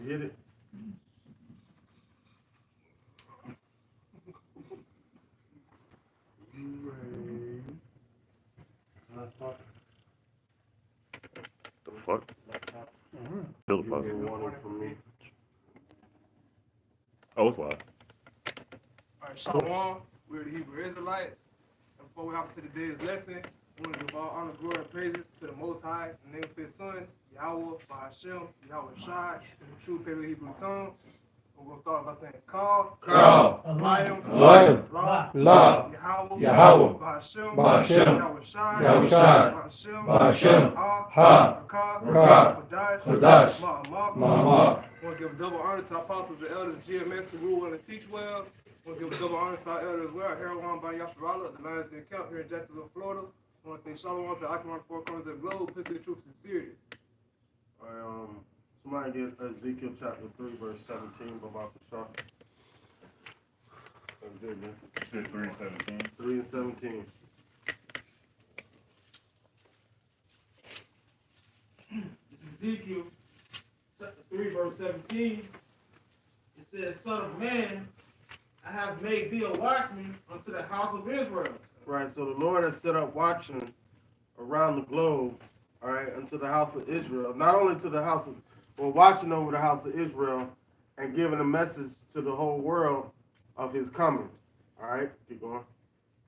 You hit it. The fuck? Still a You puzzle. get warning from me. Oh, it's live. Alright, Shalom, we're the Hebrew Israelites. And before we hop into today's lesson, we want to give all honor, glory, and praises to the Most High, in the name of His Son, Yahweh, Bahashem, Yahweh Shai, in the true Paleo Hebrew tongue. We're going to start by saying Kal, Lion, La, Yahweh, Bahashem, Yahweh Shai, Bahashem, Ha, Rakah, Kodash, Ma'amah. I want to give double honor to our apostles and elders, GMS, who rule well and teach well. I want to give double honor to our elders as well, Harold by Yasharala, the Lions Den Camp here in Jacksonville, Florida. I want to say shalom to Akamon, four corners of the globe, put to the truth sincerity. Somebody get Ezekiel chapter 3, verse 17, Baba Shah. That's good, man. You said 3 and 17. 3 and 17. This is Ezekiel chapter 3, verse 17. It says, Son of man, I have made thee a watchman unto the house of Israel. Right, so the Lord has set up watchmen around the globe, all right, unto the house of Israel. Not only to the house of, well, watching over the house of Israel and giving a message to the whole world of his coming. All right, keep going.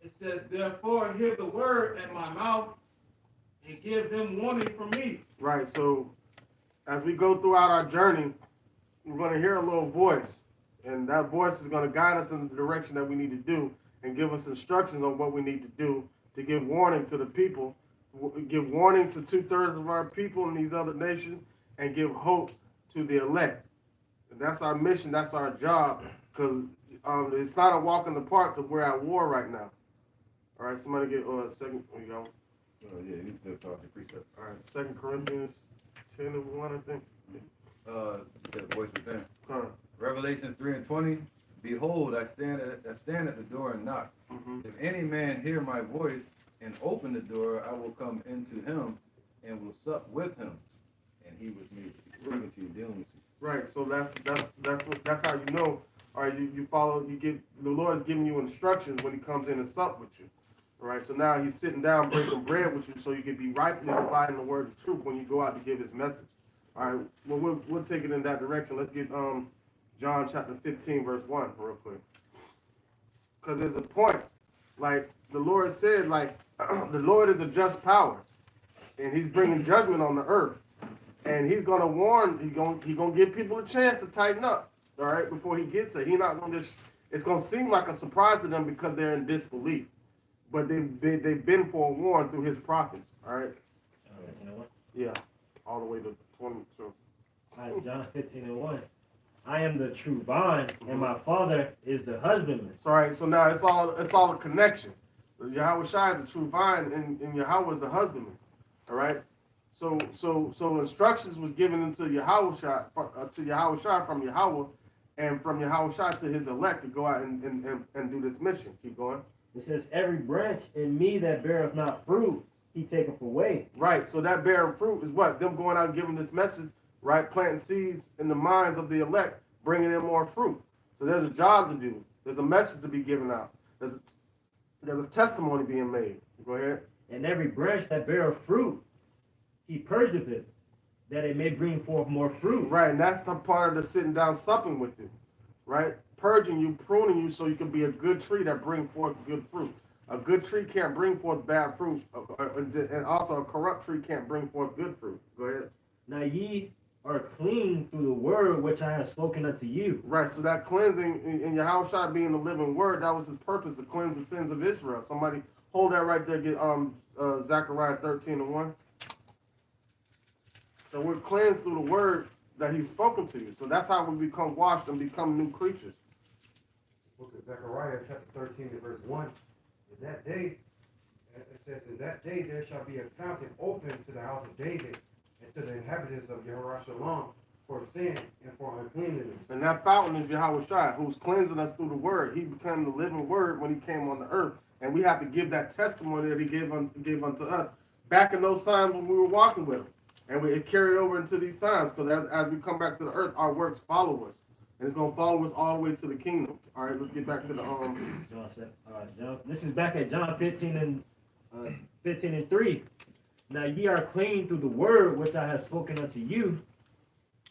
It says, therefore hear the word at my mouth and give them warning from me. Right, so as we go throughout our journey, we're going to hear a little voice, and that voice is going to guide us in the direction that we need to do and give us instructions on what we need to do to give warning to the people, give warning to 2/3 of our people in these other nations, and give hope to the elect. And that's our mission, that's our job, because it's not a walk in the park because we're at war right now. All right, somebody get a second. There you go. Yeah, you still talking precept. All right, 2 Corinthians 10 and 1, I think. The voice within. Huh. Revelation 3 and 20. Behold, I stand at the door and knock. Mm-hmm. If any man hear my voice and open the door, I will come into him and will sup with him, and he with me. Speaking to you, dealing with you. Right, so that's how you know. All right, you follow. You get the Lord is giving you instructions when He comes in and sup with you. All right, so now He's sitting down breaking bread with you, so you can be rightfully dividing the word of truth when you go out to give His message. All right, well we'll take it in that direction. Let's get John chapter 15 verse 1 real quick, because there's a point. Like the Lord said, like the Lord is a just power, and He's bringing judgment on the earth. And He's gonna warn. He's gonna give people a chance to tighten up. All right, before He gets there, He's not gonna just. It's gonna seem like a surprise to them because they're in disbelief, but they've been forewarned through His prophets. All right. Yeah, all the way to 22. John 15 and 1. I am the true vine, and my Father is the husbandman. So, all right, so now it's all a connection. Yahweh Shai is the true vine, and Yahweh is the husbandman. All right. So instructions was given into Yahweh Shai, to Yahweh Shai from Yahweh, and from Yahweh Shai to His elect to go out and do this mission. Keep going. It says, every branch in me that beareth not fruit, He taketh away. Right. So that bearing fruit is what? Them going out and giving this message, right? Planting seeds in the minds of the elect, bringing in more fruit. So there's a job to do. There's a message to be given out. There's a testimony being made. Go ahead. And every branch that beareth fruit, He purgeth it, that it may bring forth more fruit. Right, and that's the part of the sitting down supping with you, right? Purging you, pruning you, so you can be a good tree that bring forth good fruit. A good tree can't bring forth bad fruit, and also a corrupt tree can't bring forth good fruit. Go ahead. Now ye are clean through the word which I have spoken unto you. Right, so that cleansing in Yahweh Shai being the living word, that was His purpose, to cleanse the sins of Israel. Somebody hold that right there. Get Zechariah 13 and 1. So we're cleansed through the word that He's spoken to you. So that's how we become washed and become new creatures. Book of Zechariah, chapter 13, and verse 1. In that day, it says, in that day there shall be a fountain open to the house of David and to the inhabitants of Yerushalayim for sin and for uncleanness. And that fountain is Yahweh Shai, who's cleansing us through the word. He became the living word when He came on the earth. And we have to give that testimony that He gave unto us back in those times when we were walking with Him. And it carried over into these times because as we come back to the earth, our works follow us. And it's going to follow us all the way to the kingdom. All right, let's get back to the John said, John, this is back at John 15 and 3. Now ye are clean through the word which I have spoken unto you.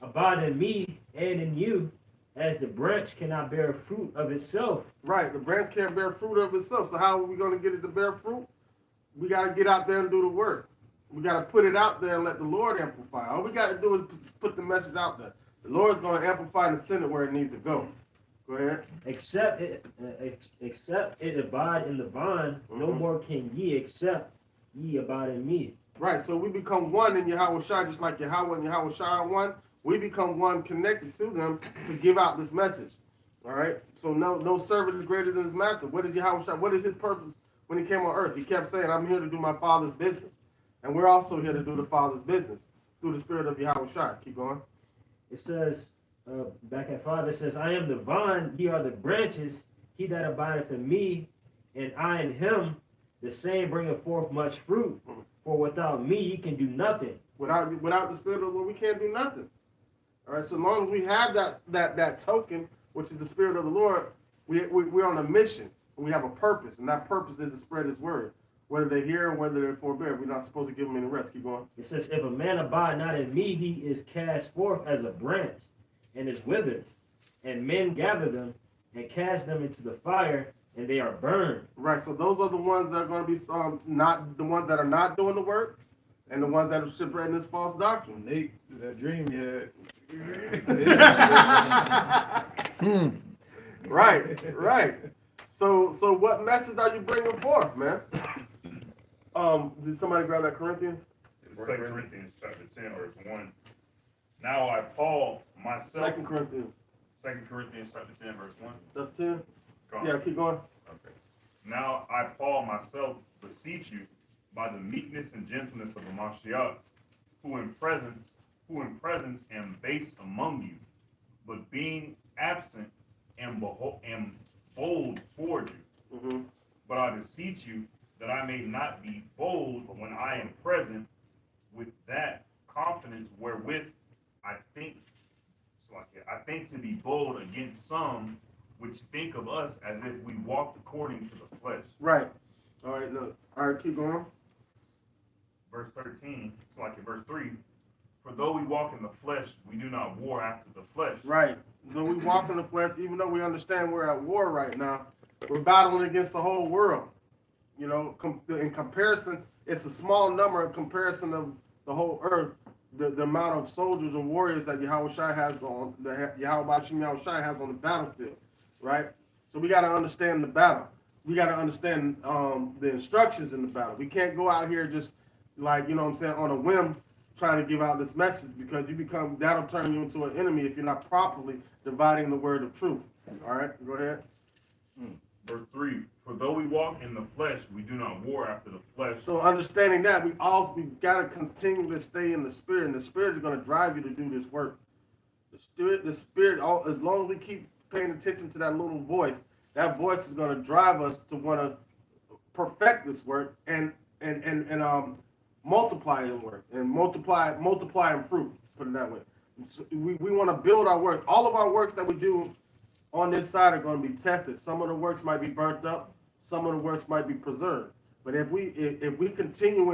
Abide in me and in you, as the branch cannot bear fruit of itself. Right, the branch can't bear fruit of itself. So how are we going to get it to bear fruit? We got to get out there and do the work. We got to put it out there and let the Lord amplify. All we got to do is put the message out there. The Lord's going to amplify and send it where it needs to go. Go ahead. Except it abide in the vine, no more can ye except ye abide in me. Right, so we become one in Yahweh Shai, just like Yahweh and Yahweh Shai are one. We become one connected to them to give out this message. All right, so no servant is greater than his master. What is Yahweh Shai? What is his purpose when he came on earth? He kept saying, I'm here to do my Father's business. And we're also here to do the Father's business through the spirit of Yahweh Shai. Keep going. It says, back at 5, it says, I am the vine, ye are the branches. He that abideth in me, and I in him, the same bringeth forth much fruit. For without me, ye can do nothing. Without the spirit of the Lord, we can't do nothing. All right, so long as we have that token, which is the spirit of the Lord, we're on a mission. We have a purpose, and that purpose is to spread his word. Whether they hear or whether they forbear, we're not supposed to give them any rest. Keep going. It says, if a man abide not in me, he is cast forth as a branch, and is withered. And men gather them, and cast them into the fire, and they are burned. Right, so those are the ones that are going to be not the ones that are not doing the work, and the ones that are spreading this false doctrine. Nate, that dream you Right. So what message are you bringing forth, man? Did somebody grab that Corinthians? 2 Corinthians chapter 10, verse 1. Now I, Paul, myself. 2 Corinthians. 2 Corinthians chapter 10, verse 1. That's 10? Go on. Yeah, keep going. Okay. Now I, Paul, myself, beseech you by the meekness and gentleness of the Mashiach, who in presence am base among you, but being absent am bold toward you. Mm-hmm. But I beseech you that I may not be bold when I am present with that confidence wherewith I think to be bold against some which think of us as if we walked according to the flesh. Right. All right, look. All right, keep going. Verse 13, verse 3. For though we walk in the flesh, we do not war after the flesh. Right. Though we walk in the flesh, even though we understand we're at war right now, we're battling against the whole world. You know, in comparison, it's a small number in comparison of the whole earth, the amount of soldiers and warriors that Yahweh Shai has on, Yahweh Shai has on the battlefield, right? So we got to understand the battle. We got to understand the instructions in the battle. We can't go out here just like, you know what I'm saying, on a whim trying to give out this message, because that'll turn you into an enemy if you're not properly dividing the word of truth. All right, go ahead. Verse 3, for though we walk in the flesh, we do not war after the flesh. So understanding that, we got to continue to stay in the spirit, and the spirit is going to drive you to do this work. The spirit, as long as we keep paying attention to that little voice, that voice is going to drive us to want to perfect this work and multiply in work and multiply in fruit. Put it that way. So we want to build our work. All of our works that we do on this side are going to be tested. Some of the works might be burnt up. Some of the works might be preserved. But if we continue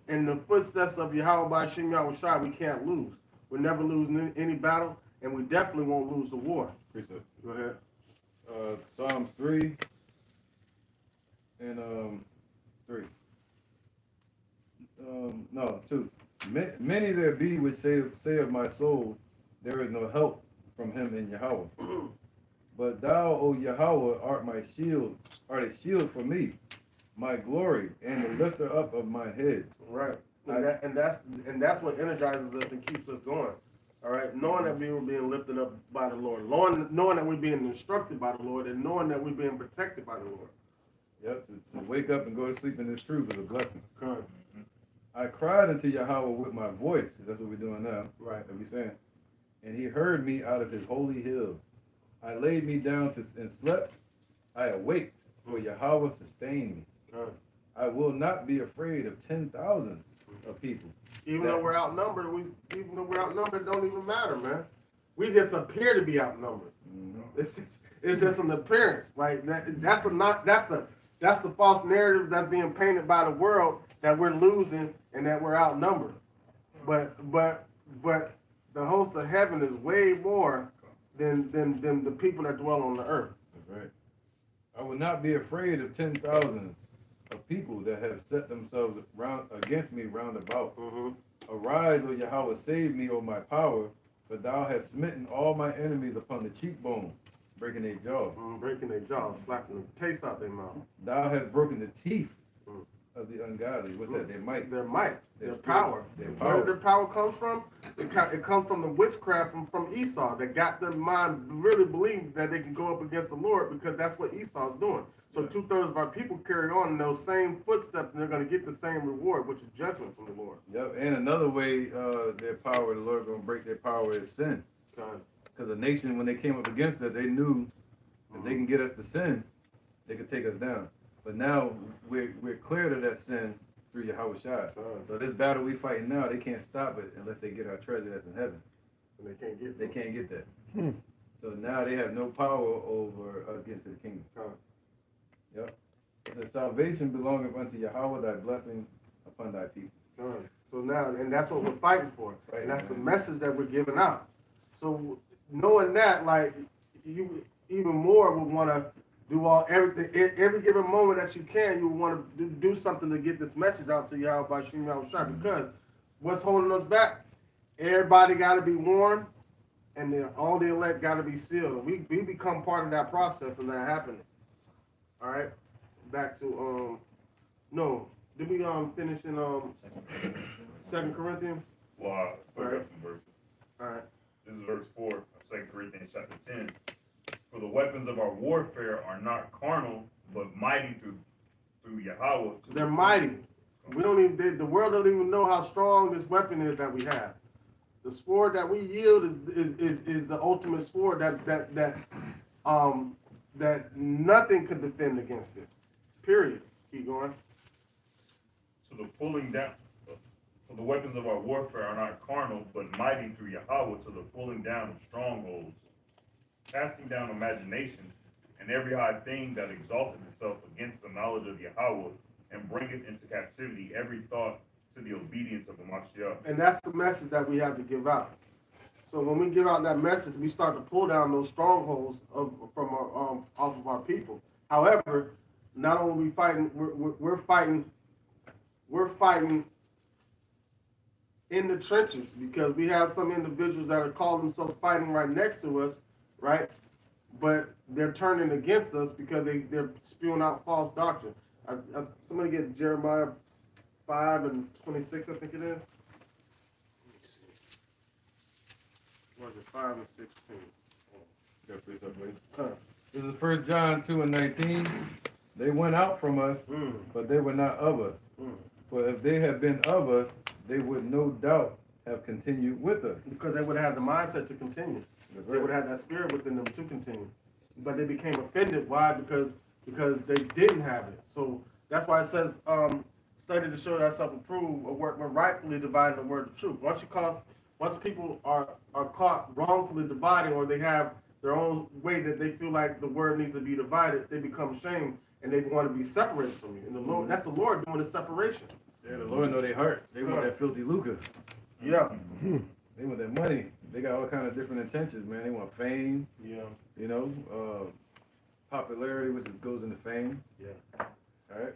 in the footsteps of Yahweh B'Shem Yahweh Shai, we can't lose. We'll never lose any battle, and we definitely won't lose the war. Precept. Go ahead. Psalms 3 and 3. No, 2. Many there be which say of my soul, there is no help from him in Yahweh. But thou, O Yahweh, art a shield for me, my glory, and the lifter up of my head. Right. And that's what energizes us and keeps us going. All right. Knowing that we were being lifted up by the Lord, knowing that we're being instructed by the Lord, and knowing that we're being protected by the Lord. Yep, to wake up and go to sleep in this truth is a blessing. Correct. I cried unto Yahweh with my voice. That's what we're doing now. Right. That we're saying. And he heard me out of his holy hill. I laid me down and slept. I awaked, for Yahweh sustained me. Correct. I will not be afraid of 10,000 of people. Even though we're outnumbered, it don't even matter, man. We just appear to be outnumbered. Mhm. It's just an appearance. Like that's the false narrative that's being painted by the world that we're losing and that we're outnumbered. But the host of heaven is way more than the people that dwell on the earth. That's right. I will not be afraid of 10,000s of people that have set themselves round against me round about. Mm-hmm. Arise, O Yahweh, save me, O my power, for thou hast smitten all my enemies upon the cheekbone, breaking their jaw. Breaking their jaws, slapping the taste out their mouth. Thou hast broken the teeth Mm. of the ungodly. What's that? Their might. Their might, Their their spirit, power. their Where power. did their power comes from? It comes from the witchcraft from Esau that got their mind really believe that they can go up against the Lord because that's what Esau's doing. So 2/3 of our people carry on in those same footsteps and they're going to get the same reward, which is judgment from the Lord. Yep. And another way their power, the Lord going to break their power is sin. God. Because the nation, when they came up against us, they knew if they can get us to sin, they could take us down. But now we're cleared of that sin through Yahweh Shai. So this battle we fighting now, they can't stop it unless they get our treasure that's in heaven. And they can't get They can't get that. So now they have no power over us getting to the kingdom. Yep. The salvation belongeth unto Yahweh, thy blessing upon thy people. God. So now, and that's what we're fighting for. Right, And that's the man. message that we're giving out. So knowing that, like, you even more would want to do everything, every given moment that you can, you want to do something to get this message out to Yahweh by Shem Yahweh Shai. Because what's holding us back? Everybody got to be warned, and all the elect got to be sealed. We become part of that process and that happening. All right, back to no, did we finish in 2 Corinthians? Well, I still got Right. some verses. All right. This is verse 4 of 2 Corinthians chapter 10. For the weapons of our warfare are not carnal, but mighty through Yahweh. They're mighty. We don't even. The world don't even know how strong this weapon is that we have. The sword that we yield is the ultimate sword that nothing could defend against it. Period. Keep going. To the pulling down. For the weapons of our warfare are not carnal, but mighty through Yahweh to the pulling down of strongholds, casting down imaginations, and every high thing that exalteth itself against the knowledge of Yahweh, and bringeth into captivity every thought to the obedience of the Mashiach. And that's the message that we have to give out. So when we give out that message, we start to pull down those strongholds from off of our people. However, not only are we fighting, we're fighting in the trenches because we have some individuals that are calling themselves fighting right next to us, right? But they're turning against us because they're spewing out false doctrine. Somebody get Jeremiah 5:26, I think it is. Let me see. Was it 5 and 16? Got free stuff, buddy. This is 1 John 2:19. They went out from us, but they were not of us. For if they had been of us, they would no doubt have continued with us. Because they would have the mindset to continue. They would have that spirit within them to continue. But they became offended. Why? Because they didn't have it. So that's why it says, study to show thyself approved, a workman rightfully dividing the word of truth. Once people are caught wrongfully dividing, or they have their own way that they feel like the word needs to be divided, they become ashamed and they want to be separated from you. And the Lord, that's the Lord doing the separation. Yeah, the Lord know their heart. They want that filthy lucre. Yeah. They want that money. They got all kind of different intentions, man. They want fame, Yeah. you know, popularity, which goes into fame. Yeah. All right.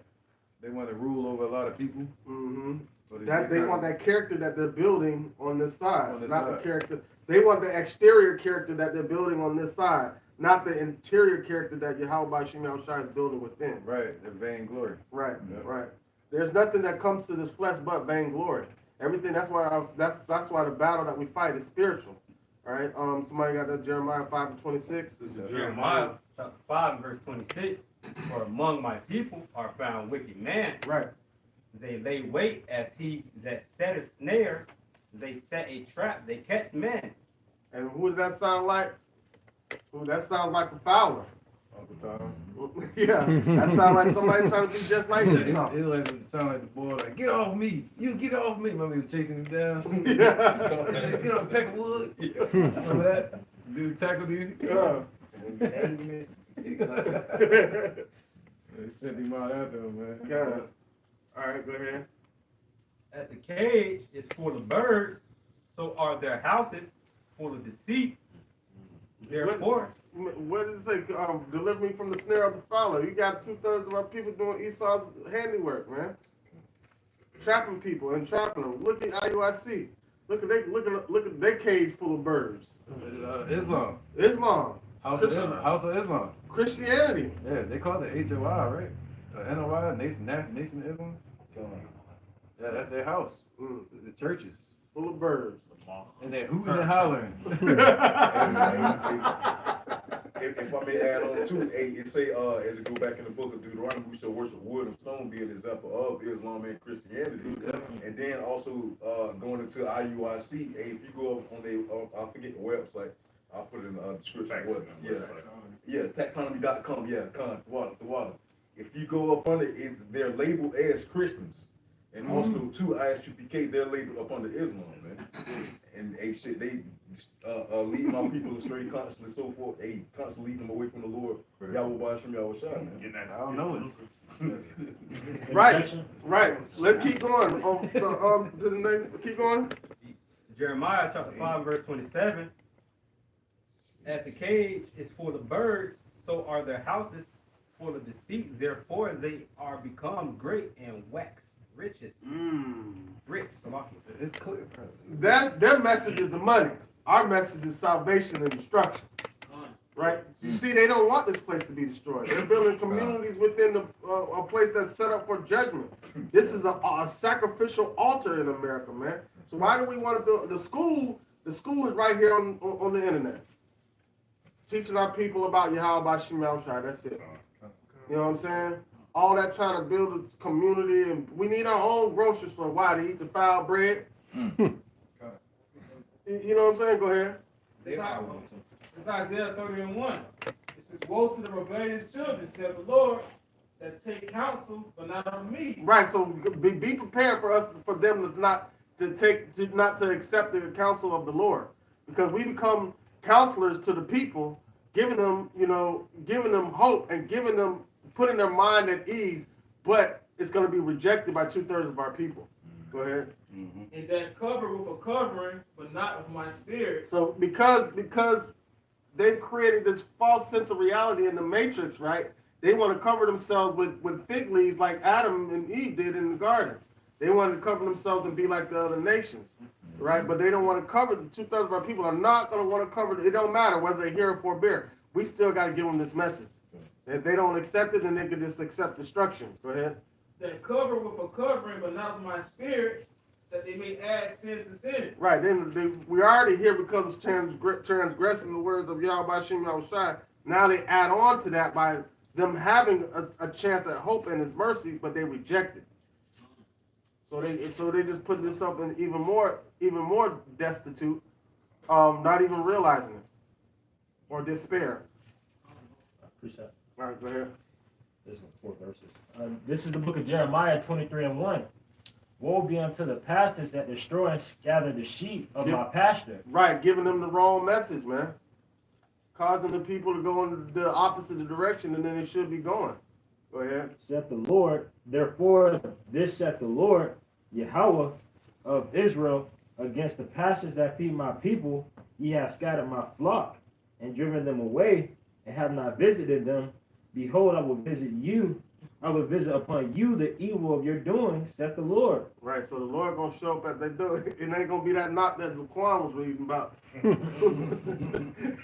They want to rule over a lot of people. Mm-hmm. But That they want that character that they're building on this side, On this not side. the character. They want the exterior character that they're building on this side, not the interior character that Yahweh Shem Shai is building within. Right, the vainglory. Right, Yeah. right. There's nothing that comes to this flesh but vainglory. Everything. That's why the battle that we fight is spiritual. All right. Somebody got that Jeremiah 5:26. This is Jeremiah chapter 5 and verse 26. For among my people are found wicked men. Right. They lay wait as he that setteth snares. They set a trap. They catch men. And who does that sound like? Who that sounds like a fowler. Uncle Tom. Yeah, that sounds like somebody trying to be just like you. Something. It like sound like the boy like, get off me, you get off me. Remember he was chasing him down. Yeah. Get off, peck of wood. Remember that? Dude tackled you. Yeah. They sent him out after him, man. Yeah. All right, go ahead. As the cage is full of birds, so are their houses full of deceit. Therefore, What does it say? Deliver me from the snare of the fowler. You got 2/3 of our people doing Esau's handiwork, man. Trapping people and trapping them. Look at IUIC. Look at their cage full of birds. Islam. Islam. House of Islam. Christianity. Yeah, they call it HOI, right? NOI, Nation of Islam. Yeah, that's their house. Mm, The churches. full of birds. And they're hooting and hollering. If I may add on to it, it say, as it go back in the book of Deuteronomy, we shall worship wood and stone, be an example of Islam and Christianity. And then also going into IUIC, if you go up on I forget the website, I'll put it in the description. Yeah, taxonomy.com, the water. If you go up under it, they're labeled as Christians. And also, too, ISUPK, they're labeled up under Islam, man. And shit, they lead my people astray constantly, so forth. They constantly lead them away from the Lord. Yahweh Hashem, Yahweh Shai, man. Getting that. I don't know it. Right. Let's keep going. To the next. Keep going. Jeremiah chapter 5, verse 27. As the cage is full of birds, so are their houses full of deceit. Therefore, they are become great and wax riches. Rich, Salaki. It's clear. Their message is the money. Our message is salvation and destruction. Right? You see, they don't want this place to be destroyed. They're building communities within a place that's set up for judgment. This is a sacrificial altar in America, man. So why do we want to build the school? The school is right here on the internet, teaching our people about Yahweh Shem Shai. That's it. You know what I'm saying? All that trying to build a community, and we need our own grocery store. Why? To eat the foul bread? You know what I'm saying? Go ahead. It's Isaiah 30:1. It says, "Woe to the rebellious children, saith the Lord, that take counsel, but not of me." Right. So be prepared for them not to accept the counsel of the Lord, because we become counselors to the people, giving them hope and putting their mind at ease, but it's going to be rejected by 2/3 of our people. Go ahead. And that cover with a covering, but not of my spirit. So because they've created this false sense of reality in the matrix, right? They want to cover themselves with fig leaves like Adam and Eve did in the garden. They want to cover themselves and be like the other nations, right? But they don't want to cover. The 2/3 of our people are not going to want to cover. It don't matter whether they hear or forbear. We still got to give them this message. If they don't accept it, then they can just accept destruction. Go ahead. That cover with a covering, but not of my spirit, that they may add sin to sin. Right. Then we already here because it's transgressing the words of Yahweh Shem Yahweh Shai. Now they add on to that by them having a chance at hope and His mercy, but they reject it. So they just put this up in even more destitute, not even realizing it, or despair. Appreciate. All right, go ahead. This is 4 verses. This is the book of Jeremiah 23:1. Woe be unto the pastors that destroy and scatter the sheep of my pasture. Right, giving them the wrong message, man. Causing the people to go in the opposite direction than they should be going. Go ahead. Saith the Lord, therefore, this saith the Lord, Yahweh of Israel, against the pastors that feed my people, ye have scattered my flock, and driven them away, and have not visited them. Behold, I will visit you. I will visit upon you the evil of your doing, saith the Lord. Right, so the Lord gonna show up as they do. It ain't gonna be that knock that Zaquan was reading about. It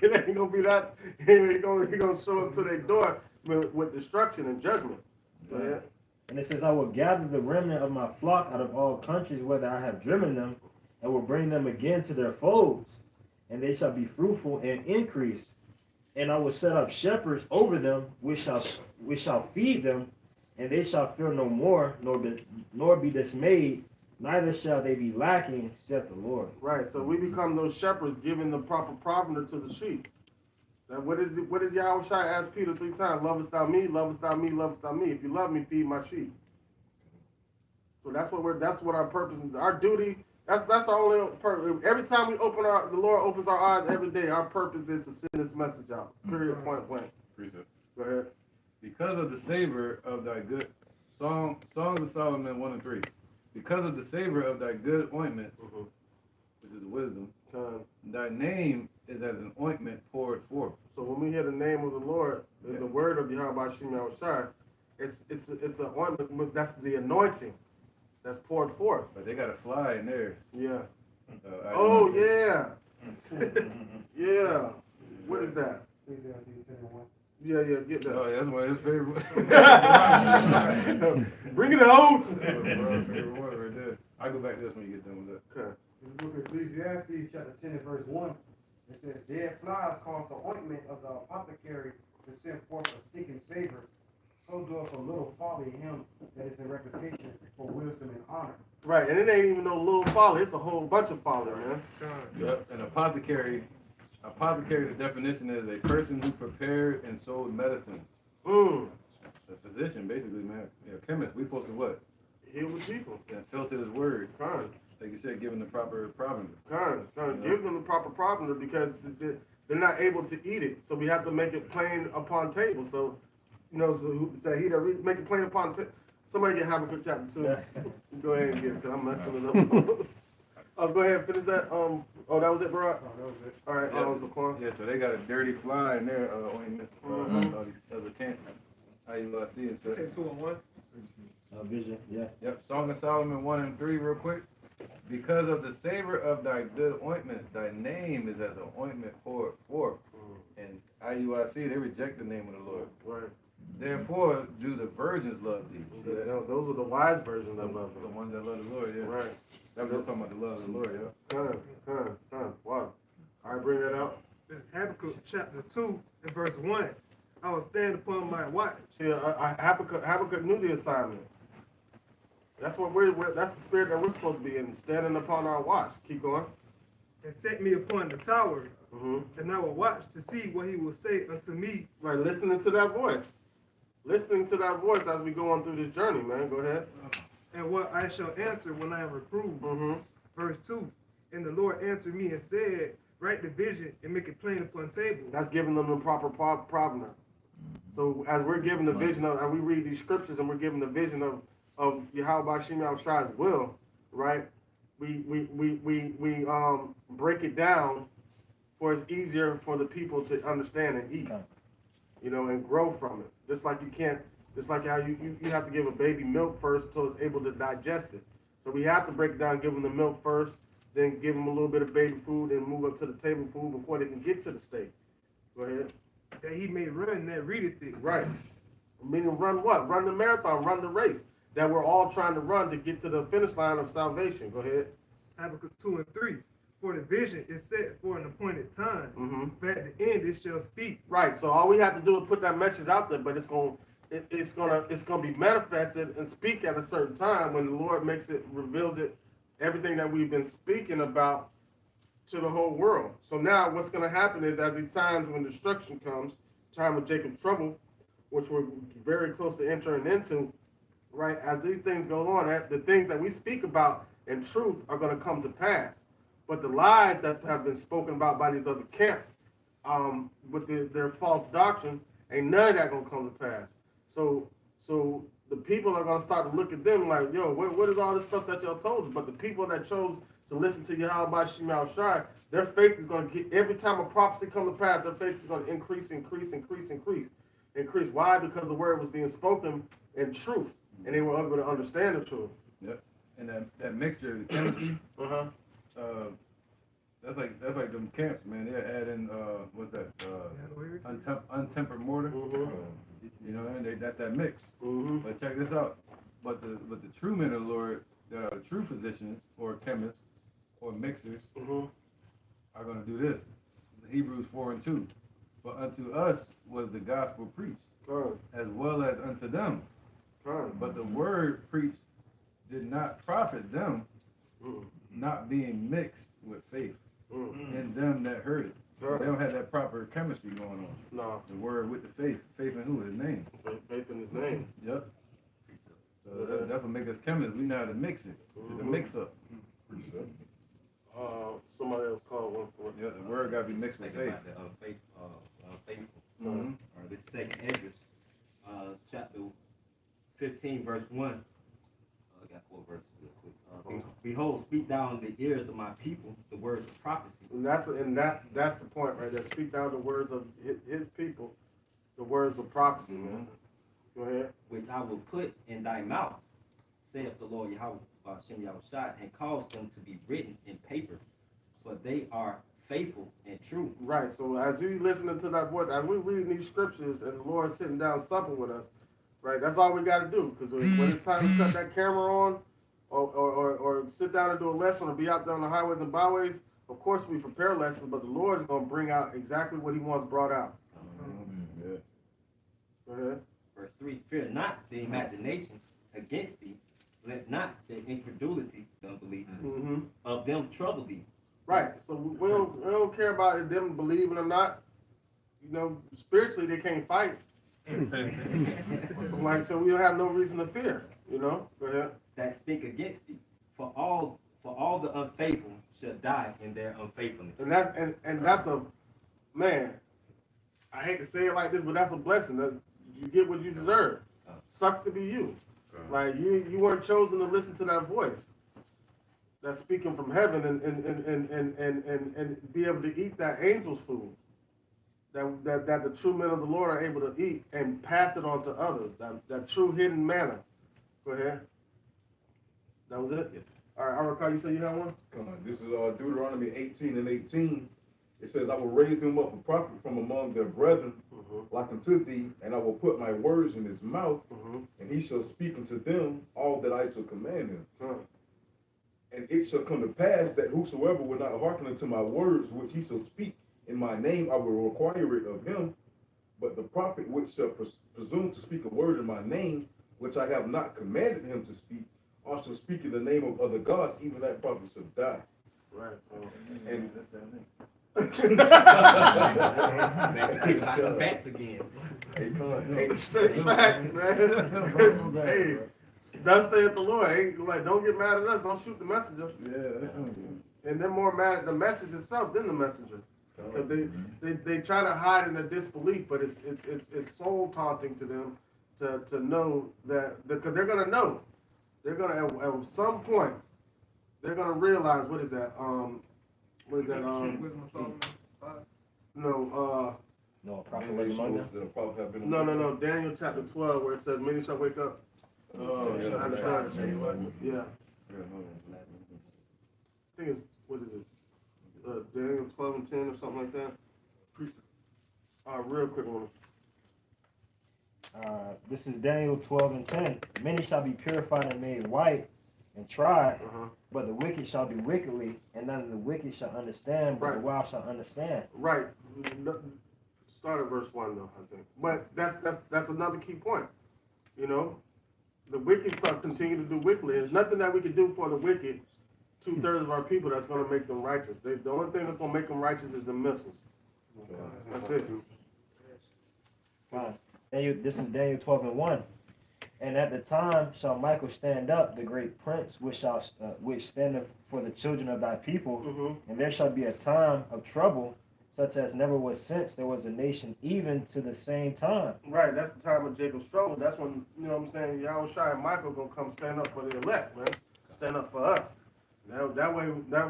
ain't gonna be that. He gonna show up to their door with destruction and judgment. Go ahead. And it says, I will gather the remnant of my flock out of all countries whither I have driven them, and will bring them again to their folds, and they shall be fruitful and increase. And I will set up shepherds over them, which shall feed them, and they shall fear no more, nor be dismayed, neither shall they be lacking, saith the Lord. Right, so we become those shepherds, giving the proper provender to the sheep. Now, what did Yahweh Shai ask Peter 3 times? Lovest thou me? Lovest thou me? Lovest thou me? If you love me, feed my sheep. So that's what our purpose is. Our duty. That's our only purpose. Every time the Lord opens our eyes every day. Our purpose is to send this message out. Period. Point blank. Precept. Go ahead. Because of the savor of thy good Songs of Solomon 1 and 3. Because of the savor of thy good ointment, which is wisdom, thy name is as an ointment poured forth. So when we hear the name of the Lord, the word of Yahweh Shem Shai, it's an ointment. That's the anointing that's poured forth. But they got a fly in theirs. Yeah. Oh yeah. Yeah. What is that? Ecclesiastes 10:1. Yeah, get that. Oh, yeah, that's one of his favorite. Bring it out. Favorite one right there. I go back to this when you get done with that. Okay. In the book of Ecclesiastes, chapter 10 and verse 1, it says, dead flies cause the ointment of the apothecary to send forth a stinking savor. So doeth a little folly him that is in reputation for wisdom and honor. Right, and it ain't even no little folly. It's a whole bunch of folly, man. Yep. An apothecary, the definition is a person who prepared and sold medicines. A physician, basically, man. A chemist. We supposed to what? Heal the people. And filter his word. Kind. Like you said, given the proper provender. Kind. Give them the proper provender because they're not able to eat it. So we have to make it plain upon table. So, he that make it plain upon table. Somebody get Habakkuk chapter 2. Go ahead and get it, because I'm messing it up. Go ahead and finish that. That was it, bro? Oh, that was it. All right, Yeah. Yeah, so they got a dirty fly in their ointment. All these other camps. How you see it? You said 2 and 1. Vision, yeah. Yep. Song of Solomon 1 and 3, real quick. Because of the savor of thy good ointments, thy name is as an ointment poured forth. And IUIC, they reject the name of the Lord. Right. Therefore, do the virgins love thee? Those are the wise versions of love. The ones that love the Lord, yeah. Right. That was talking about the love of the Lord, yeah. Wow. All right, bring that out. This is Habakkuk chapter 2 and verse 1. I will stand upon my watch. See, Habakkuk knew the assignment. That's what that's the spirit that we're supposed to be in, standing upon our watch. Keep going. And set me upon the tower, Mm-hmm. and I will watch to see what he will say unto me. Right, listening to that voice. Listening to that voice as we go on through this journey, man. Go ahead. And what I shall answer when I am reproved. Mm-hmm. Verse 2. And the Lord answered me and said, write the vision and make it plain upon tables. That's giving them the proper provender. So as we're given the vision of, and we read these scriptures and we're given the vision of Yahweh Shem Shai's will, right? We break it down for it's easier for the people to understand and eat, and grow from it. Just like how you have to give a baby milk first until it's able to digest it. So we have to break it down, give them the milk first, then give them a little bit of baby food and move up to the table food before they can get to the steak. Go ahead. That he may run that readeth it. Right. Meaning run what? Run the marathon, run the race that we're all trying to run to get to the finish line of salvation. Go ahead. Habakkuk 2 and 3. For the vision is set for an appointed time, Mm-hmm. but at the end it shall speak. Right. So all we have to do is put that message out there, but it's gonna be manifested and speak at a certain time when the Lord reveals it, everything that we've been speaking about to the whole world. So now what's gonna happen is as these times when destruction comes, time of Jacob's trouble, which we're very close to entering into, right? As these things go on, the things that we speak about in truth are gonna come to pass. But the lies that have been spoken about by these other camps, with their false doctrine, ain't none of that gonna come to pass. So the people are gonna start to look at them like, yo, what is all this stuff that y'all told us? But the people that chose to listen to Yahweh Shem Shai, their faith is gonna get, every time a prophecy comes to pass, their faith is gonna increase. Why? Because the word was being spoken in truth, and they were able to understand the truth. Yep. And that mixture, the chemistry, that's like them camps, man. They're adding what's that? Untempered mortar. You know, and that's that mix. But check this out. But the true men of the Lord, that are the true physicians or chemists or mixers, are going to do this. Hebrews 4 and 2. For unto us was the gospel preached, as well as unto them. But the word preached did not profit them, not being mixed with faith in them that heard it. Right. They don't have that proper chemistry going on. No, The word with the faith. Faith in who? His name. faith in his name. Yep. So that's what makes us chemists. We know how to mix it. It's a mix up. Somebody else called one for it. Yeah, the word got to be mixed with Think faith. about the unfaithful. Mm-hmm. Or this second Esdras, chapter 15, verse 1. I got 4 verses real quick. Behold, speak thou in the ears of my people the words of prophecy. And that's the point right there. Speak down the words of his people, the words of prophecy, man. Go ahead. Which I will put in thy mouth, saith the Lord Yahweh, Shem Yahushua, and cause them to be written in paper, for they are faithful and true. Right. So as you listening to that voice, as we reading these scriptures, and the Lord sitting down supping with us, right? That's all we got to do. Because when it's time to cut that camera on, or sit down and do a lesson, or be out there on the highways and byways, of course we prepare lessons, but the Lord is going to bring out exactly what He wants brought out. Yeah. Go ahead. Verse 3, fear not the imagination against thee, let not the incredulity, the unbelief, Mm-hmm. of them trouble thee. Right. So we don't care about them believing or not. You know, spiritually they can't fight. Like, so we don't have no reason to fear. You know. Go ahead. That speak against thee. For all the unfaithful shall die in their unfaithfulness. And that's a man. I hate to say it like this, but that's a blessing. That you get what you deserve. Sucks to be you. Like you weren't chosen to listen to that voice that's speaking from heaven and be able to eat that angel's food. That the true men of the Lord are able to eat and pass it on to others. That true hidden manna. Go ahead. That was it? Yes. All right, Arakar, you say you have one? Come on, this is Deuteronomy 18:18. It says, I will raise them up a prophet from among their brethren, like unto thee, and I will put my words in his mouth, and he shall speak unto them all that I shall command him. And it shall come to pass that whosoever will not hearken unto my words, which he shall speak in my name, I will require it of him. But the prophet which shall presume to speak a word in my name, which I have not commanded him to speak, or shall speak in the name of other gods, even that prophet shall die. Right. And Like the bats again. Straight facts, man. Hey, thus saith the Lord. Ain't like, don't get mad at us. Don't shoot the messenger. Yeah. And they're more mad at the message itself than the messenger. 'Cause they try to hide in their disbelief, but it's soul taunting to them to know that, because they're gonna know. They're gonna at some point they're gonna realize what is that? What is that? Wisdom of Solomon 5. No. No, a prophet was among them. No. Daniel chapter 12, where it says, "Many shall wake up." Oh, yeah. Yeah. I think it's, what is it? Daniel 12 and 10 or something like that. Real quick one. This is Daniel 12 and 10. Many shall be purified and made white and tried, but the wicked shall do wickedly, and none of the wicked shall understand, but the wise shall understand. Right. Start at verse 1 though, I think. But that's another key point. You know, the wicked shall continue to do wickedly. There's nothing that we can do for the wicked, 2/3 of our people, that's going to make them righteous. The only thing that's going to make them righteous is the missiles. That's it. Fine. This is Daniel 12 and 1. And at the time shall Michael stand up, the great prince, which standeth for the children of thy people, and there shall be a time of trouble, such as never was since there was a nation, even to the same time. Right, that's the time of Jacob's trouble. That's when, you know what I'm saying, Yahushua and Michael going to come stand up for the elect, man. Stand up for us. That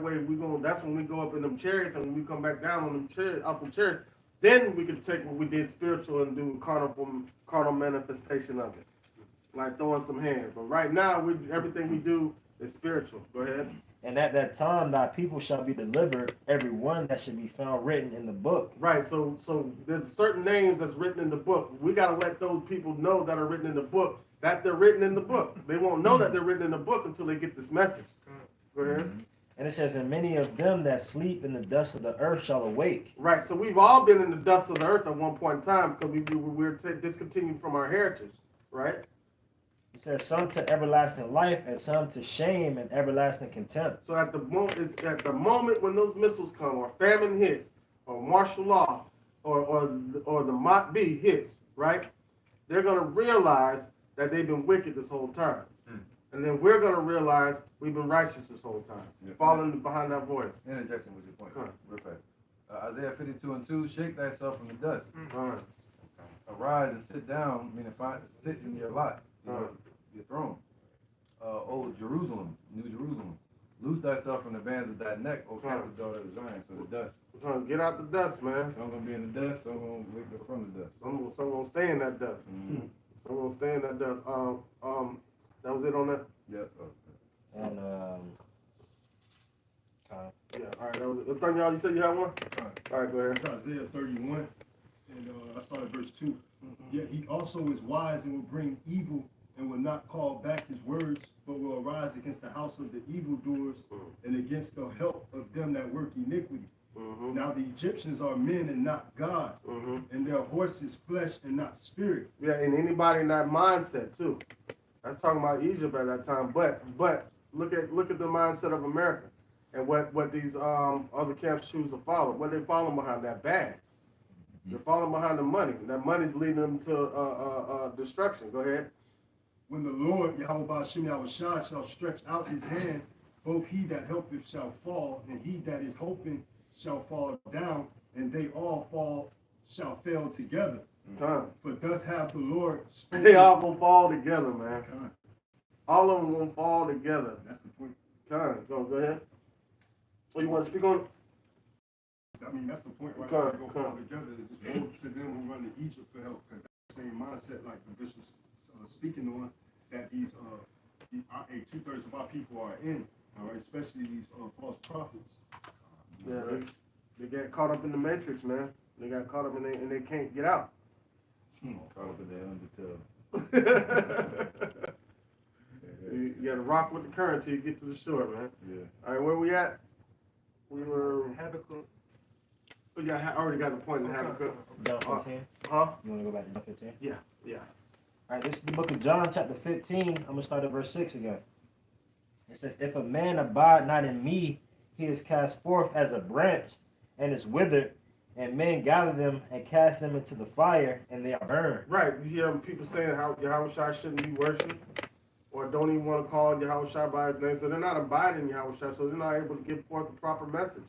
way we going. That's when we go up in them chariots, and when we come back down on them chariots, off the chariots, then we can take what we did spiritual and do carnal manifestation of it, like throwing some hands. But right now, everything we do is spiritual. Go ahead. And at that time, thy people shall be delivered, every one that should be found written in the book. Right. So there's certain names that's written in the book. We got to let those people know that are written in the book that they're written in the book. They won't know that they're written in the book until they get this message. Go ahead. And it says, and many of them that sleep in the dust of the earth shall awake. Right. So we've all been in the dust of the earth at one point in time because we're discontinued from our heritage. Right. It says, some to everlasting life, and some to shame and everlasting contempt. So at the moment when those missiles come or famine hits or martial law or the Mach B hits, right? They're gonna realize that they've been wicked this whole time. And then we're gonna realize we've been righteous this whole time, following behind that voice. Interjection with your point. Come on. Real fast. Isaiah 52:2, shake thyself from the dust. Alright. Arise and sit down, meaning sit in your lot, your throne. O Jerusalem, New Jerusalem, loose thyself from the bands of thy neck, O captive daughter of Zion. So the dust. We're trying to get out the dust, man. Some gonna be in the dust, some gonna wake up from the dust. Some gonna stay in that dust. Mm-hmm. Some gonna stay in that dust. That was it on that. Yep. And Yeah. All right. That was it. Y'all, you said you had one. All right. Go ahead. It's Isaiah 31, and I started verse 2. Yet he also is wise and will bring evil and will not call back his words, but will arise against the house of the evildoers and against the help of them that work iniquity. Now the Egyptians are men and not God, and their horses flesh and not spirit. Yeah, and anybody in that mindset too. That's talking about Egypt at that time. But look at the mindset of America and what these other camps choose to follow. What they following behind that bag. They're following behind the money. That money's leading them to destruction. Go ahead. When the Lord, Yahweh Ba'ashem Yahushua, shall stretch out his hand, both he that helpeth shall fall, and he that is hoping shall fall down, and they all shall fail together. For thus hath the Lord spoken. They all gonna fall together, man. All of them gonna fall together. That's the point. Go ahead. What you want to speak on? I mean, that's the point, right? Come on, They're gonna come fall on. together. It's woe to them who run to Egypt for help, because that's the same mindset like the bishop's speaking on, that these 2/3 of our people are in, all right, especially these false prophets. Yeah, they get caught up in the matrix, man. They got caught up and they can't get out. Caught up in their undertow. You gotta rock with the current till you get to the shore, man. Yeah. All right, where we at? We were. Habakkuk. Yeah, I already got the point in Habakkuk. John 15. Huh? You want to go back to John 15? Yeah. All right, this is the book of John, chapter 15. I'm going to start at verse 6 again. It says, if a man abide not in me, he is cast forth as a branch and is withered, and men gather them and cast them into the fire, and they are burned. Right. You hear people saying how Yahushua shouldn't be worshipped, or don't even want to call Yahushua by his name. So they're not abiding in Yahushua, so they're not able to give forth the proper message.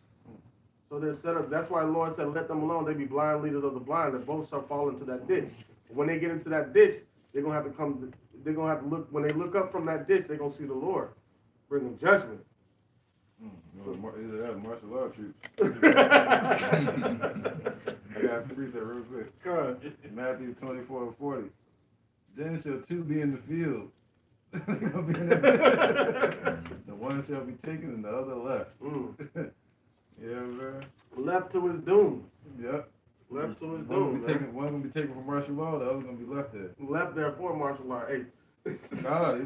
So they're set up. That's why the Lord said, let them alone. They be blind leaders of the blind. That both shall fall into that ditch. When they get into that ditch, they're going to have to come. They're going to have to look. When they look up from that ditch, they're going to see the Lord bring them judgment. Either that or martial law troops. I got a precept real quick. God. Matthew 24:40. Then shall two be in the field. They're gonna be in the the one shall be taken and the other left. Yeah, man. Left to his doom. Yep. Left to his One doom. gonna be taken for martial law, the other gonna be left there. Left there for martial law. Hey. Nah,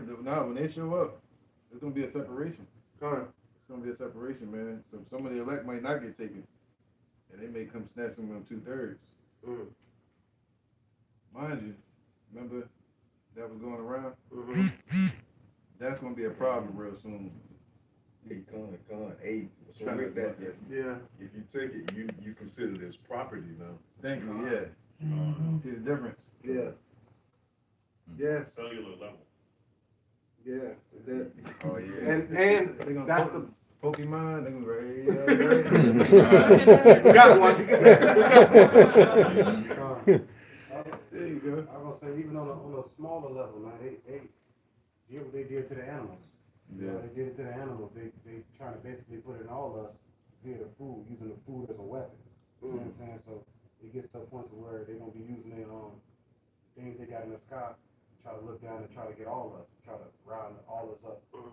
when they show up, there's gonna be a separation. Come It's gonna be a separation, man. So some of the elect might not get taken, and they may come snatch some of them 2/3. Mind you, remember that was going around. That's gonna be a problem real soon. Hey, hey, so with that, if you take it, you consider this property now. Thank you. Yeah. See the difference. Yeah. Cellular level. Yeah. Oh yeah. And They gonna that's the Pokemon. They gonna go. we got one. There you go. I was gonna say, even on a smaller level, man, they did what they did to the animals. You know, they did it to the animals. They trying to basically put it in all of us via the food, using the food as a weapon. You know what I'm saying? So it gets to a point to where they're gonna be using their things they got in the sky, try to look down and try to get all of us, try to round all of us up.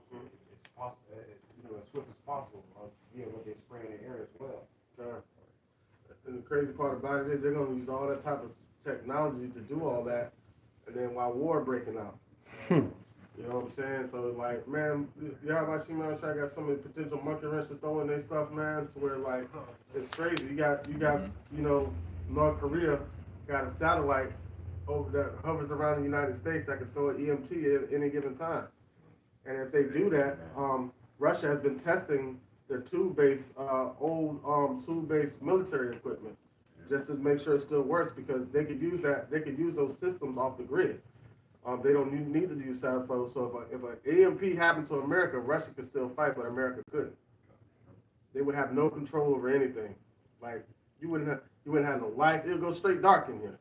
It's possible, as swift as possible. What they spray in the air as well. And the crazy part about it is they're gonna use all that type of technology to do all that, and then while war breaking out. You know what I'm saying? So it's like, man, Yahushua Shai got so many potential monkey wrenches to throw in their stuff, man, to where like it's crazy. You got North Korea got a satellite over that hovers around the United States that can throw an EMP at any given time. And if they do that, Russia has been testing their tube-based, old tube-based military equipment, just to make sure it still works, because they could use that. They could use those systems off the grid. They don't need to use satellite. So if an EMP happened to America, Russia could still fight, but America couldn't. They would have no control over anything. Like you wouldn't have no light. It'll go straight dark in here.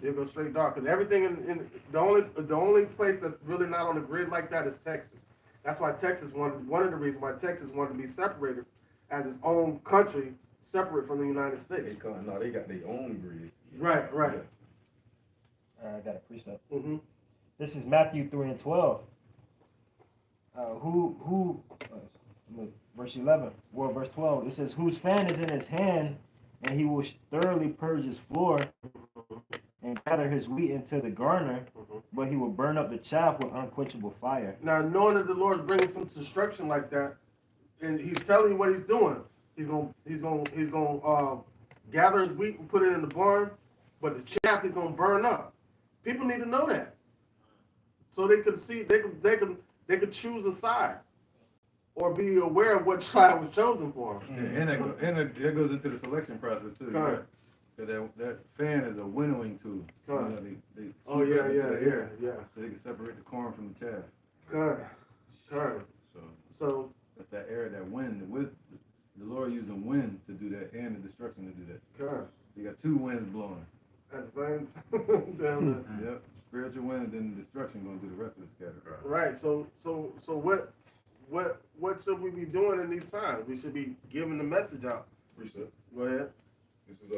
It'll go straight dark, because everything in the only place that's really not on the grid like that is Texas. That's why Texas one of the reasons why Texas wanted to be separated as its own country, separate from the United States. They got their own grid. Right. I got a precept. Mm-hmm. This is Matthew 3 and 12. Verse 11. Well, verse 12. It says, whose fan is in his hand, and he will thoroughly purge his floor and gather his wheat into the garner, but he will burn up the chaff with unquenchable fire. Now, knowing that the Lord's bringing some destruction like that, and He's telling you what He's doing, He's gonna gather His wheat and put it in the barn, but the chaff He's gonna burn up. People need to know that, so they could see, they could choose a side, or be aware of what side was chosen for them. And that goes into the selection process too. Correct. That fan is a winnowing tool. Correct. They Oh shoot yeah, up into the air yeah. So they can separate the corn from the chaff. Correct. So That's that air, that wind. The Lord using wind to do that, and the destruction to do that. correct. You got two winds blowing. At the same time, damn it. Yep. Spiritual wind, and then the destruction going to do the rest of the scatter. Right. So what should we be doing in these times? We should be giving the message out. Precept. Go ahead. This is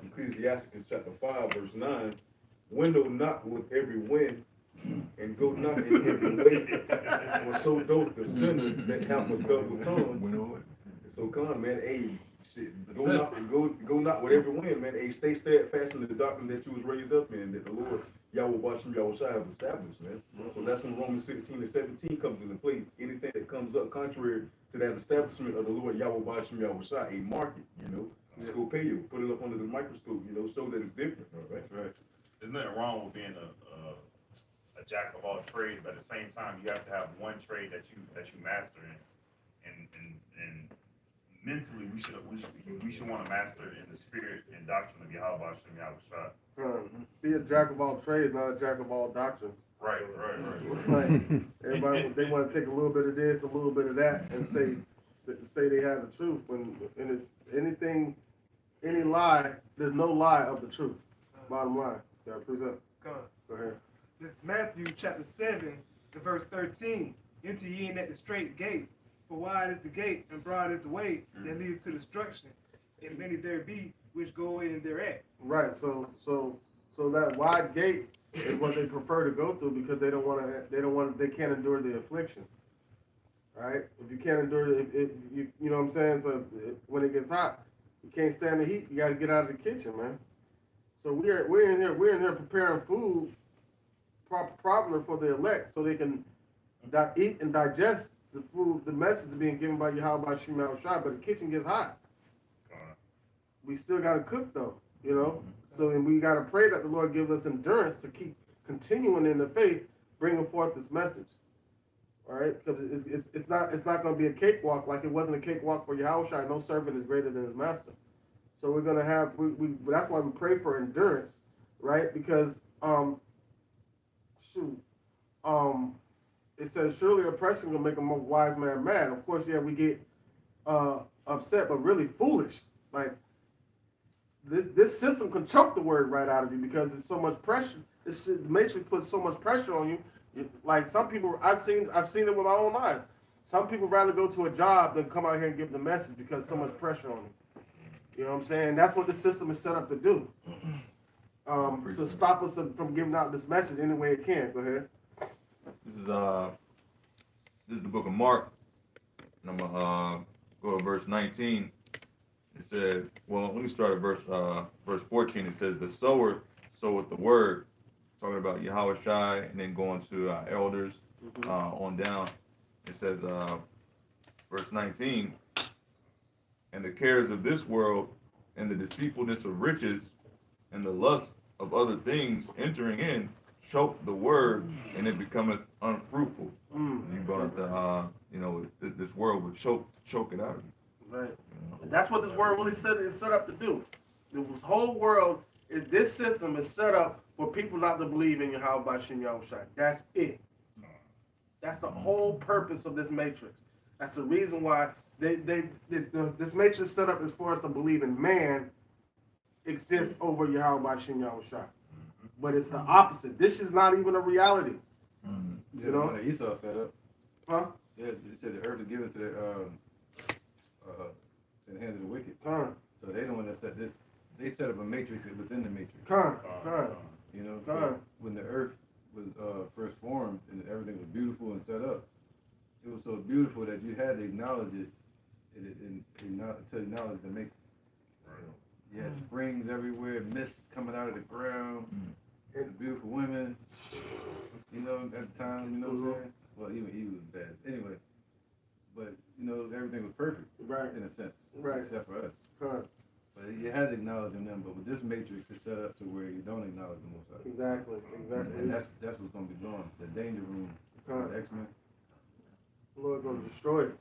Ecclesiasticus chapter 5, verse 9. Window not with every wind, and go not in every way. For so doth the sinner that hath a double tongue. So come, man, hey, shit, go not with every wind, man. Hey, stay steadfast in the doctrine that you was raised up in, that the Lord Yahweh Bashim Yahweh Shai have established, man. So that's when Romans 16 and 17 comes into play. Anything that comes up contrary to that establishment of the Lord Yahweh Bashim Yahweh Shai, a market, Scopeo, put it up under the microscope, show that it's different, right? Right. There's nothing wrong with being a jack of all trades, but at the same time, you have to have one trade that you master in, and mentally, we should want to master in the spirit and doctrine of Yahweh Shem Yahweh. Be a jack of all trades, not a jack of all doctrine. Right. Like, everybody, they want to take a little bit of this, a little bit of that, and say they have the truth. When it's any lie, there's no lie of the truth. Bottom line. Yeah, precept. Go ahead. This is Matthew chapter 7, the verse 13. Enter ye in at the straight gate, for wide is the gate and broad is the way that leadeth to destruction, and many there be which go in thereat. Right. So that wide gate is what they prefer to go through, because they can't endure the affliction. Right? If you can't endure it, you know what I'm saying? So when it gets hot, you can't stand the heat. You got to get out of the kitchen, man. So we're in here preparing food properly for the elect, so they can eat and digest the food, the message being given by Yahweh Bashim Shai. But the kitchen gets hot. We still got to cook though, So and we got to pray that the Lord gives us endurance to keep continuing in the faith, bringing forth this message. All right, because it's not going to be a cakewalk like it wasn't a cakewalk for Yahweh Shai. No servant is greater than his master. So we're gonna have that's why we pray for endurance, right? Because it says surely oppression will make a more wise man mad. Of course, yeah, we get upset, but really foolish. Like this system can choke the word right out of you because it's so much pressure. This matrix puts so much pressure on you. Like some people, I've seen it with my own eyes. Some people rather go to a job than come out here and give the message because so much pressure on them. You know what I'm saying? That's what the system is set up to do. To stop us from giving out this message any way it can. Go ahead. This is the book of Mark. And I'm gonna go to verse 19. It said, well, let me start at verse 14. It says, the sower soweth the word, talking about Yahweh Shai, and then going to elders on down. It says, verse 19, and the cares of this world and the deceitfulness of riches and the lust of other things entering in choke the word, and it becometh unfruitful. Mm. You brought up the, you know, this world would choke it out of you. Right. You know? And that's what this world really is set up to do. This whole world, this system is set up for people not to believe in Yahweh Bashim Yahushua. That's it. That's the whole purpose of this matrix. That's the reason why this matrix set up is for us to believe in man exists over Yahweh Bashim Yahushua. But it's the opposite. This is not even a reality. Yeah, You know? the one that Esau set up. Huh? Yeah, it said the earth is given to the hand of the wicked. Con. So they the one that set this. They set up a matrix within the matrix. Con. You know, Go so ahead. when the earth was first formed and everything was beautiful and set up, it was so beautiful that you had to acknowledge it and to acknowledge the matrix. You had springs everywhere, mist coming out of the ground, and beautiful women. You know, at the time, you know what I'm saying? Well, even he was bad. Anyway, but you know, everything was perfect Right. in a sense, Right. except for us. Con. But you had to acknowledge them, but with this matrix, it's set up to where you don't acknowledge the Most High. Exactly. And Exactly. that's what's gonna be going. The danger room, Con. the X-Men. The Lord gonna destroy it.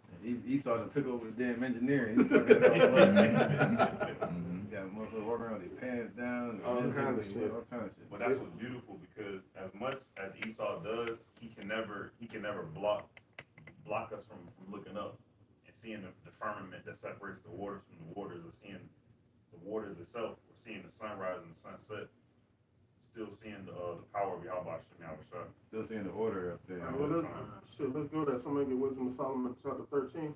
Esau done took over the damn engineering. He fucking it all up. Mhm. Got motherfuckers walking around with their pants down. All kind of shit. All kind of shit. But that's what's beautiful because as much as Esau does, he can never block us from looking up and seeing the firmament that separates the waters from the waters, or seeing the waters itself, or seeing the sunrise and the sunset, still seeing the power of Yahweh Hashem Yahushua. Still seeing the order up there. Well, let's go there. Somebody get Wisdom of Solomon chapter 13.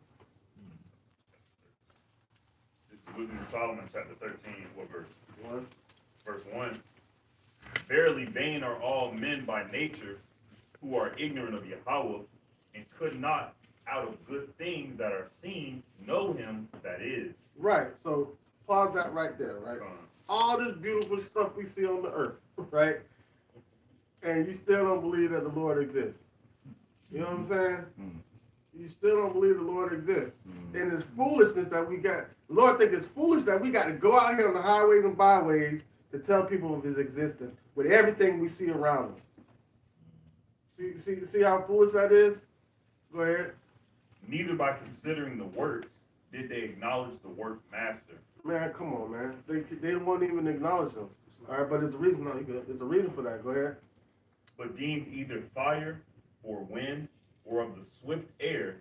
This is Wisdom of Solomon chapter 13, what verse? One. Verse 1. Verily vain are all men by nature who are ignorant of Yahweh, and could not out of good things that are seen know him that is. Right. So pause that right there. Right. All this beautiful stuff we see on the earth, right? And you still don't believe that the Lord exists. You know what I'm saying? You still don't believe the Lord exists. And it's foolishness that we got. The Lord thinks it's foolish that we got to go out here on the highways and byways to tell people of his existence with everything we see around us. See how foolish that is? Go ahead. Neither by considering the works did they acknowledge the work master. Man, come on, man. They won't even acknowledge them. All right, but there's a reason. No, you good. There's a reason for that. Go ahead. But deemed either fire or wind or of the swift air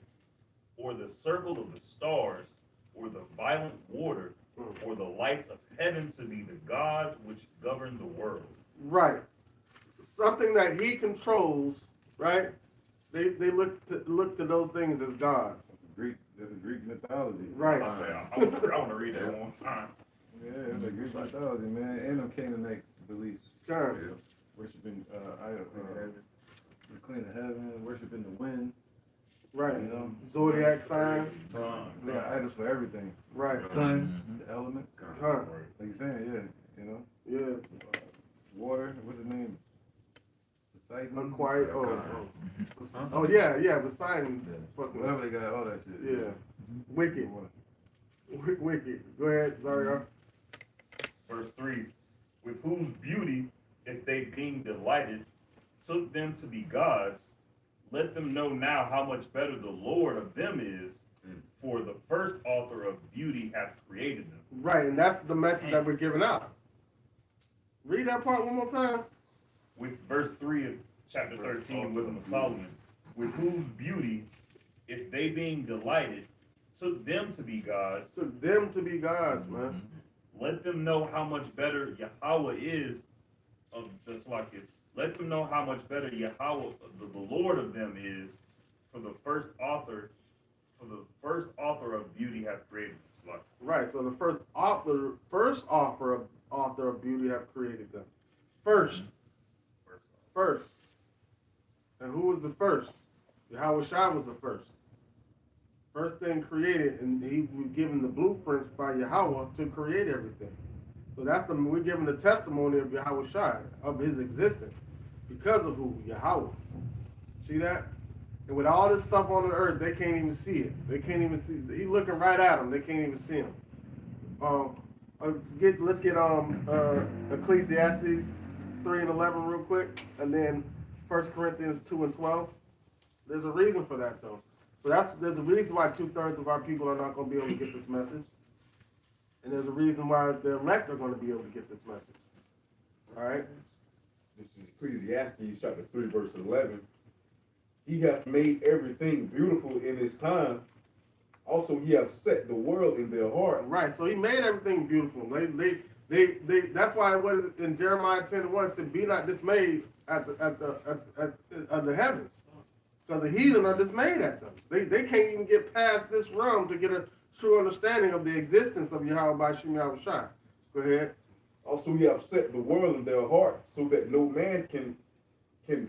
or the circle of the stars or the violent water or the lights of heaven to be the gods which govern the world. Right. Something that he controls, right? They look to those things as gods. There's a Greek mythology. Right. I want to read that one more time. Yeah, it's a Greek mythology, man. And them Canaanite beliefs. God. Yeah. Worshiping the queen of heaven, worshiping the wind. Right. You know? Zodiac sign. They got idols for everything. Right. Sun, the elements. Huh. Like you're saying, yeah. You know? Yeah. Water, what's his name? Poseidon? Unquiet. Oh yeah. Poseidon. Fucking. Whatever they got, all that shit. Yeah. Wicked. Wicked. Go ahead, Zaria. Verse 3. With whose beauty, if they being delighted, took them to be gods, let them know now how much better the Lord of them is, for the first author of beauty hath created them. Right, and that's the message that we're giving out. Read that part one more time. With verse 3 of chapter 13, Wisdom of Solomon, with whose beauty, if they being delighted, took them to be gods, Took them to be gods, man. let them know how much better Yahweh is of the Slakia. Let them know how much better Yahweh, the Lord of them is, for the first author of beauty hath created them. Slakia. Right. So the first author of beauty have created them. First. And who was the first? Yahweh Shai was the first. First thing created, and he was given the blueprints by Yahweh to create everything. So we're giving the testimony of Yahweh Shai, of his existence, because of who? Yahweh. See that? And with all this stuff on the earth, they can't even see it. They can't even see. He's looking right at them. They can't even see him. Let's get Ecclesiastes 3 and 11 real quick, and then 1 Corinthians 2 and 12. There's a reason for that, though. So there's a reason why 2/3 of our people are not going to be able to get this message. And there's a reason why the elect are going to be able to get this message. All right? This is Ecclesiastes chapter 3, verse 11. He hath made everything beautiful in his time. Also, he hath set the world in their heart. Right. So he made everything beautiful. That's why it was in Jeremiah 10:1 said, "Be not dismayed at the heavens, because the heathen are dismayed at them." They can't even get past this realm to get a true understanding of the existence of Yahweh by Shem Yahushua. Go ahead. Also, he hath set the world in their heart, so that no man can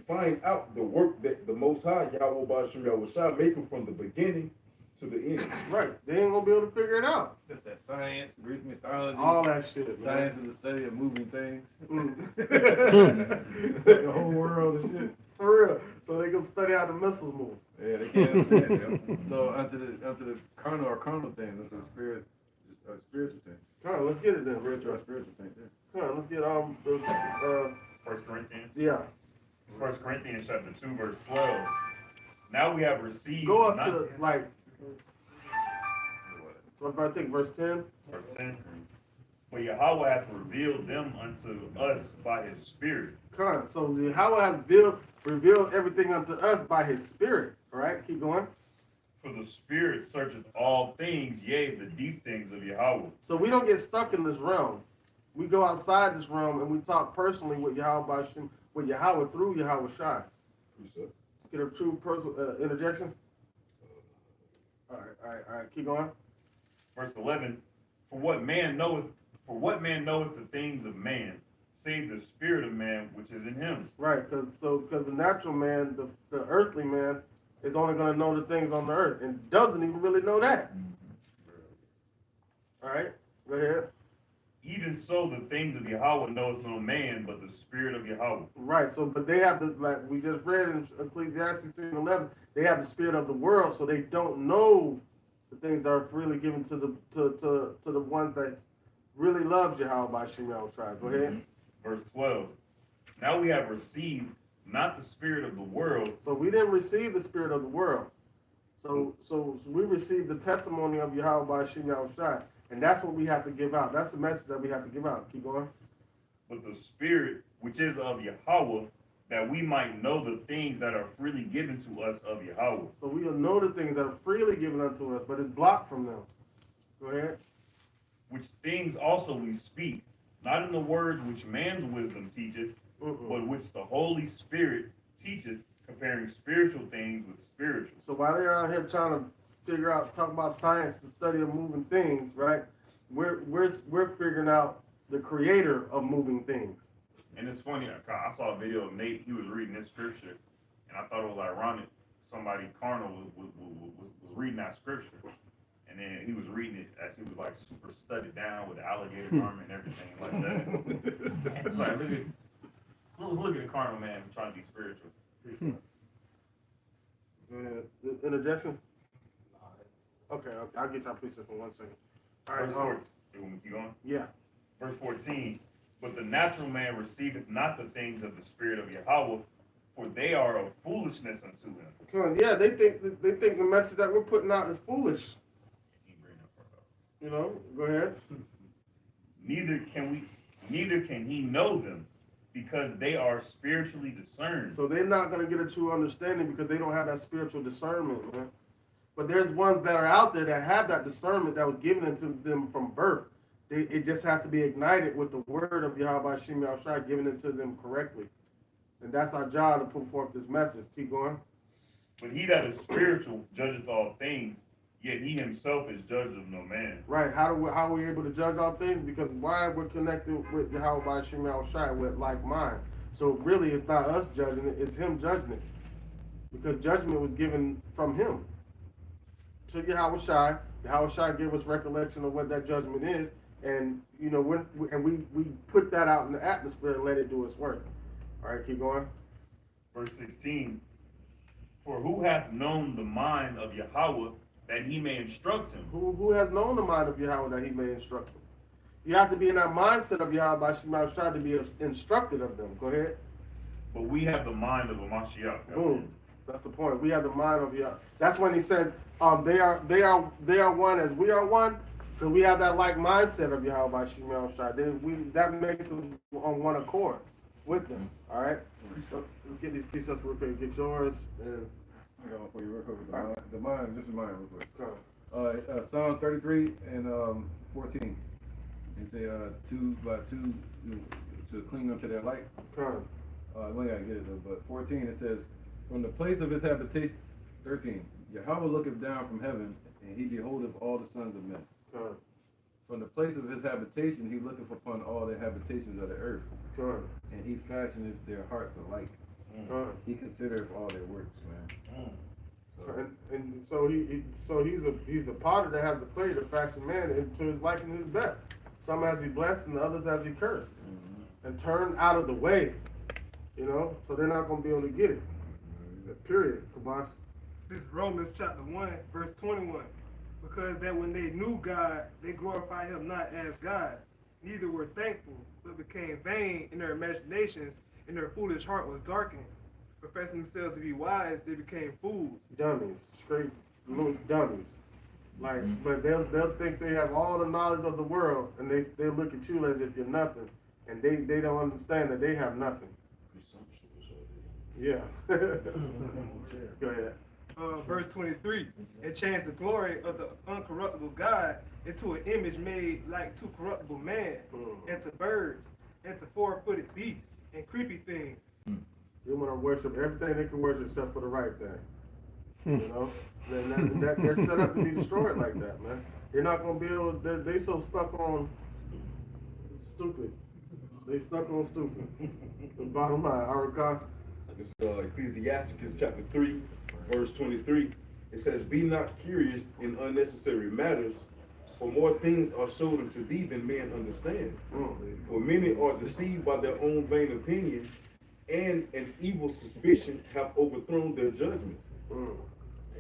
find out the work that the Most High Yahweh Ba'ashem Yahushua making from the beginning to the end. Right. They ain't gonna be able to figure it out. That's that science, Greek mythology. All that shit, man. Science is the study of moving things. Mm. The whole world and shit. For real. So they can study how the missiles move. Yeah, they can't understand them. So unto the carnal or carnal things, unto the spiritual things. Come on, let's get it then. Spiritual things. Yeah. Come on, let's get the 1 Corinthians. yeah. 1 Corinthians chapter 2, verse 12. Now we have received. Go up not, to like I think verse 10. verse 10. For Yahweh hath revealed them unto us by his Spirit. Come on. So Yahweh has revealed everything unto us by his spirit. All right, keep going. For the Spirit searcheth all things, yea, the deep things of Yahweh. So we don't get stuck in this realm. We go outside this realm and we talk personally with Yahweh with Yahweh through Yahweh Shai. Get a true personal interjection. All right, keep going. Verse 11. For what man knoweth the things of man, save the spirit of man which is in him. Right, because the natural man, the earthly man, is only going to know the things on the earth and doesn't even really know that. All right, go ahead. Even so, the things of Yahweh knoweth no man, but the spirit of Yahweh. Right, so but they have the, like we just read in Ecclesiastes 3:11, they have the spirit of the world, so they don't know the things that are freely given to the ones that really love Yahweh by Shem Yahushua. Go ahead. Verse 12. Now we have received not the spirit of the world. So we didn't receive the spirit of the world. So we received the testimony of Yahweh by Shem Yahushua. And that's what we have to give out. That's the message that we have to give out. Keep going. But the spirit which is of Yahweh, that we might know the things that are freely given to us of Yahweh. So we will know the things that are freely given unto us, but it's blocked from them. Go ahead. Which things also we speak, not in the words which man's wisdom teacheth, but which the Holy Spirit teacheth, comparing spiritual things with spiritual. So while they're out here trying to talk about science, the study of moving things, right? We're figuring out the creator of moving things. And it's funny, I saw a video of Nate, he was reading this scripture, and I thought it was ironic. Somebody carnal was reading that scripture, and then he was reading it as he was like super studied down with the alligator armor and everything like that. And it's like, look at the carnal man trying to be spiritual. Interjection? Okay, I'll get y'all precepts in 1 second. All right, Verse 14. You want me to keep going? Yeah. Verse 14. But the natural man receiveth not the things of the spirit of Yahweh, for they are of foolishness unto him. Come on, yeah, they think the message that we're putting out is foolish. You know, go ahead. Neither can he know them, because they are spiritually discerned. So they're not going to get a true understanding because they don't have that spiritual discernment, man. But there's ones that are out there that have that discernment that was given into them from birth. It just has to be ignited with the word of Yahweh Shem Yahushua given into them correctly. And that's our job to put forth this message. Keep going. But he that is spiritual judgeth all things, yet he himself is judged of no man. Right. How are we able to judge all things? Because why we're connected with Yahweh Shem Yahushua with like mind. So really it's not us judging it, it's him judging it. Because judgment was given from him to Yahweh Shai. Yahweh Shai gave us recollection of what that judgment is. And you know, we put that out in the atmosphere and let it do its work. All right, keep going. Verse 16. For who hath known the mind of Yahweh that he may instruct him? Who has known the mind of Yahweh that he may instruct him? You have to be in that mindset of Yahweh Shema Shai to be instructed of them. Go ahead. But we have the mind of a Mashiach. Boom. That's the point. We have the mind of Yahweh. That's when he said, they are one as we are one, because we have that like mindset of Yahweh Shema Shai. Then that makes us on one accord with them. All right. So let's get these precepts real quick. Get yours. And I got one for you real quick. The mind, this is mine real quick. come. Psalm 33 and 14. It say 2 by 2 to clean them to their light. Come. We gotta get it though. But 14 it says, from the place of his habitation. 13. Yahweh looketh down from heaven, and he beholdeth all the sons of men. Come. From the place of his habitation, he looketh upon all the habitations of the earth, Come. and he fashioneth their hearts alike. Come. He considereth all their works, man. So, And so he's a potter that has the clay to fashion man into his liking his best. Some has he blessed and the others has he cursed. And turned out of the way. You know, so they're not gonna be able to get it. Period. Kabash. This is Romans chapter 1, verse 21. Because that when they knew God, they glorified him not as God, neither were thankful, but became vain in their imaginations, and their foolish heart was darkened. Professing themselves to be wise, they became fools. Dummies. Straight little dummies. Like, but they'll think they have all the knowledge of the world, and they look at you as if you're nothing, and they don't understand that they have nothing. Yeah. Go ahead. Verse 23, and changed the glory of the uncorruptible God into an image made like to corruptible man, and to birds, and to four-footed beasts, and creepy things. They want to worship everything they can worship except for the right thing. You know? They're set up to be destroyed like that, man. You're not going to be able to, they so stuck on stupid. They stuck on stupid. The bottom line, Arakah. It's Ecclesiasticus chapter 3, verse 23. It says, be not curious in unnecessary matters, for more things are showed unto thee than men understand. For many are deceived by their own vain opinion, and an evil suspicion have overthrown their judgment.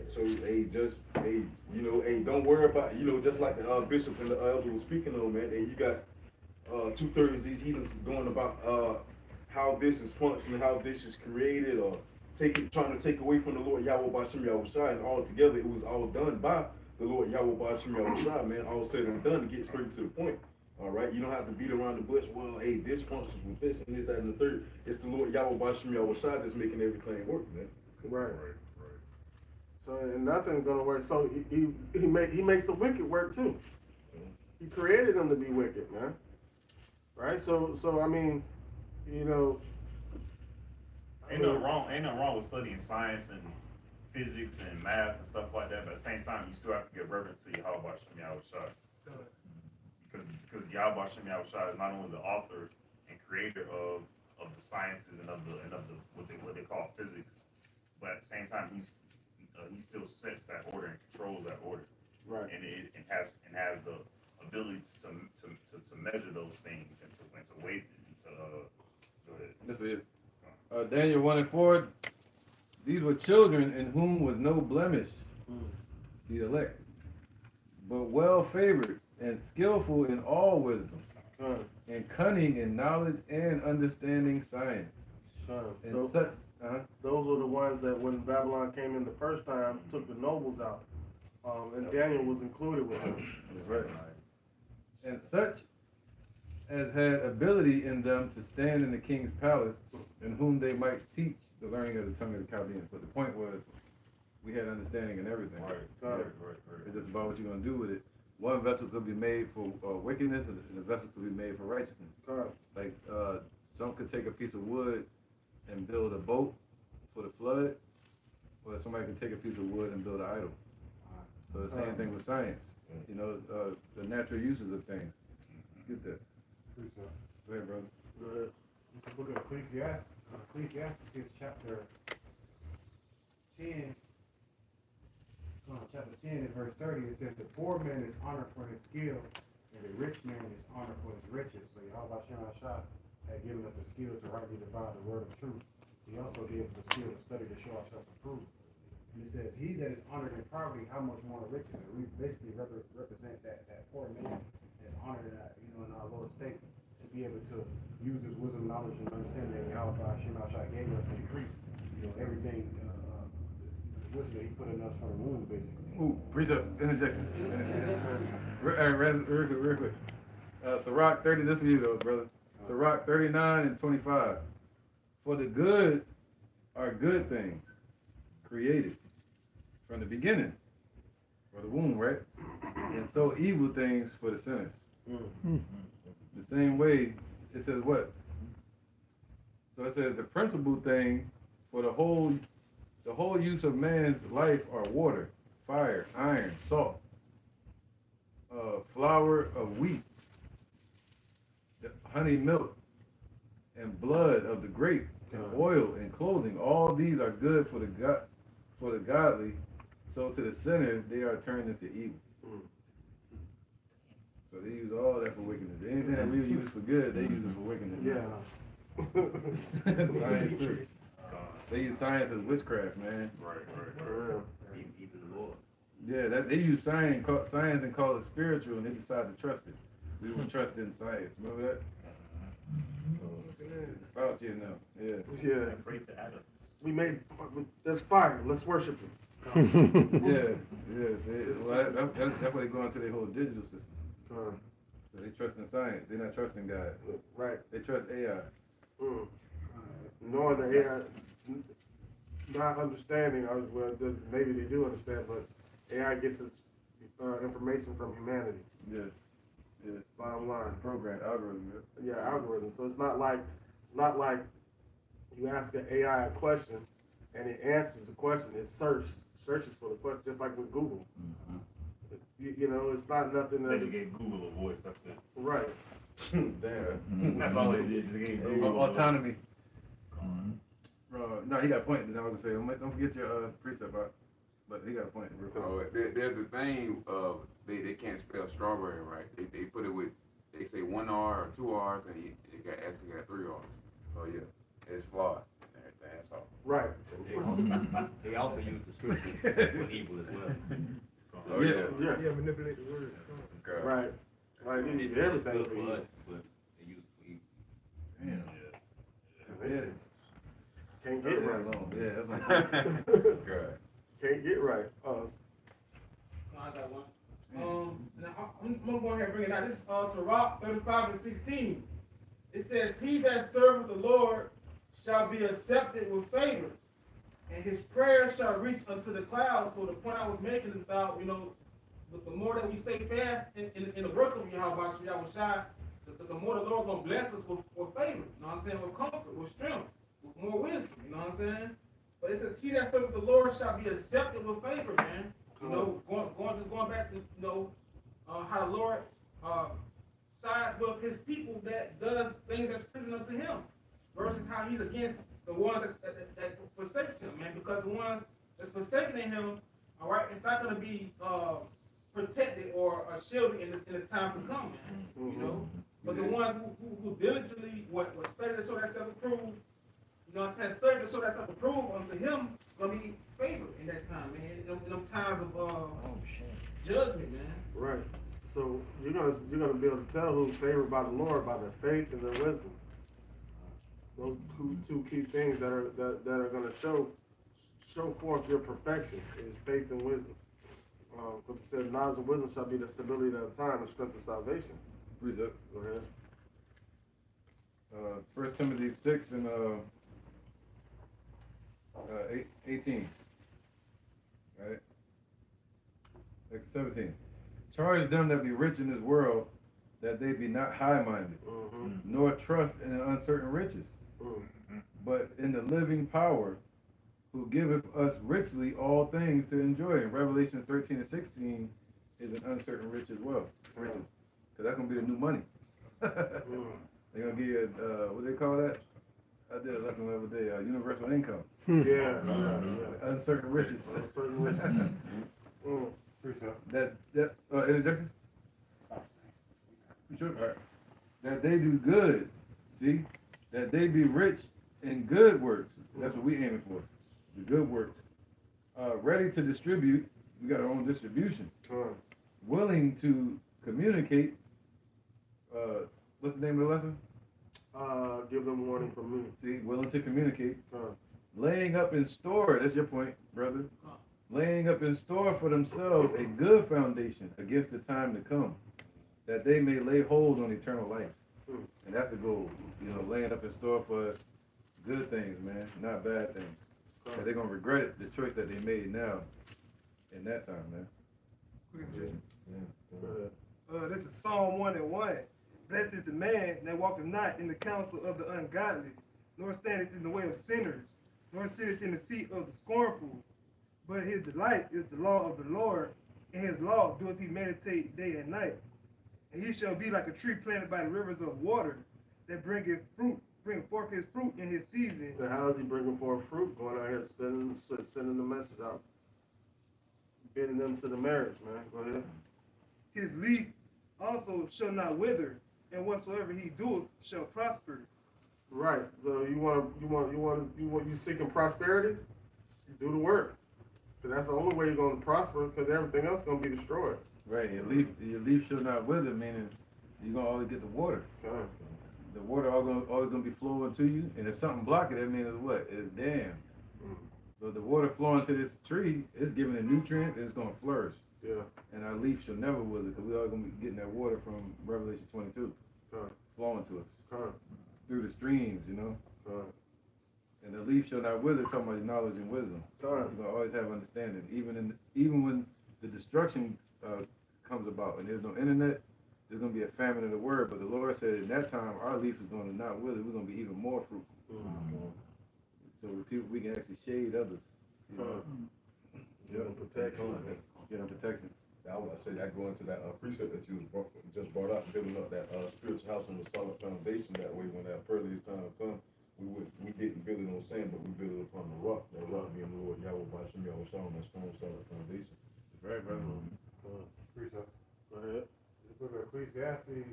So, don't worry about, just like the bishop and the elder was speaking on, man. And you got 2/3 of these heathens going about how this is functioning, how this is created, or trying to take away from the Lord Yahweh B'Shem Yahweh Shai, and all together it was all done by the Lord Yahweh B'Shem Yahweh Shai, man. All said and done to get straight to the point. All right, you don't have to beat around the bush. Well, hey, this functions with this and this, that, and the third. It's the Lord Yahweh B'Shem Yahweh Shai that's making everything work, man. Right. So, and nothing's gonna work. So he makes the wicked work too. He created them to be wicked, man. Right. So I mean, Ain't nothing wrong with studying science and physics and math and stuff like that, but at the same time, you still have to give reverence to Yahweh B'Shem Yahweh Shai. Because Yahweh B'Shem Yahweh Shai is not only the author and creator of the sciences and of the what they call physics, but at the same time, he still sets that order and controls that order. Right. And it has the ability to measure those things and to weight and to go ahead. That's it. Daniel 1 and 4. These were children in whom was no blemish, the elect, but well favored and skillful in all wisdom, and cunning in knowledge and understanding science. And those were the ones that when Babylon came in the first time, took the nobles out. And Daniel was included with them. That's right. And such as had ability in them to stand in the king's palace, in whom they might teach the learning of the tongue of the Chaldeans. But the point was, we had understanding in everything. Right. It's just about what you're going to do with it. One vessel could be made for wickedness, and a vessel could be made for righteousness. Like, some could take a piece of wood and build a boat for the flood, or somebody can take a piece of wood and build an idol. So the same thing with science. The natural uses of things. Get that. Go ahead, brother. It's the book of Ecclesiastes, chapter 10. Chapter 10 and verse 30, it says, the poor man is honored for his skill, and the rich man is honored for his riches. So Yahweh Shem Shah had given us the skill to rightly divide the word of truth. He also gave us the skill to study to show ourselves approved. And it says, he that is honored in poverty, how much more riches? And we basically represent that poor man that's honor that, you know, in our Lord's state, to be able to use this wisdom, knowledge, and understanding that Yahweh Hashem Shai gave us to increase, you know, everything, the wisdom that he put in us from the womb, basically. Ooh, precept, interjection. Real quick. Sirach 30, this for you though, brother. Sirach 39 and 25. For the good are good things created from the beginning, for the womb, right? And so evil things for the sinners. The same way, it says what? So it says the principal thing for the whole use of man's life are water, fire, iron, salt, flour of wheat, honey, milk, and blood of the grape, and oil and clothing. All these are good for the godly. So to the sinners, they are turned into evil. So they use all that for wickedness. Anything that we use for good, they use it for wickedness. Yeah. Science too. They use science as witchcraft, man. Right. For real. Even the Lord. Yeah, they use science and call it spiritual, and they decide to trust it. We were trusting science. Remember that? Fauci now. Yeah. Yeah. Pray to Adam. We made, there's fire, let's worship him. Yeah. That's why they go into their whole digital system. So they trust in science. They're not trusting God. Right. They trust AI. Knowing the AI, not understanding, well, maybe they do understand, but AI gets its information from humanity. Yeah. Bottom line. Program algorithm. Yeah, algorithm. So it's not like you ask an AI a question and it answers the question. It searches for the question, just like with Google. You know, it's not nothing that They is gave Google a voice. That's it. right. Damn. That's all it is. They gave Google a voice. Autonomy. No, he got a point. Then I was gonna say, don't forget your precept, but he got a point. Real quick. Oh, there's a thing of they can't spell strawberry right. They put it with, they say 1 R or 2 R's, and it actually got 3 R's. So yeah, it's flawed. That's all. Right. They also use the scripture for evil as well. Oh, yeah. Yeah. Manipulate the word. Okay. Right. Right. They use It's everything good for for you. us, but they use it for evil. Yeah. Can't get right. Yeah, that's what I'm saying. God. Can't get right. Us. I got one. Now I'm gonna go ahead and bring it out. This is Sirach 35 and 16. It says, "He that serveth the Lord shall be accepted with favor, and his prayer shall reach unto the clouds." So the point I was making is about, you know, the more that we stay fast in the work of Yahweh Shai, the more the Lord gonna bless us with favor. You know what I'm saying? With comfort, with strength, with more wisdom. You know what I'm saying? But it says, "He that serveth the Lord shall be accepted with favor," man. You know, going back to, you know, how the Lord sides with his people that does things that's pleasing unto him, versus how he's against the ones that forsakes him, man. Because the ones that's forsaking him, all right, it's not going to be protected or shielded in the times to come, man. You know, but the ones who diligently what study to show that self-approved, you know what I'm saying, study to show that self-approved unto him, gonna be favored in that time, man. In them times of judgment, man. Right. So you're gonna be able to tell who's favored by the Lord by their faith and their wisdom. Those two key things that are gonna show forth your perfection is faith and wisdom. Because it says, knowledge and wisdom shall be the stability of the time and strength of salvation. Precept. Go ahead. 1 Timothy 6 and 18. Right? 17. Charge them that be rich in this world, that they be not high-minded, nor trust in the uncertain riches, but in the living power, who giveth us richly all things to enjoy. In Revelation 13 and 16 is an uncertain rich as well. Riches. Because that's going to be the new money. They're going to give you, what do they call that? I did a lesson the other day, universal income. Yeah. Uncertain riches. Uncertain riches. Interjection? Sure. All right. That they do good, see? That they be rich in good works. That's what we aiming for. The good works. Ready to distribute. We got our own distribution. Willing to communicate what's the name of the lesson? Give them warning from me. See, willing to communicate. Con. Laying up in store, that's your point, brother. Laying up in store for themselves a good foundation against the time to come, that they may lay hold on eternal life. And that's the goal. You know, laying up in store for us good things, man, not bad things. Because they're going to regret it, the choice that they made now in that time, man. This is Psalm 1:1. Blessed is the man that walketh not in the counsel of the ungodly, nor standeth in the way of sinners, nor sitteth in the seat of the scornful. But his delight is the law of the Lord, and his law doeth he meditate day and night. And he shall be like a tree planted by the rivers of water, that bringeth forth his fruit in his season. So how is he bringing forth fruit? Going out here sending the message out, bidding them to the marriage, man. Go ahead. His leaf also shall not wither, and whatsoever he doeth shall prosper. Right. So you seeking prosperity? You do the work. Because that's the only way you're going to prosper. Because everything else is going to be destroyed. Right. Your leaf shall not wither, meaning you're gonna always get the water. Okay. The water always gonna be flowing to you, and if something blocking it, that means it's what? It's dammed. So the water flowing to this tree is giving it nutrients, and it's gonna flourish. Yeah. And our leaf shall never wither, because we are gonna be getting that water from Revelation 22, flowing to us through the streams, you know. And the leaf shall not wither, talking about knowledge and wisdom. You're gonna always have understanding, even when the destruction comes about and there's no internet, there's going to be a famine of the word. But the Lord said in that time, our leaf is going to not wither. We're going to be even more fruitful. So we can actually shade others. You know? Get them protection. Get them protection. I was say that go into that precept that you just brought up, building up that spiritual house on a solid foundation. That way, when that perilous time comes, we didn't build it on sand, but we build it upon the rock. That rock being the Lord Yahweh Bashim Yahweh Shalom, that strong solid foundation. Right, brother. Precept. Go ahead. The book of Ecclesiastes,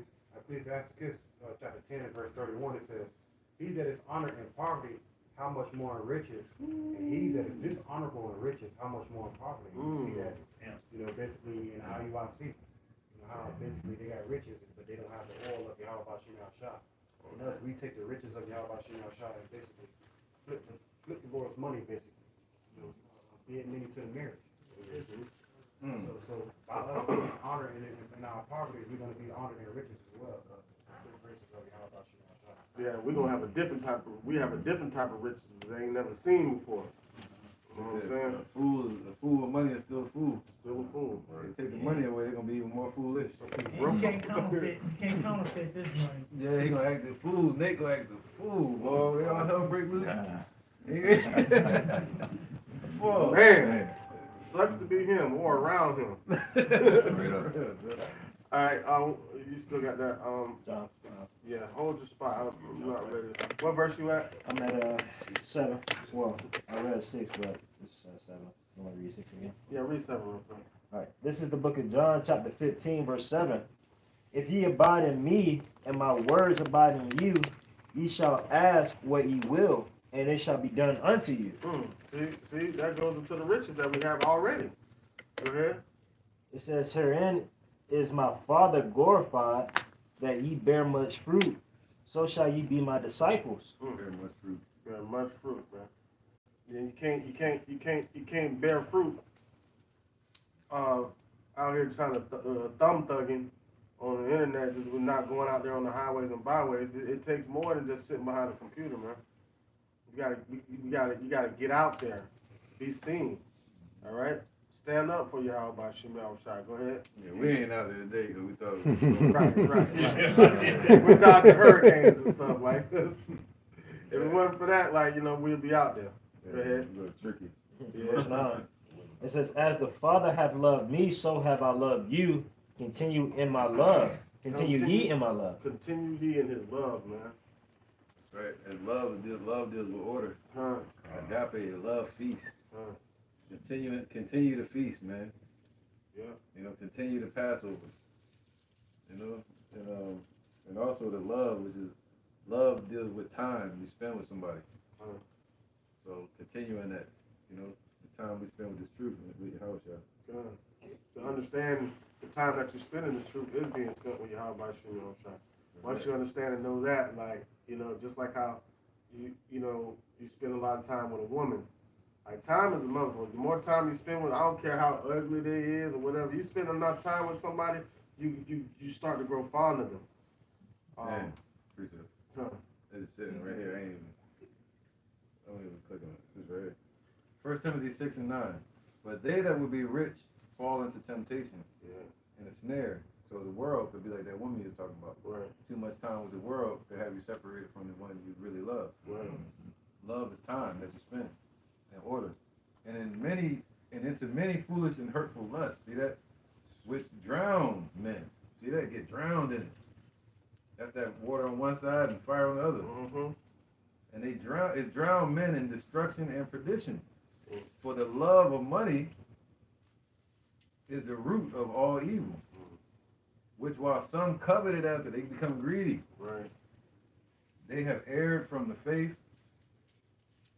chapter 10 and verse 31, it says, "He that is honored in poverty, how much more in riches? And he that is dishonorable in riches, how much more in poverty?" You see that, basically in IUIC. How basically they got riches, but they don't have the oil of Yahweh Bashim Yahshua. And us, we take the riches of Yahweh Bashim Yahshua and basically flip the Lord's money, basically. Be it many to the merit. So by us being honored in our poverty, we're going to be honored in riches as well. Yeah, we're gonna have a different type of riches they ain't never seen before. You know what I'm saying? A fool with money is still a fool. Still a fool. They take the money away, they're gonna be even more foolish. You can't counterfeit this money. Yeah, he gonna act the fool. Nate gonna act the fool, boy. They all hell break loose. Boy, man, sucks to be him or around him. All right, you still got that. Yeah, hold your spot. I'm not ready. What verse you at? I'm at 7. Well, I read 6, but it's 7. You want to read 6 again? Yeah, read 7 real quick. All right. This is the book of John, chapter 15, verse 7. If ye abide in me, and my words abide in you, ye shall ask what ye will, and it shall be done unto you. See, that goes into the riches that we have already. Go ahead. It says, herein is my Father glorified, that ye bear much fruit. So shall ye be my disciples. Bear much fruit. Bear much fruit, man. Yeah, you can't bear fruit out here trying to thumb thugging on the internet, just with not going out there on the highways and byways. It takes more than just sitting behind a computer, man. You gotta get out there, be seen. All right, stand up for Yahweh by Shemel Shai. Go ahead. Yeah, we ain't out there today because we thought it was right. We're dodging hurricanes and stuff like this. If it wasn't for that, we'd be out there. Go ahead. A little tricky. Verse 9. It says, as the Father hath loved me, so have I loved you. Continue in my love. Continue ye in my love. Continue ye in his love, man. Right, and love deals with order. Agape, love feast. Continue to feast, man. Yeah. Continue the Passover. And also the love, which is love deals with time you spend with somebody. So continue in that, the time we spend with this truth with your house, To understand the time that you spend in the truth is being spent with Yahweh Shem Shai. Once you understand and know that, like, just like how you spend a lot of time with a woman. Like, time is a motherfucker. The more time you spend with, I don't care how ugly they is or whatever, you spend enough time with somebody, you start to grow fond of them. Man, appreciate it. Huh. It's just sitting right here. I don't even click on it. It's right here. 1 Timothy 6 and 9. But they that would be rich fall into temptation and a snare. So the world could be like that woman you're talking about. Right. Too much time with the world could have you separated from the one you really love. Right. Love is time that you spend in order. And into many foolish and hurtful lusts. See that? Which drown men. See that? Get drowned in it. That's that water on one side and fire on the other. Mm-hmm. And it drown men in destruction and perdition. For the love of money is the root of all evil. Which while some coveted after, they become greedy. Right. They have erred from the faith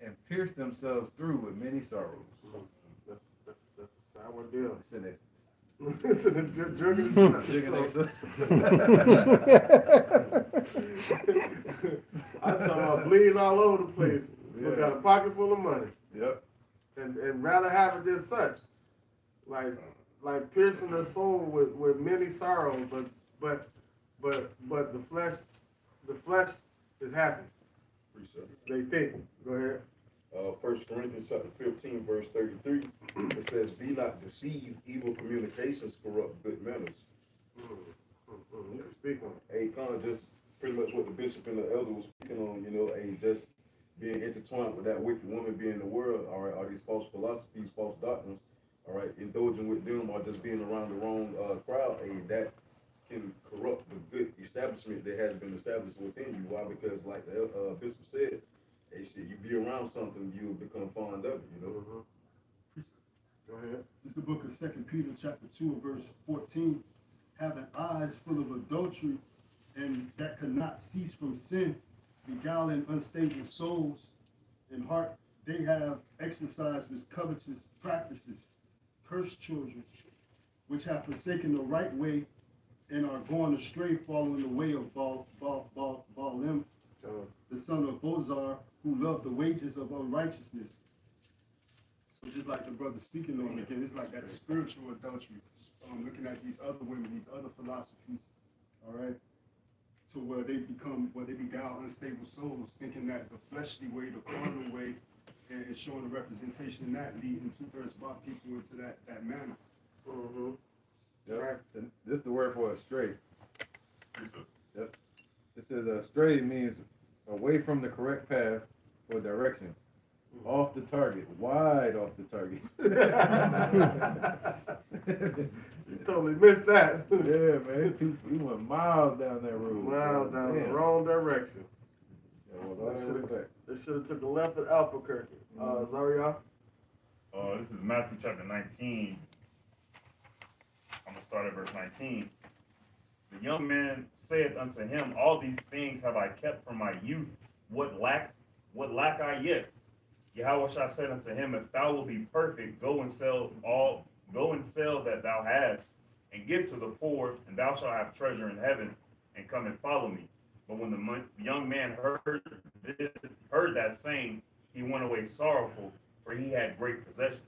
and pierced themselves through with many sorrows. That's a sour deal. It's in it. It's in the drinking the I'm talking about bleeding all over the place. We got a pocket full of money. Yep. And rather have it than such. Like piercing the soul with many sorrows, but the flesh is happy. They think. Go ahead. 1 Corinthians chapter 15, verse 33, it says, "Be not deceived, evil communications corrupt good manners." You can speak on it. Hey, kind of just pretty much what the bishop and the elder was speaking on, just being intertwined with that wicked woman being in the world, all right, are these false philosophies, false doctrines, all right, indulging with them or just being around the wrong crowd, that can corrupt the good establishment that has been established within you. Why? Because like the bishop said, hey, shit, you be around something, you'll become fond of it, Go ahead. This is the book of 2 Peter chapter 2 and verse 14. Having eyes full of adultery and that could not cease from sin, beguiling unstable souls, in heart they have exercised with covetous practices, cursed children, which have forsaken the right way and are going astray, following the way of Balaam, the son of Bozar, who loved the wages of unrighteousness. So just like the brother speaking on again, it's like that spiritual adultery, looking at these other women, these other philosophies, all right, to where they beguile unstable souls, thinking that the fleshly way, the carnal way, and showing the representation in that, leading 2/3 of our people into that manner. Mm-hmm. Yep. Right. This is the word for astray. Appreciate it. Yep. It says astray means away from the correct path or direction. Off the target, wide off the target. You totally missed that. Yeah, man. He went miles down that road. Miles down the wrong direction. Yeah, well, they should have took a left at Albuquerque. Zaria? This is Matthew chapter 19. I'm going to start at verse 19. The young man saith unto him, All these things have I kept from my youth. What lack I yet? Yahweh said unto him, If thou wilt be perfect, go and sell that thou hast, and give to the poor, and thou shalt have treasure in heaven, and come and follow me. But when the young man heard that saying, he went away sorrowful, for he had great possessions.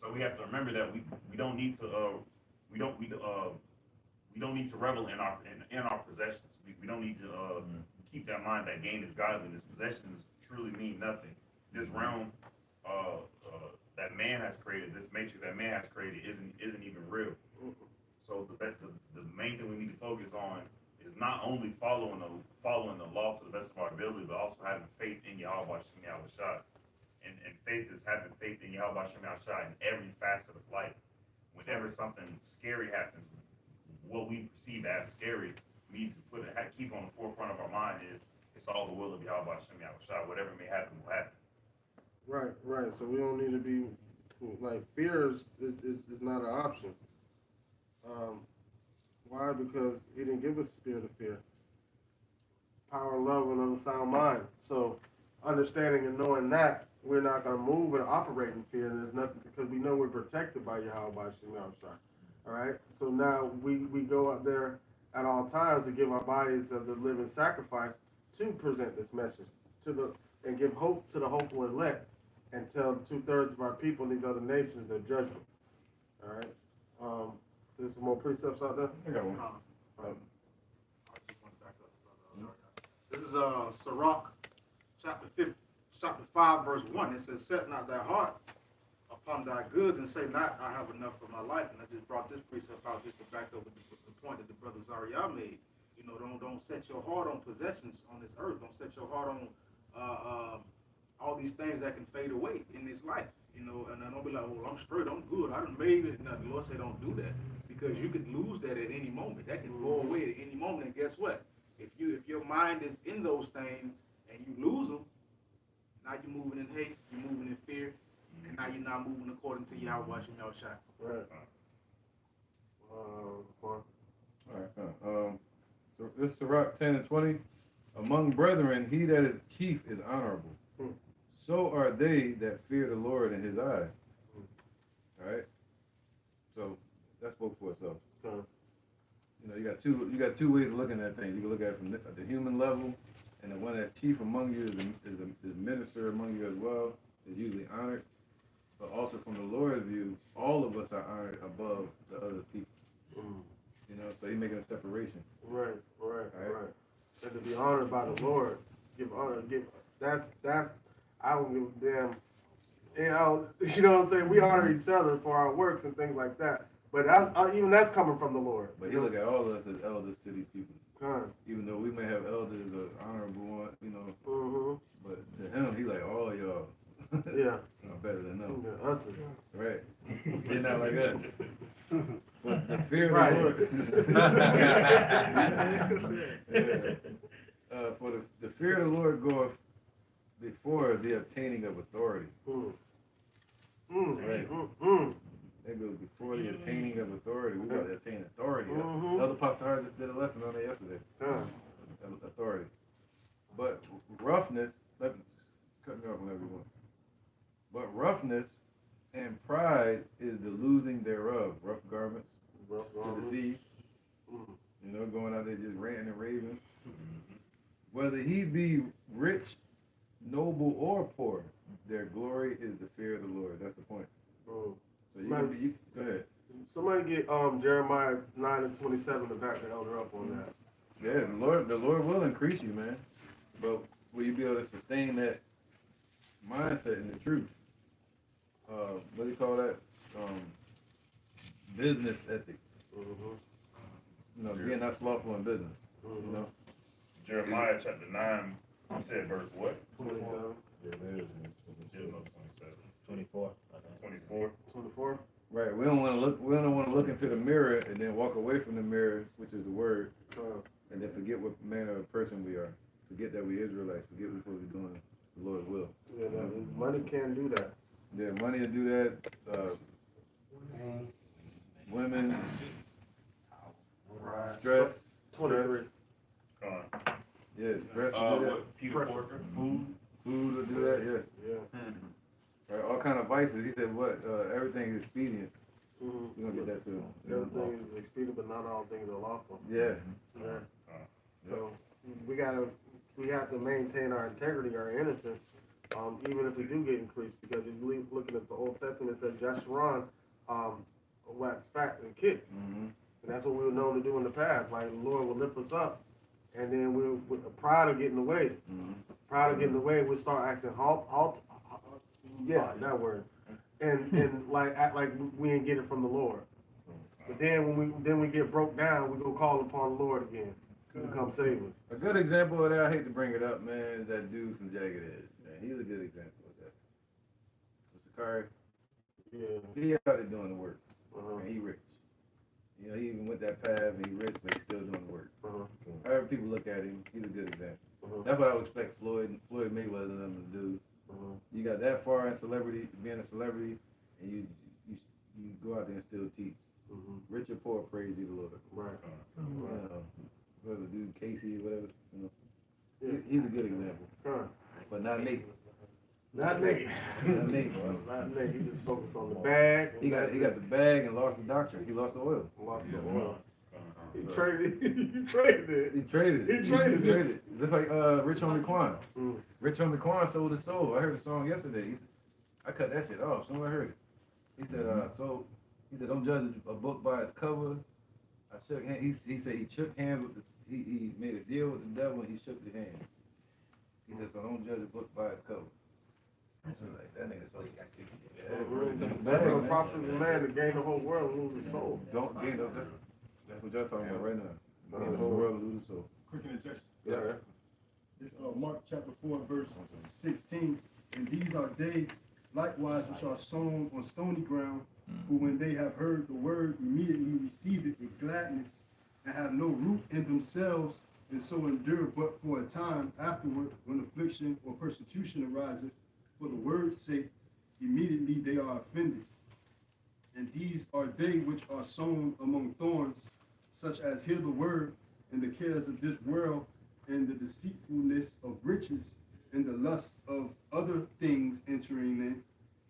So we have to remember that we don't need to revel in our possessions. We don't need to keep that mind that gain is godliness. Possessions truly mean nothing. This realm that man has created, this matrix that man has created, isn't even real. So the main thing we need to focus on is not only following the law to the best of our ability, but also having faith in Yahweh Shem Yahushua. And faith is having faith in Yahweh Shem Yahushua in every facet of life. Whenever something scary happens, what we perceive as scary, we need to keep on the forefront of our mind is it's all the will of Yahweh Shem Yahushua. Whatever may happen will happen. Right. So we don't need to be like fear is not an option. Why? Because he didn't give us a spirit of fear. Power, love, and of a sound mind. So understanding and knowing that we're not going to move and operate in fear, and there's nothing because we know we're protected by Yahweh Shem Yahushua. All right. So now we go up there at all times to give our bodies as a living sacrifice to present this message and give hope to the hopeful elect and tell 2/3 of our people in these other nations their judgment. All right. There's some more precepts out there. I got one. This is Sirach, chapter 5, verse 1. It says, "Set not thy heart upon thy goods, and say not, I have enough for my life." And I just brought this precept out just to back up the point that the brother Zariah made. You know, don't set your heart on possessions on this earth. Don't set your heart on all these things that can fade away in this life. You know, and don't be like, "Oh, I'm straight, I'm good, I done made it." No, the Lord said, don't do that, because you could lose that at any moment. That can go away at any moment. And guess what? If your mind is in those things and you lose them, now you're moving in haste, you're moving in fear, and now you're not moving according to Yahweh Shem Yahushua. Right. All right. So this is Sirach 10 and 20. Among brethren, he that is chief is honorable. So are they that fear the Lord in his eyes. All right. So that spoke for itself. You know, you got two ways of looking at things. You can look at it from the human level, and the one that's chief among you is minister among you as well, is usually honored. But also from the Lord's view, all of us are honored above the other people. You know, so he's making a separation. Right. And to be honored by the Lord, that's I don't give a damn. You know what I'm saying? We honor each other for our works and things like that. But even that's coming from the Lord. But he look at all of us as elders to these people. Even though we may have elders or honorable one, you know. But to him, he's like, all y'all. Yeah. Are better than them. Yeah, us is. Right. You're not like us. But the fear Right. of the Lord. For the fear of the Lord goeth before the obtaining of authority. Right. That goes before the attaining of authority. We got to attain authority. Elder Pastor Hart just did a lesson on that yesterday. Authority. But roughness, cut me off whenever you want. But roughness and pride is the losing thereof. Rough garments to the sea. You know, going out there just ranting and raving. Whether he be rich, noble, or poor, their glory is the fear of the Lord. That's the point. So you go ahead. Somebody get Jeremiah 9 and 27 to back the elder up on that. Yeah, the Lord will increase you, man. But will you be able to sustain that mindset and the truth? What do you call that? Business ethics. You know, being not slothful in business. You know. Jeremiah chapter 9, you said verse what? 27. Yeah, no, 27. 24. 24. Right. We don't want to look. We don't want to look into the mirror and then walk away from the mirror, which is the word, and then forget what manner of person we are. Forget that we Israelites. Forget we're supposed to be doing the Lord's will. Yeah, money can't do that. Yeah, money will do that. Women, stress, 23. Yeah, stress will do that. What? Peter Porker? Food? Food will do that. Yeah. Right, all kind of vices. He said, "What? Everything is expedient." We're gonna get that too. Everything is expedient, but not all things are lawful. Yeah. So we have to maintain our integrity, our innocence, even if we do get increased. Because if you looking at the Old Testament, it says Jeshurun waxed fat and kicked, and that's what we were known to do in the past. Like the Lord will lift us up, and then with the pride of getting away. Pride of getting away, we start acting that word, and act like we ain't get it from the Lord. But then when we get broke down, we go call upon the Lord again to come save us. A good example of that, I hate to bring it up, man, is that dude from Jagged Edge. Man, he's a good example of that. Mr. Curry. Yeah. He out there doing the work, and he rich. You know, he even went that path, and he rich, but he's still doing the work. However people look at him, he's a good example. That's what I would expect Floyd Mayweather and them to do. You got that far in celebrity, being a celebrity, and you go out there and still teach. Rich or poor, praise you, the Lord. Right. You know, whether dude Casey or whatever, you know, he's a good example. But not me. Not Nate. Not Nate, bro. Not Nate. He just focused on the bag. He got the bag and lost the doctrine. He lost the oil. Lost the oil. He traded. He traded it. He traded it. He traded it. it. Just like Rich Homie Quan. Rich Homie Quan sold his soul. I heard the song yesterday. He said, I cut that shit off. Someone heard it. He said, he said, don't judge a book by its cover. I shook hands. He said he shook hands with he made a deal with the devil and he shook his hands. He said, so don't judge a book by its cover. I was like, that nigga so The prophet is a man to gain the whole world and lose his soul. Don't gain up. That's what y'all talking about right now. Gain the whole world and lose his soul. Quick interjection. Yeah. It's Mark chapter 4, verse 16. And these are they likewise which are sown on stony ground, who when they have heard the word immediately receive it with gladness, and have no root in themselves, and so endure but for a time afterward, when affliction or persecution arises for the word's sake, immediately they are offended. And these are they which are sown among thorns, such as hear the word, and the cares of this world, and the deceitfulness of riches, and the lust of other things entering in,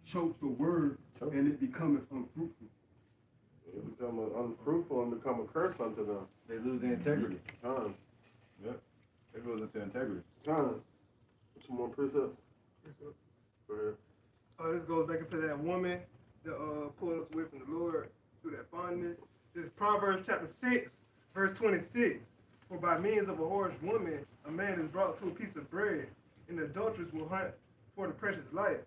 choke the word, and it becometh unfruitful. It become unfruitful and become a curse unto them. They lose their integrity. Time. Yep. It goes into integrity. Time. Some more precepts. Go ahead. This goes back into that woman that pulled us away from the Lord through that fondness. This is Proverbs chapter 6, verse 26. For by means of a whorish woman, a man is brought to a piece of bread, and the adulteress will hunt for the precious life.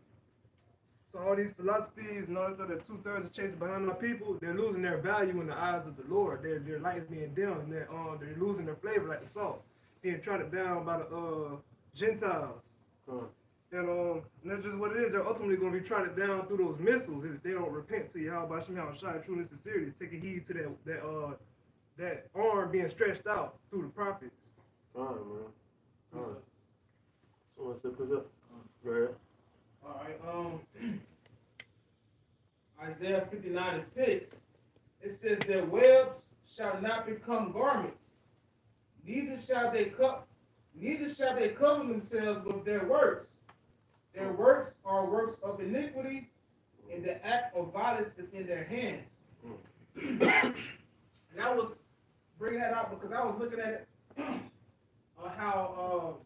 So all these philosophies and all this stuff that 2/3 are chasing behind our people, they're losing their value in the eyes of the Lord. Their light is being dim, and they're losing their flavor like the salt, being trodden down by the Gentiles. And that's just what it is. They're ultimately going to be trodden down through those missiles if they don't repent to Yahweh Shem Yahushua in true and sincerity, taking heed to that arm being stretched out through the prophets. Fine, man. Fine. Someone said present. Go ahead. All right. Isaiah 59:6. It says, "Their webs shall not become garments, neither shall they cover themselves with their works. Their works are works of iniquity, and the act of violence is in their hands." And I was bringing that out because I was looking at it, how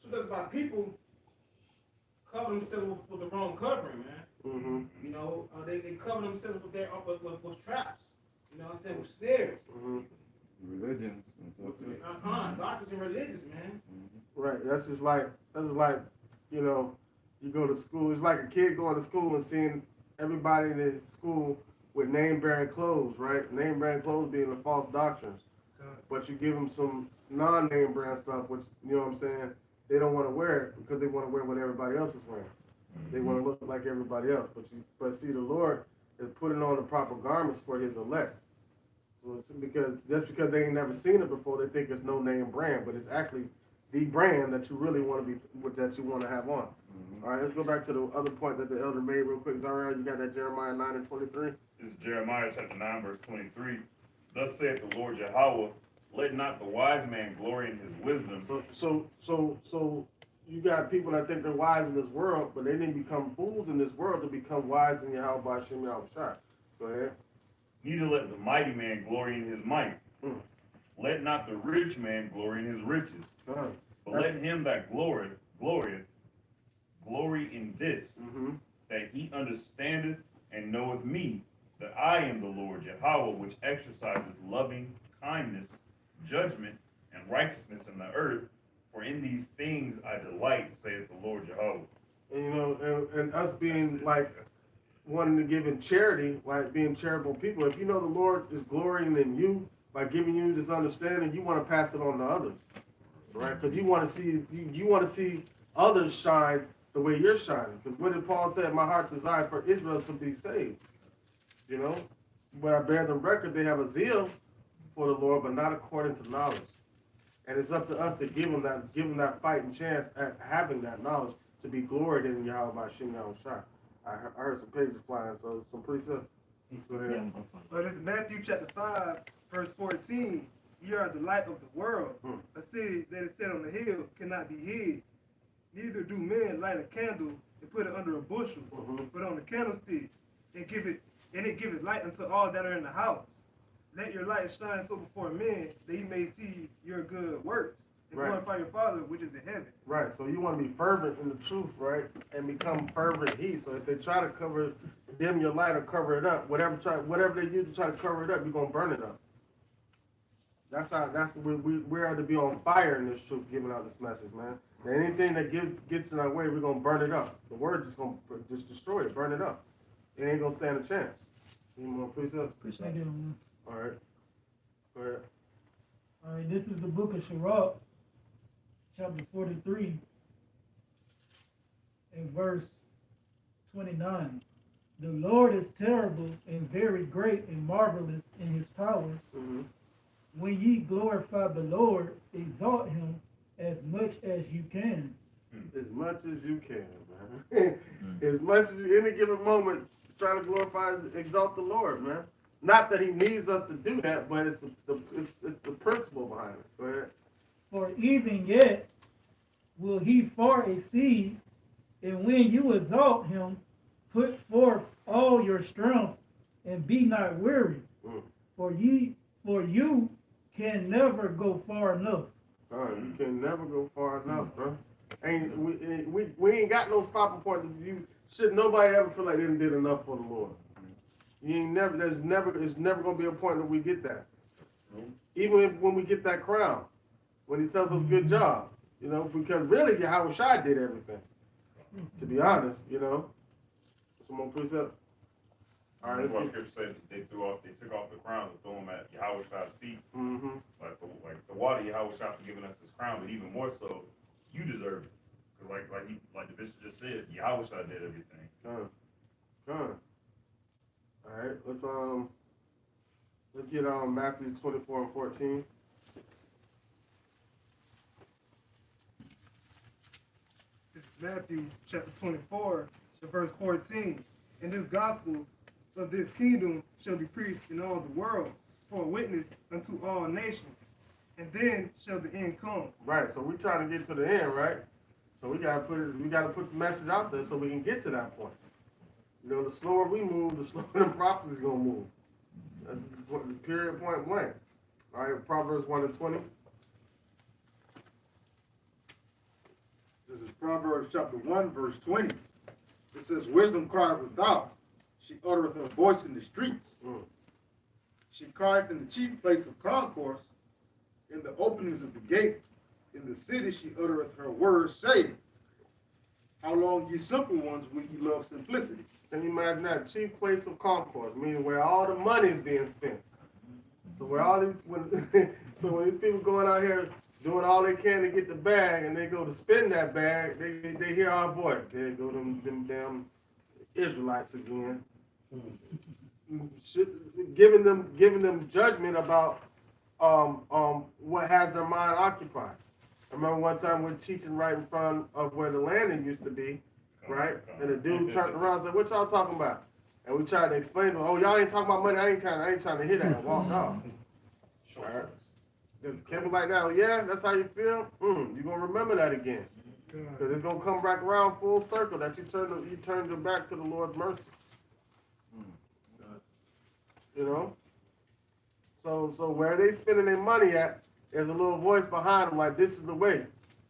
so that's about people cover themselves with the wrong covering, man. Mm-hmm. You know, they cover themselves with their with traps. You know what I'm saying, with snares. Mm-hmm. Religions and stuff. Doctors and religions, man. Right. That's just like, you know, you go to school. It's like a kid going to school and seeing everybody in his school with name-bearing clothes, right? Name-brand clothes being the false doctrines. But you give them some non-name brand stuff, which, you know what I'm saying, they don't want to wear it because they want to wear what everybody else is wearing. They want to look like everybody else. But see, the Lord is putting on the proper garments for his elect. So it's because they ain't never seen it before, they think it's no name brand, but it's actually the brand that you really want to be, that you want to have on. All right, let's go back to the other point that the elder made real quick. Zara, you got that Jeremiah 9:23? This is Jeremiah chapter 9, verse 23. Thus saith the Lord Yahweh, let not the wise man glory in his wisdom. So you got people that think they're wise in this world, but they didn't become fools in this world to become wise in Yahweh by Shem Yahushua. Go ahead. Neither let the mighty man glory in his might. Let not the rich man glory in his riches. But let him that glorieth glory in this, that he understandeth and knoweth me, that I am the Lord Yahweh, which exerciseth loving kindness, judgment, and righteousness in the earth. For in these things I delight, saith the Lord Yahweh. And you know, and us being like wanting to give in charity, like being charitable people, if you know the Lord is glorying in you by giving you this understanding, you want to pass it on to others, right? Because you want to see others shine the way you're shining. Because what did Paul say? My heart's desire for Israel to be saved. You know, but I bear them record they have a zeal for the Lord, but not according to knowledge. And it's up to us to give them that fighting chance at having that knowledge to be gloried in Yahweh by Shem Yahushua. I heard some pages flying, so some precepts. Go ahead. But it's Matthew chapter 5, verse 14. You are the light of the world. A city that is set on the hill cannot be hid. Neither do men light a candle and put it under a bushel, Mhm. put it on the candlestick, and give it light unto all that are in the house. Let your light shine so before men that he may see your good works and Right. glorify your Father which is in heaven. Right, so you want to be fervent in the truth, right, and become fervent he. So if they try to dim your light or cover it up, whatever they use to try to cover it up, you're gonna burn it up. We are to be on fire in this truth, giving out this message, man. And anything that gets in our way, we're gonna burn it up. The word just gonna just destroy it, burn it up. It ain't gonna stand a chance. Any more precepts? I get on All right. Go ahead. All right, this is the book of Sirach, chapter 43, and verse 29. The Lord is terrible and very great and marvelous in his power. Mm-hmm. When ye glorify the Lord, exalt him as much as you can. As much as you can, man. As much as any given moment, try to glorify and exalt the Lord, man. Not that he needs us to do that, but it's the principle behind it. Go ahead. For even yet will he far exceed, and when you exalt him, put forth all your strength, and be not weary. For you can never go far enough. You can never go far enough, bro. We ain't got no stopping point. Should nobody ever feel like they did enough for the Lord. It's never gonna be a point that we get that. Even when we get that crown, when he tells us good job, because really Yahweh Shai did everything. To be honest, Some more precepts. All right, That's why Scripture said they took off the crown and threw them at Yahweh Shai's feet. Mm-hmm. Like the water Yahweh Shai for giving us this crown, but even more so, you deserve it. Cause like the bishop just said, Yahweh Shai did everything. All right, let's get on Matthew 24 and 14. This is Matthew chapter 24, verse 14. And this gospel of this kingdom shall be preached in all the world for a witness unto all nations, and then shall the end come. Right, so we're trying to get to the end, right? So we gotta put the message out there so we can get to that point. The slower we move, the slower the prophet is gonna move. That's the period, point blank. All right, Proverbs 1 and 20. This is Proverbs chapter 1, verse 20. It says, wisdom crieth without. She uttereth her voice in the streets. She crieth in the chief place of concourse, in the openings of the gate. In the city she uttereth her words, saying, how long, ye simple ones, will ye love simplicity? Can you imagine that? Chief place of concourse, meaning where all the money is being spent. So when these people going out here doing all they can to get the bag, and they go to spend that bag, they hear our voice. There go them damn Israelites again, giving them judgment about what has their mind occupied. I remember one time we were teaching right in front of where the landing used to be, right? And the dude turned around and said, "What y'all talking about?" And we tried to explain to him, "Oh, y'all ain't talking about money. I ain't trying to hear that," and walked off. All right. It came like that. Yeah, that's how you feel. You're gonna remember that again, because it's gonna come back around full circle that you turn your back to the Lord's mercy. So where they spending their money at, there's a little voice behind them like, this is the way,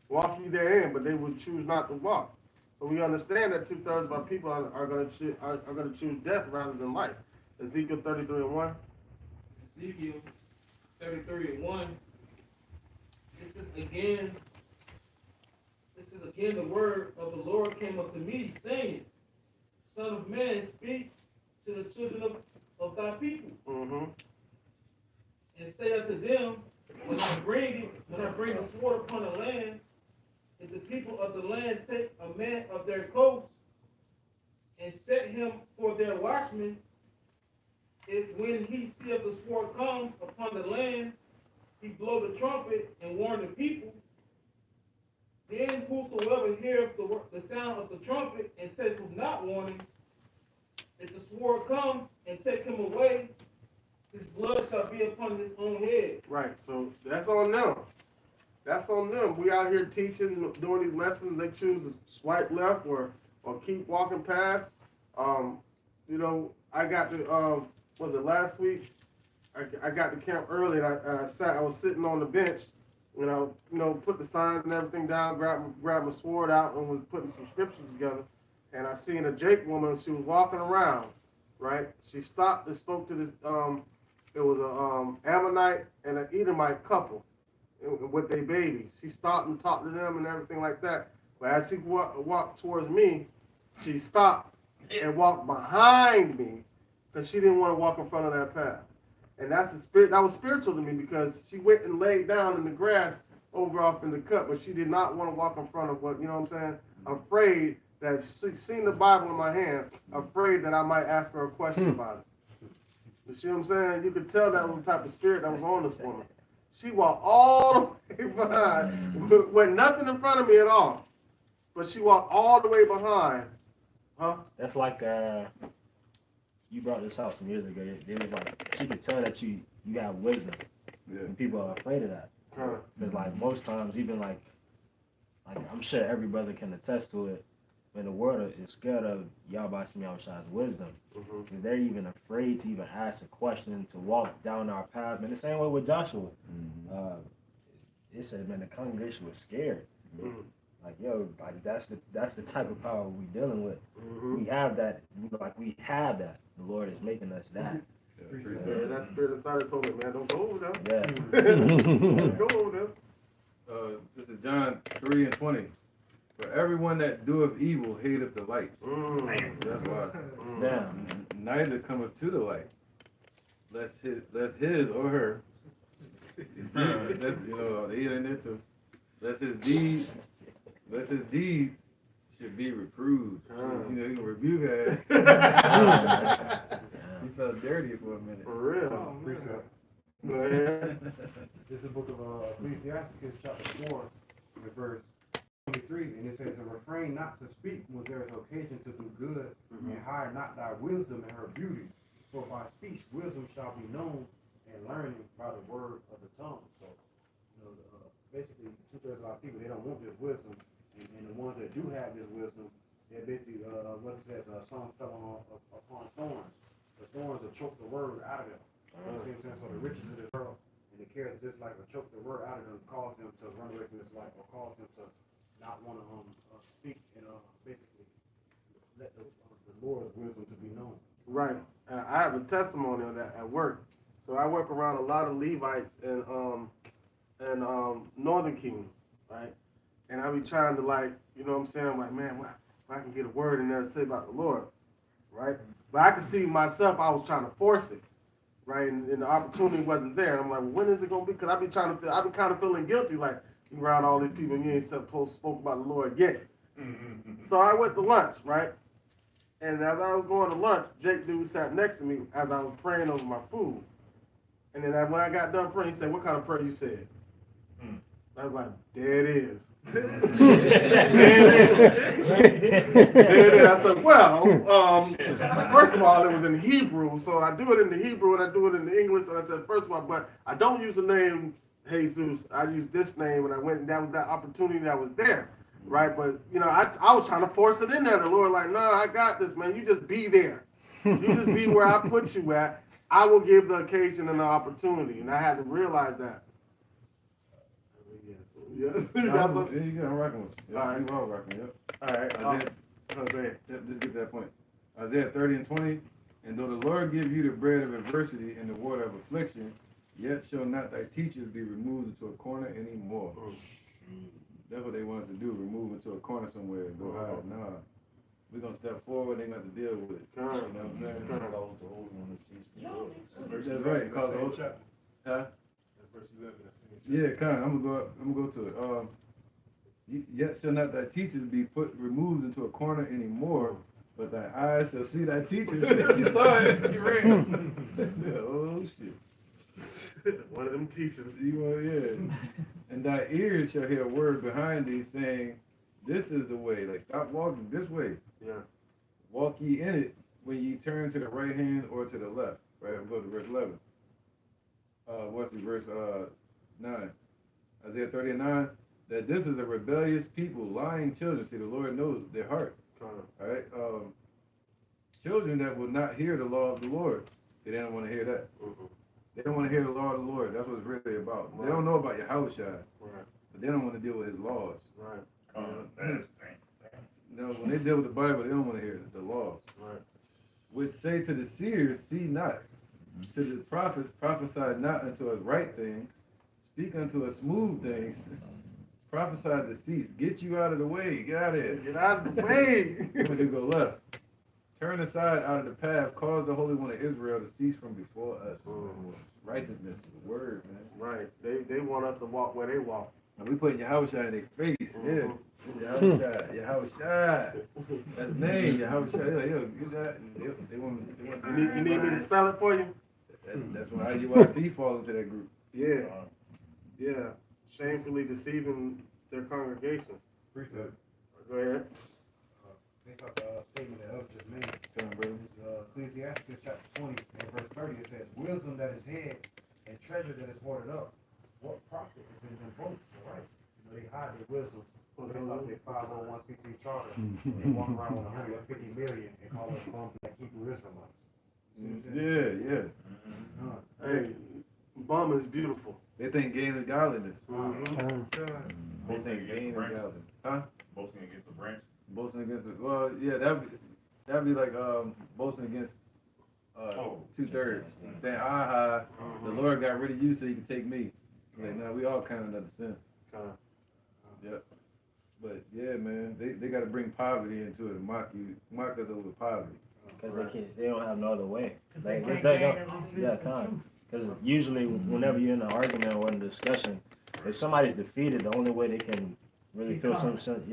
walk ye therein, but they would choose not to walk. So we understand that 2/3 of our people are going to choose death rather than life. Ezekiel 33 and 1. Ezekiel 33 and 1. This is again the word of the Lord came unto me, saying, Son of man, speak to the children of thy people. And say unto them, when I bring the sword upon the land, if the people of the land take a man of their coast and set him for their watchman, if when he seeth the sword come upon the land, he blow the trumpet and warn the people, then whosoever heareth the sound of the trumpet and taketh not warning, if the sword come and take him away, his blood shall be upon his own head. Right, so that's on them. That's on them. We out here teaching, doing these lessons. They choose to swipe left or or keep walking past. You know, I got to, was it last week? I got to camp early and I was sitting on the bench, put the signs and everything down, grabbed my sword out and was putting some scriptures together. And I seen a Jake woman, she was walking around, right? She stopped and spoke to this, it was a Ammonite and an Edomite couple with their babies. She stopped and talked to them and everything like that. But as she walked towards me, she stopped and walked behind me because she didn't want to walk in front of that path. And that's the spirit. That was spiritual to me because she went and laid down in the grass over off in the cut, but she did not want to walk in front of what, you know what I'm saying? Afraid that she seen the Bible in my hand, afraid that I might ask her a question about it. You see what I'm saying? You could tell that was the type of spirit that was on this woman. She walked all the way behind, with nothing in front of me at all. But she walked all the way behind. Huh? That's like you brought this out some years ago. It was like she could tell that you got wisdom, and people are afraid of that. Because like most times, even like I'm sure every brother can attest to it. When the world is scared of Yahweh Shem Yahushua's wisdom, because they're even afraid to even ask a question, to walk down our path. And the same way with Joshua, it says, man, the congregation was scared. Like, yo, like that's the type of power we're dealing with. We have that. We have that. The Lord is making us that. Yeah, that spirit inside told me, man, don't go over there. Yeah. Don't go over there. This is John 3:20. For everyone that doeth evil hateth the light. That's why. Neither cometh to the light, lest his or her, they in there too, lest his deeds should be reproved. You know, you can rebuke her. She felt dirty for a minute. For real. This is the book of Ecclesiastes, chapter 4, verse 23, and it says, refrain not to speak when there is occasion to do good, and hide not thy wisdom in her beauty. For by speech wisdom shall be known, and learning by the word of the tongue. So, basically, 2/3 of our people, they don't want this wisdom, and the ones that do have this wisdom, they're basically, what it says, some fell upon thorns. The thorns will choke the word out of them. You know what I'm saying? So the riches of this world and the cares of this life will choke the word out of them, cause them to run away from this life, or cause them to not want to speak and basically let the Lord's wisdom to be known. Right. I have a testimony of that at work. So I work around a lot of Levites in Northern Kingdom, right? And I be trying to you know what I'm saying? Like, man, if I can get a word in there to say about the Lord, right? But I could see myself, I was trying to force it, right? And the opportunity wasn't there. And I'm like, well, when is it going to be? Because I be kind of feeling guilty, like, you around all these people and you ain't supposed to spoke about the Lord yet. So I went to lunch, right? And as I was going to lunch, Jake dude sat next to me as I was praying over my food. And then when I got done praying, he said, what kind of prayer you said? I was like, there it is. There it is. I said, well, first of all, it was in Hebrew, so I do it in the Hebrew and I do it in the English. And I said, first of all, but I don't use the name Jesus. I use this name, and I went, and that was that opportunity that was there, right? But I was trying to force it in there. The Lord, like, no, I got this, man. You just be there. You just be where I put you at. I will give the occasion and the opportunity, and I had to realize that. Yeah. I'm rocking with you. All right. You are rocking, yep. All right. Just get that point. Isaiah 30:20. And though the Lord give you the bread of adversity and the water of affliction, yet shall not thy teachers be removed into a corner anymore. That's what they want us to do, remove into a corner somewhere and go hide. Nah. We're going to step forward, they got to deal with it. You know what I'm saying? That's right. Cause the whole chapter. Huh? Verse 11. Yeah, I'm gonna go to it. Yet shall not thy teachers be removed into a corner anymore, but thy eyes shall see thy teachers. She saw it. She ran. Said, oh shit! One of them teachers. Yeah. And thy ears shall hear a word behind thee saying, "This is the way." Like, stop walking this way. Yeah. Walk ye in it when ye turn to the right hand or to the left. Right. We'll go to verse 11. What's the verse 9? Isaiah 30:9. That this is a rebellious people, lying children. See, the Lord knows their heart. All right. Children that will not hear the law of the Lord, they don't want to hear that. They don't want to hear the law of the Lord. That's what it's really about. They don't know about Yahushua, but they don't want to deal with his laws. When they deal with the Bible, they don't want to hear the laws. Which say to the seers, see not. To the prophets, prophesy not unto us right things. Speak unto us smooth things. Prophesy deceits. Get you out of the way. Get out of here. Get out of the way. When you go left. Turn aside out of the path. Cause the Holy One of Israel to cease from before us. Righteousness is the word, man. Right. They want us to walk where they walk. And we putting Yahushua in their face. Yeah. Yahushua. That's his name. Yahushua. They want You need me to spell it for you? That's why IUIC falls into that group. Yeah. Shamefully deceiving their congregation. Appreciate it. Go ahead. Based off the statement that Elder just made, Ecclesiastes chapter 20 and verse 30, it says, wisdom that is hid and treasure that is hoarded up. What profit is in them both? Right? They hide their wisdom based off their 501c3 charter. They walk around with 150 million and call us bum black Hebrew Israelites. Yeah. Hey, bum is beautiful. They think gain is godliness. They think gain is godliness. Huh? Boasting against the branch. Boasting against it. Well, yeah, that'd be like boasting against 2/3. Saying, aha, the Lord got rid of you so he can take me. Like, now we all kind of another sin. Yep. But yeah, man, they got to bring poverty into it and mock us over poverty. Because they don't have no other way. Like, because usually whenever you're in an argument or in a discussion, if somebody's defeated, the only way they can really feel some sense,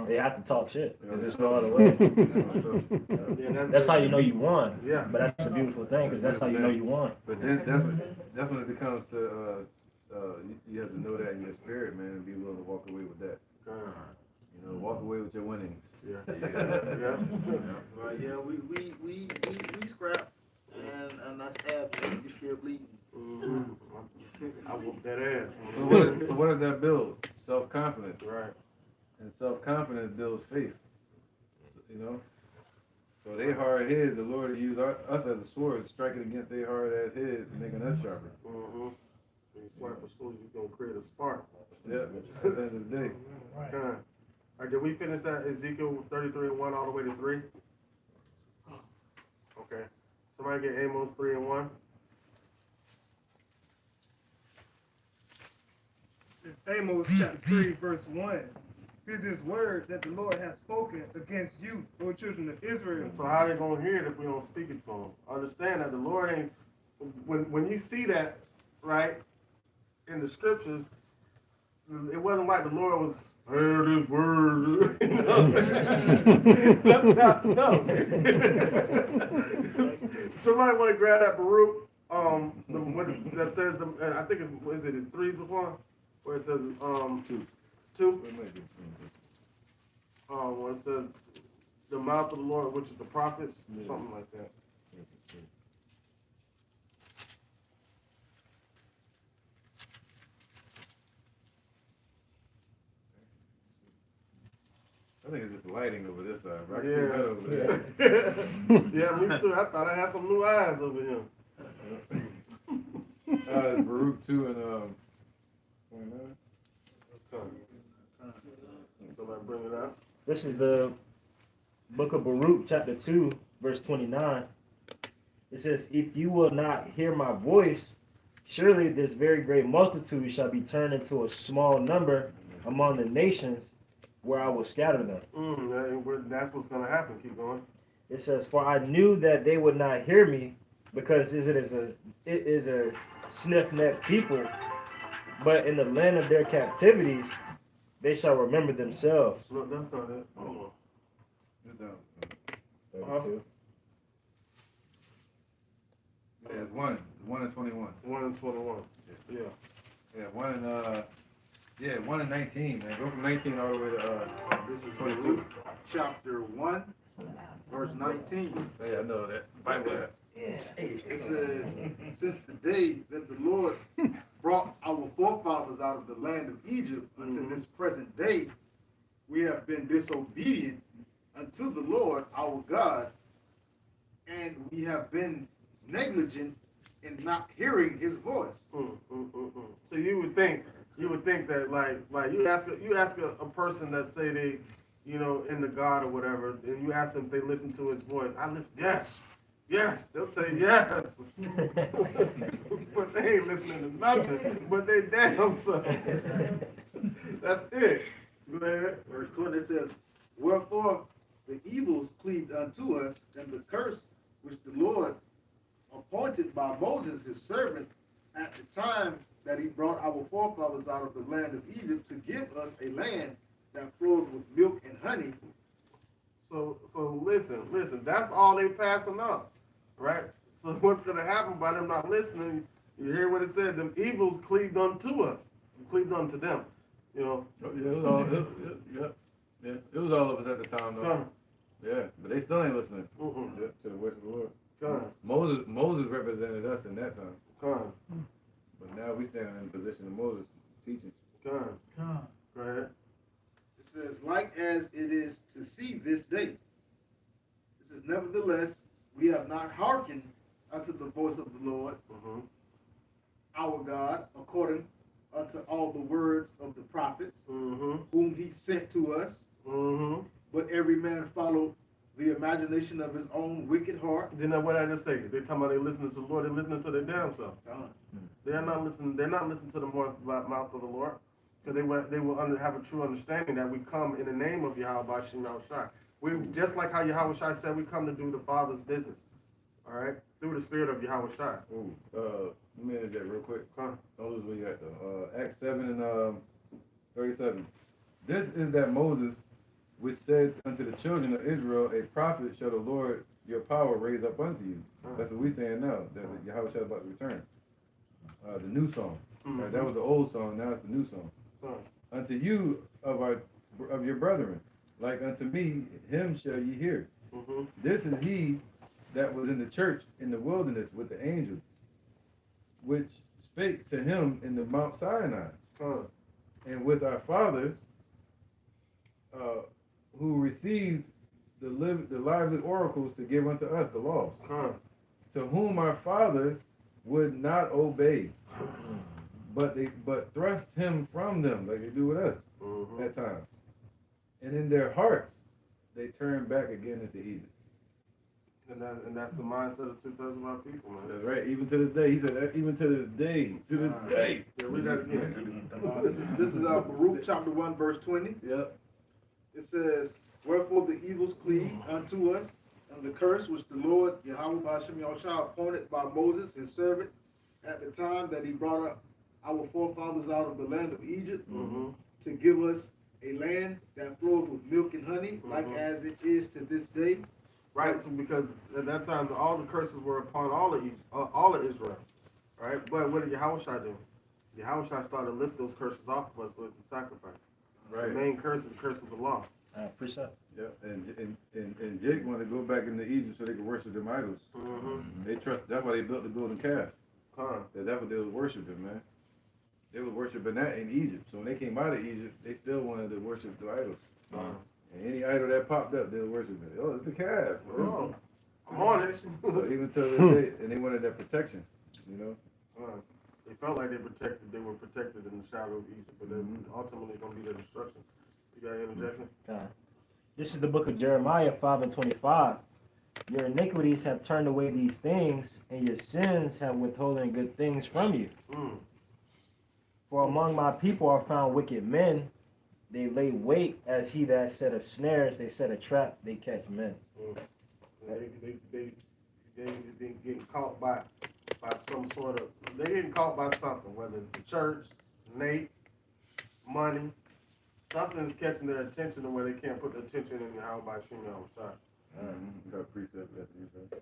they have to talk shit. There's no other way. That's how you know you won. Yeah. But that's a beautiful thing, because that's how you know you won. But then that's when it becomes to you have to know that in your spirit, man, and be willing to walk away with that. Walk away with your winnings. Right, yeah, we scrap and that's absent. You still bleeding. I whoop that ass. So what does that build? Self-confidence. Right. And self-confidence builds faith. So they hard heads, the Lord will use us as a sword, striking against their hard ass heads, making us sharper. When you swipe a sword, you're gonna create a spark. Yeah, at the end of the day. All right, did we finish that Ezekiel 33:1 all the way to 3? Okay. Somebody get Amos 3:1. It's Amos chapter 3, verse 1. Hear this word that the Lord has spoken against you, O children of Israel. So how they gonna hear it if we don't speak it to them? Understand that the Lord ain't. When you see that, right, in the scriptures, it wasn't like the Lord was. Hear this word. You know what I'm saying? No. Somebody want to grab that Baruch, that says I think is it in 3:1, where it says 2. Where it says the mouth of the Lord, which is the prophets, something like that. I think it's just lighting over this side. Right? Yeah. Over there. Yeah, me too. I thought I had some new eyes over here. It's Baruch 2 and 29. Somebody bring it out. This is the book of Baruch, chapter 2, verse 29. It says, if you will not hear my voice, surely this very great multitude shall be turned into a small number among the nations, where I will scatter them. That's what's going to happen. Keep going. It says, for I knew that they would not hear me, because it is a stiff-necked people, but in the land of their captivities, they shall remember themselves. No, that's not it. Hold on. It's down. 32. Yeah, it's 1 and 21. 1 and 21. Yeah. Yeah, 1 and 19, man. Go from 19 all the way to This is 22. Chapter 1, verse 19. Yeah, I know that. Bible that. It says, since the day that the Lord brought our forefathers out of the land of Egypt until this present day, we have been disobedient unto the Lord our God, and we have been negligent in not hearing his voice. So you would think that like you ask a person that say they, you know, in the God or whatever, and you ask them if they listen to his voice. I listen, yes, they'll tell you yes. But they ain't listening to nothing but they damn self. That's it. Go ahead. Verse 20 says, wherefore the evils cleaved unto us, and the curse which the Lord appointed by Moses his servant at the time that he brought our forefathers out of the land of Egypt to give us a land that flows with milk and honey. So listen, that's all they passing up, right? So what's gonna happen by them not listening? You hear what it said? Them evils cleaved unto us, cleaved unto them. You know. Yeah, it was all of us at the time though. Yeah, but they still ain't listening to the voice of the Lord. Moses represented us in that time. But now we stand in the position of Moses teaching. Go ahead. It says, like as it is to see this day. It says, nevertheless, we have not hearkened unto the voice of the Lord, our God, according unto all the words of the prophets, whom he sent to us. But every man followed the imagination of his own wicked heart. Then what I just say? They talking about they listening to the Lord. They're listening to their damn self. They're not listening. They're not listening to the mouth of the Lord, because they will have a true understanding that we come in the name of Yahweh Bashim Yahushai. We just like how Yahweh Shai said, we come to do the Father's business. All right, through the Spirit of Yahweh Shai. Let me interject real quick. Don't lose where you at though. Acts 7 and 37. This is that Moses, which said unto the children of Israel, a prophet shall the Lord your power raise up unto you. That's what we saying now, that Yahweh shall about to return. The new song. Right, that was the old song, now it's the new song. Unto you of your brethren, like unto me, him shall ye hear. This is he that was in the church in the wilderness with the angels, which spake to him in the Mount Sinai, and with our fathers, who received the lively oracles to give unto us the laws, to whom our fathers would not obey, but thrust him from them like they do with us at times. And in their hearts they turned back again into Egypt. And that's the mindset of 2,000 of people, man. That's right. Even to this day, he said that. Even to this day, Yeah, read that again. This is Baruch chapter 1 verse 20. Yep. It says, wherefore the evils cleave unto us, and the curse which the Lord Yahweh Bashim Yahushua appointed by Moses his servant at the time that he brought up our forefathers out of the land of Egypt to give us a land that flows with milk and honey, like as it is to this day. Right, so because at that time all the curses were upon all of Israel, right? But what did Yahushua do? Yahushua started to lift those curses off of us with the sacrifice. Right. The main curse is the curse of the law. Precept. Yeah, and Jake wanted to go back into Egypt so they could worship them idols. They trust. That's why they built the golden calf. That's what they was worshiping, man. They was worshiping that in Egypt. So when they came out of Egypt, they still wanted to worship the idols. And any idol that popped up, they were worshiping it. Oh, it's the calf. Oh, I'm on it. So even to this day, and they wanted that protection, you know. They felt like they were protected in the shadow of Egypt, but then ultimately going to be their destruction. You got any interjection? This is the book of Jeremiah 5 and 25. Your iniquities have turned away these things, and your sins have withholden good things from you. For among my people are found wicked men. They lay wait as he that set of snares. They set a trap. They catch men. They getting caught by some sort of. They getting caught by something, whether it's the church, Nate, money. Something's catching their attention to where they can't put their attention in the house by shooting on the side. You got a precept that you said.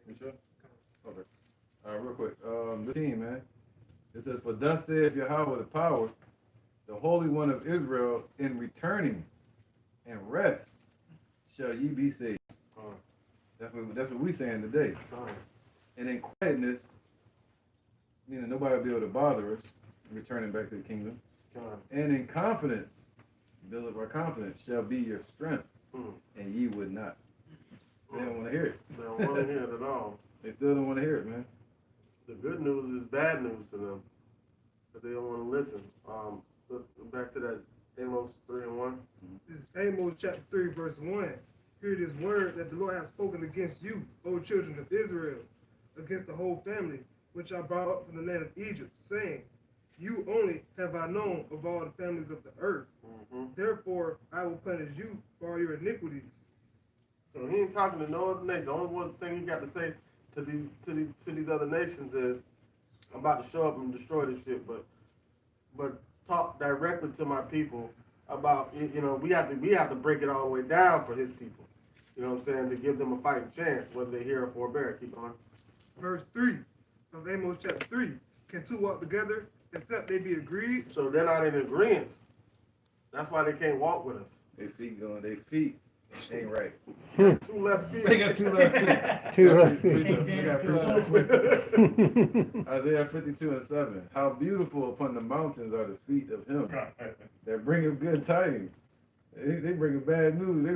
You sure? Okay. All right, real quick. This team, man. It says, for thus saith Yahweh the power, the Holy One of Israel, in returning and rest shall ye be saved. That's what we saying today. And in quietness, meaning nobody will be able to bother us, returning back to the kingdom. And in confidence, build up our confidence, shall be your strength, and ye would not. They don't want to hear it. They don't want to hear it at all. They still don't want to hear it, man. The good news is bad news to them, but they don't want to listen. Let's go back to that Amos 3:1. This is Amos chapter 3, verse 1. Hear this word that the Lord has spoken against you, O children of Israel, against the whole family, which I brought up from the land of Egypt, saying, you only have I known of all the families of the earth. Therefore, I will punish you for all your iniquities. So he ain't talking to no other nation. The only one thing he got to say to these other nations is, I'm about to show up and destroy this shit, but talk directly to my people about, you know, we have to break it all the way down for his people. You know what I'm saying? To give them a fighting chance, whether they hear or forbear. Keep going. Verse 3 of Amos chapter 3. Can two walk together except they be agreed? So they're not in agreement. That's why they can't walk with us. Their feet ain't right. Two left feet. They got two left feet. Two left feet. They got two left feet. Isaiah 52:7. How beautiful upon the mountains are the feet of him that bringeth good tidings. They bring bad news.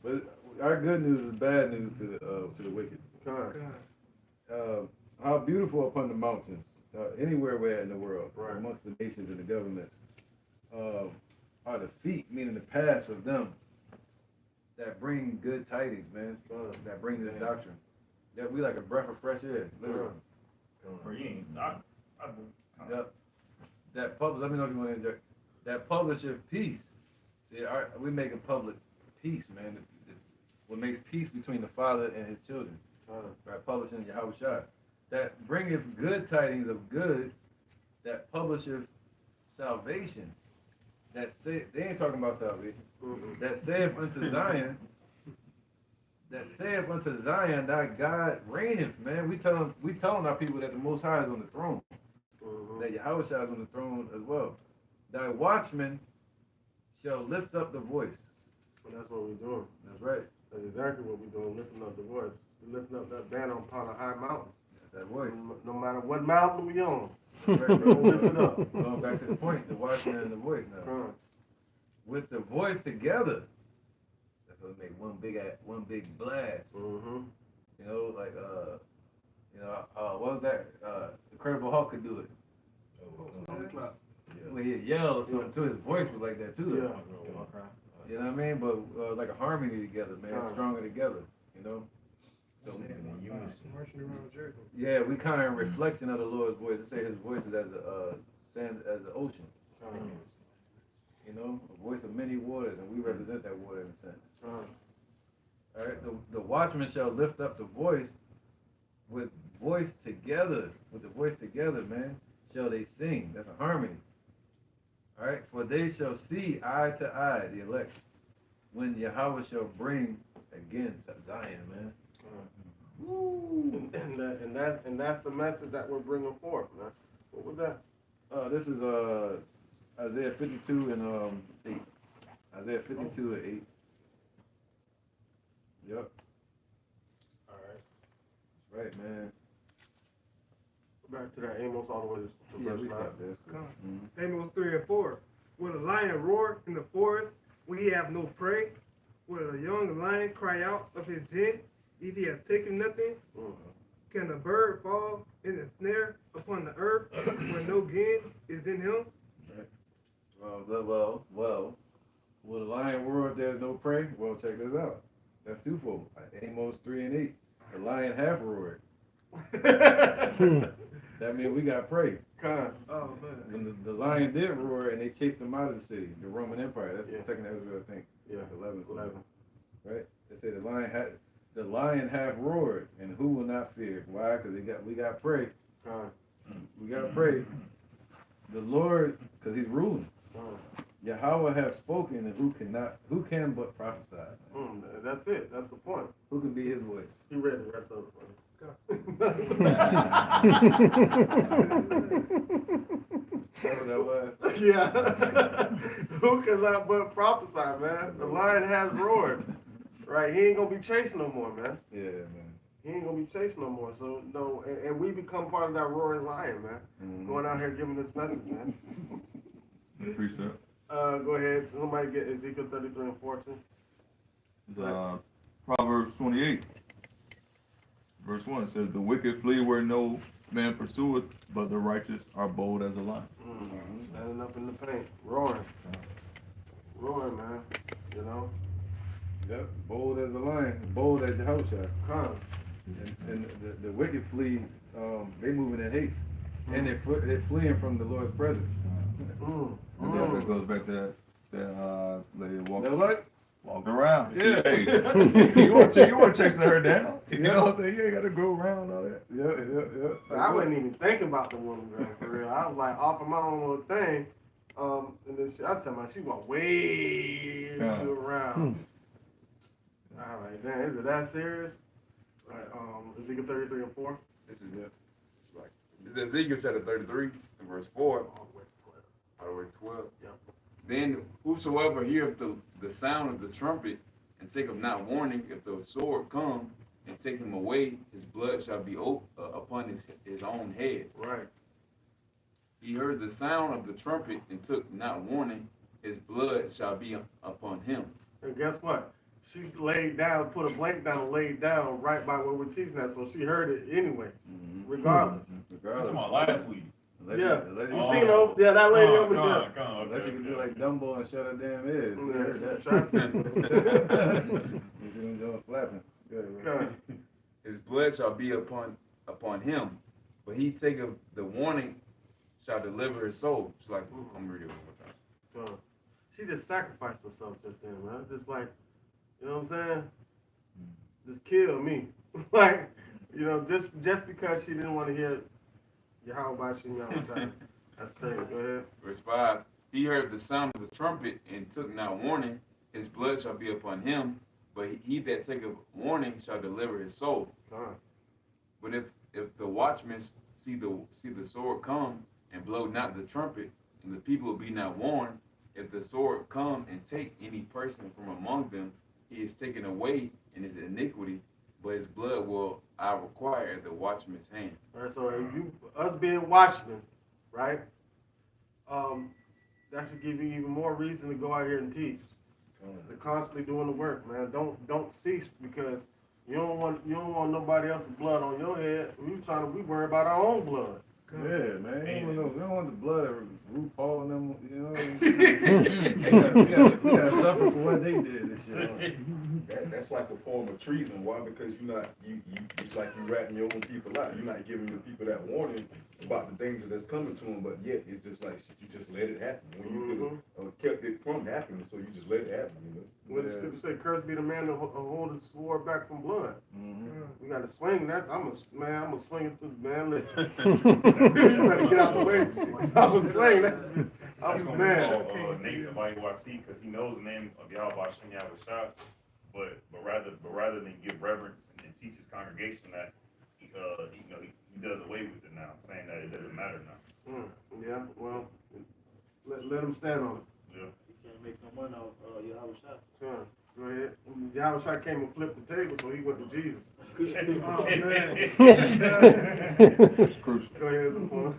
But our good news is bad news to the wicked. How beautiful upon the mountains, anywhere we're at in the world, amongst the nations and the governments, are the feet, meaning the paths of them that bring good tidings, man. That bring this doctrine. That we like a breath of fresh air, literally. Yep. Let me know if you want to interject. That publisher peace. See, we making public peace, man. What makes peace between the Father and his children. By publishing Yahushua. That bringeth good tidings of good, that publisheth salvation. That say, they ain't talking about salvation. That saith unto Zion, thy God reigneth, man. We telling our people that the Most High is on the throne. That Yahushua is on the throne as well. Thy watchmen shall lift up the voice. Well, that's what we're doing. That's right. That's exactly what we're doing, lifting up the voice. Lifting up that banner upon a high mountain. That voice. No matter what mountain we on. Right, we're gonna lift it up. Going back to the point, the watchman and the voice now. With the voice together, that's what make one big blast. You know, like what was that? Incredible Hulk could do it. When he'd yell or something too, his voice was like that too. You know what I mean? But like a harmony together, man, stronger together. You know. So, yeah, we kind of in reflection of the Lord's voice. They say His voice is as the ocean. You know, a voice of many waters, and we represent that water in a sense. All right, the watchman shall lift up the voice with voice together. With the voice together, man, shall they sing. That's a harmony. All right, for they shall see eye to eye, the elect, when Yahweh shall bring again Zion, man. And that's the message that we're bringing forth, man. What was that? This is Isaiah 52 and 8. Isaiah 52 and 8. Yep. All right. That's right, man. Back to that Amos all the way to verse 9. Amos 3 and 4. Will a lion roar in the forest when he have no prey? Will a young lion cry out of his den if he have taken nothing? Can a bird fall in a snare upon the earth where no gain is in him? Well, will the lion roar if there's no prey? Well, check this out. That's twofold. Amos 3 and 8. The lion half roared. That means we got prey. Oh, man. When the lion did roar and they chased him out of the city, the Roman Empire. That's the second Ezra, I think. Yeah, 11. Right? They say the lion half roared, and who will not fear? Why? Because we got prey. We got prey. The Lord, because He's ruling. Yahweh have spoken, and who can but prophesy? That's it. That's the point. Who can be His voice? He read the rest of it. Yeah. Who cannot but prophesy, man? The lion has roared. Right? He ain't gonna be chasing no more, man. Yeah, man. He ain't gonna be chasing no more. So no, and we become part of that roaring lion, man. Going out here giving this message, man. Precept. Go ahead. Somebody get Ezekiel 33 and 14. Proverbs 28, verse 1, it says, the wicked flee where no man pursueth, but the righteous are bold as a lion. Standing up in the paint, roaring. Roaring, man. You know? Yep, bold as a lion, bold as the house shot. Come. And the wicked flee, they moving in haste. And they're fleeing from the Lord's presence. And that goes back to that lady walked around. Yeah. Hey, you want to chase her down? You know what I'm saying? You ain't got to go around and all that. Yeah. I wasn't even thinking about the woman, girl, for real. I was like off of my own little thing. And then I tell my she walked way around. All right, damn, is it that serious? Right, Ezekiel 33 and 4. This is it. Like, this is Ezekiel chapter 33 and verse 4. All the way to 12. Yep. Then whosoever heareth the sound of the trumpet and taketh not warning, if the sword come and take him away, his blood shall be upon his own head. Right. He heard the sound of the trumpet and took not warning, his blood shall be upon him. And guess what? She laid down, put a blanket down and laid down right by where we're teaching at, so she heard it anyway, regardless. That's my last week. Yeah, you seen her, that lady over there. Unless you can do like Dumbo and shut her damn ears. You heard that? You see them doing flapping. Good. His blood shall be upon him, but he taketh the warning, shall deliver his soul. She's like, I'm gonna read it one more time. She just sacrificed herself just then, man. Just like, you know what I'm saying? Just kill me. Like, you know, just because she didn't want to hear Yahweh Bashim Yahweh. That's crazy. Go ahead. Verse 5, he heard the sound of the trumpet and took not warning, his blood shall be upon him, but he that taketh warning shall deliver his soul. But if the watchmen see the sword come and blow not the trumpet, and the people be not warned, if the sword come and take any person from among them, he is taken away in his iniquity, but his blood will I require at the watchman's hand. All right, so us being watchmen, right? That should give you even more reason to go out here and teach. They're constantly doing the work, man. Don't cease, because you don't want nobody else's blood on your head. We worry about our own blood. Yeah, man. We don't want the blood of RuPaul and them, you know. we gotta suffer for what they did and shit. That's like a form of treason. Why? Because it's like you ratting your own people out. You're not giving the people that warning about the danger that's coming to them, but yet it's just like you just let it happen. When you could have kept it from happening, so you just let it happen, you know. What does Scripture say? Cursed be the man that hold his sword back from blood. We got to swing that. I'm a swing it to the man. Listen. You better get out the way. I'm a swing that. That's I'm gonna mad. be Nate of IUIC, because he knows the name of Yahweh Hashem Yahweh Shah, but rather than give reverence and teach his congregation that he does away with it now, saying that it doesn't matter now. Yeah, well, let him stand on it. Yeah. You can't make no money off Yahweh Shah. Go ahead. Yahweh Shah came and flipped the table, so he went to Jesus. Oh, man. Crucial. Go ahead, Zapon.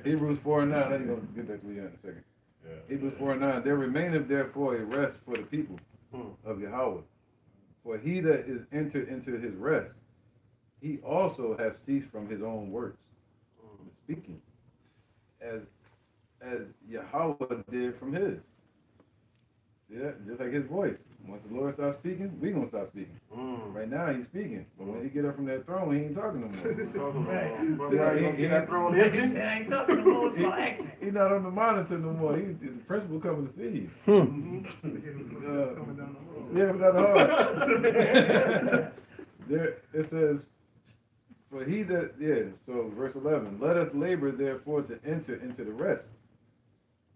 Hebrews 4:9. Let me go get that to you in a second. Yeah. Hebrews 4:9. There remaineth therefore a rest for the people of Yahweh. For he that is entered into his rest, he also have ceased from his own works, speaking, as Yahweh did from his. See that? Just like his voice. Once the Lord starts speaking, we gonna stop speaking. Right now he's speaking, but when he get up from that throne, he ain't talking no more. He's not on the monitor no more. The principal coming to see you. Yeah, without the heart. There, it says, for he that, so verse 11, let us labor therefore to enter into the rest,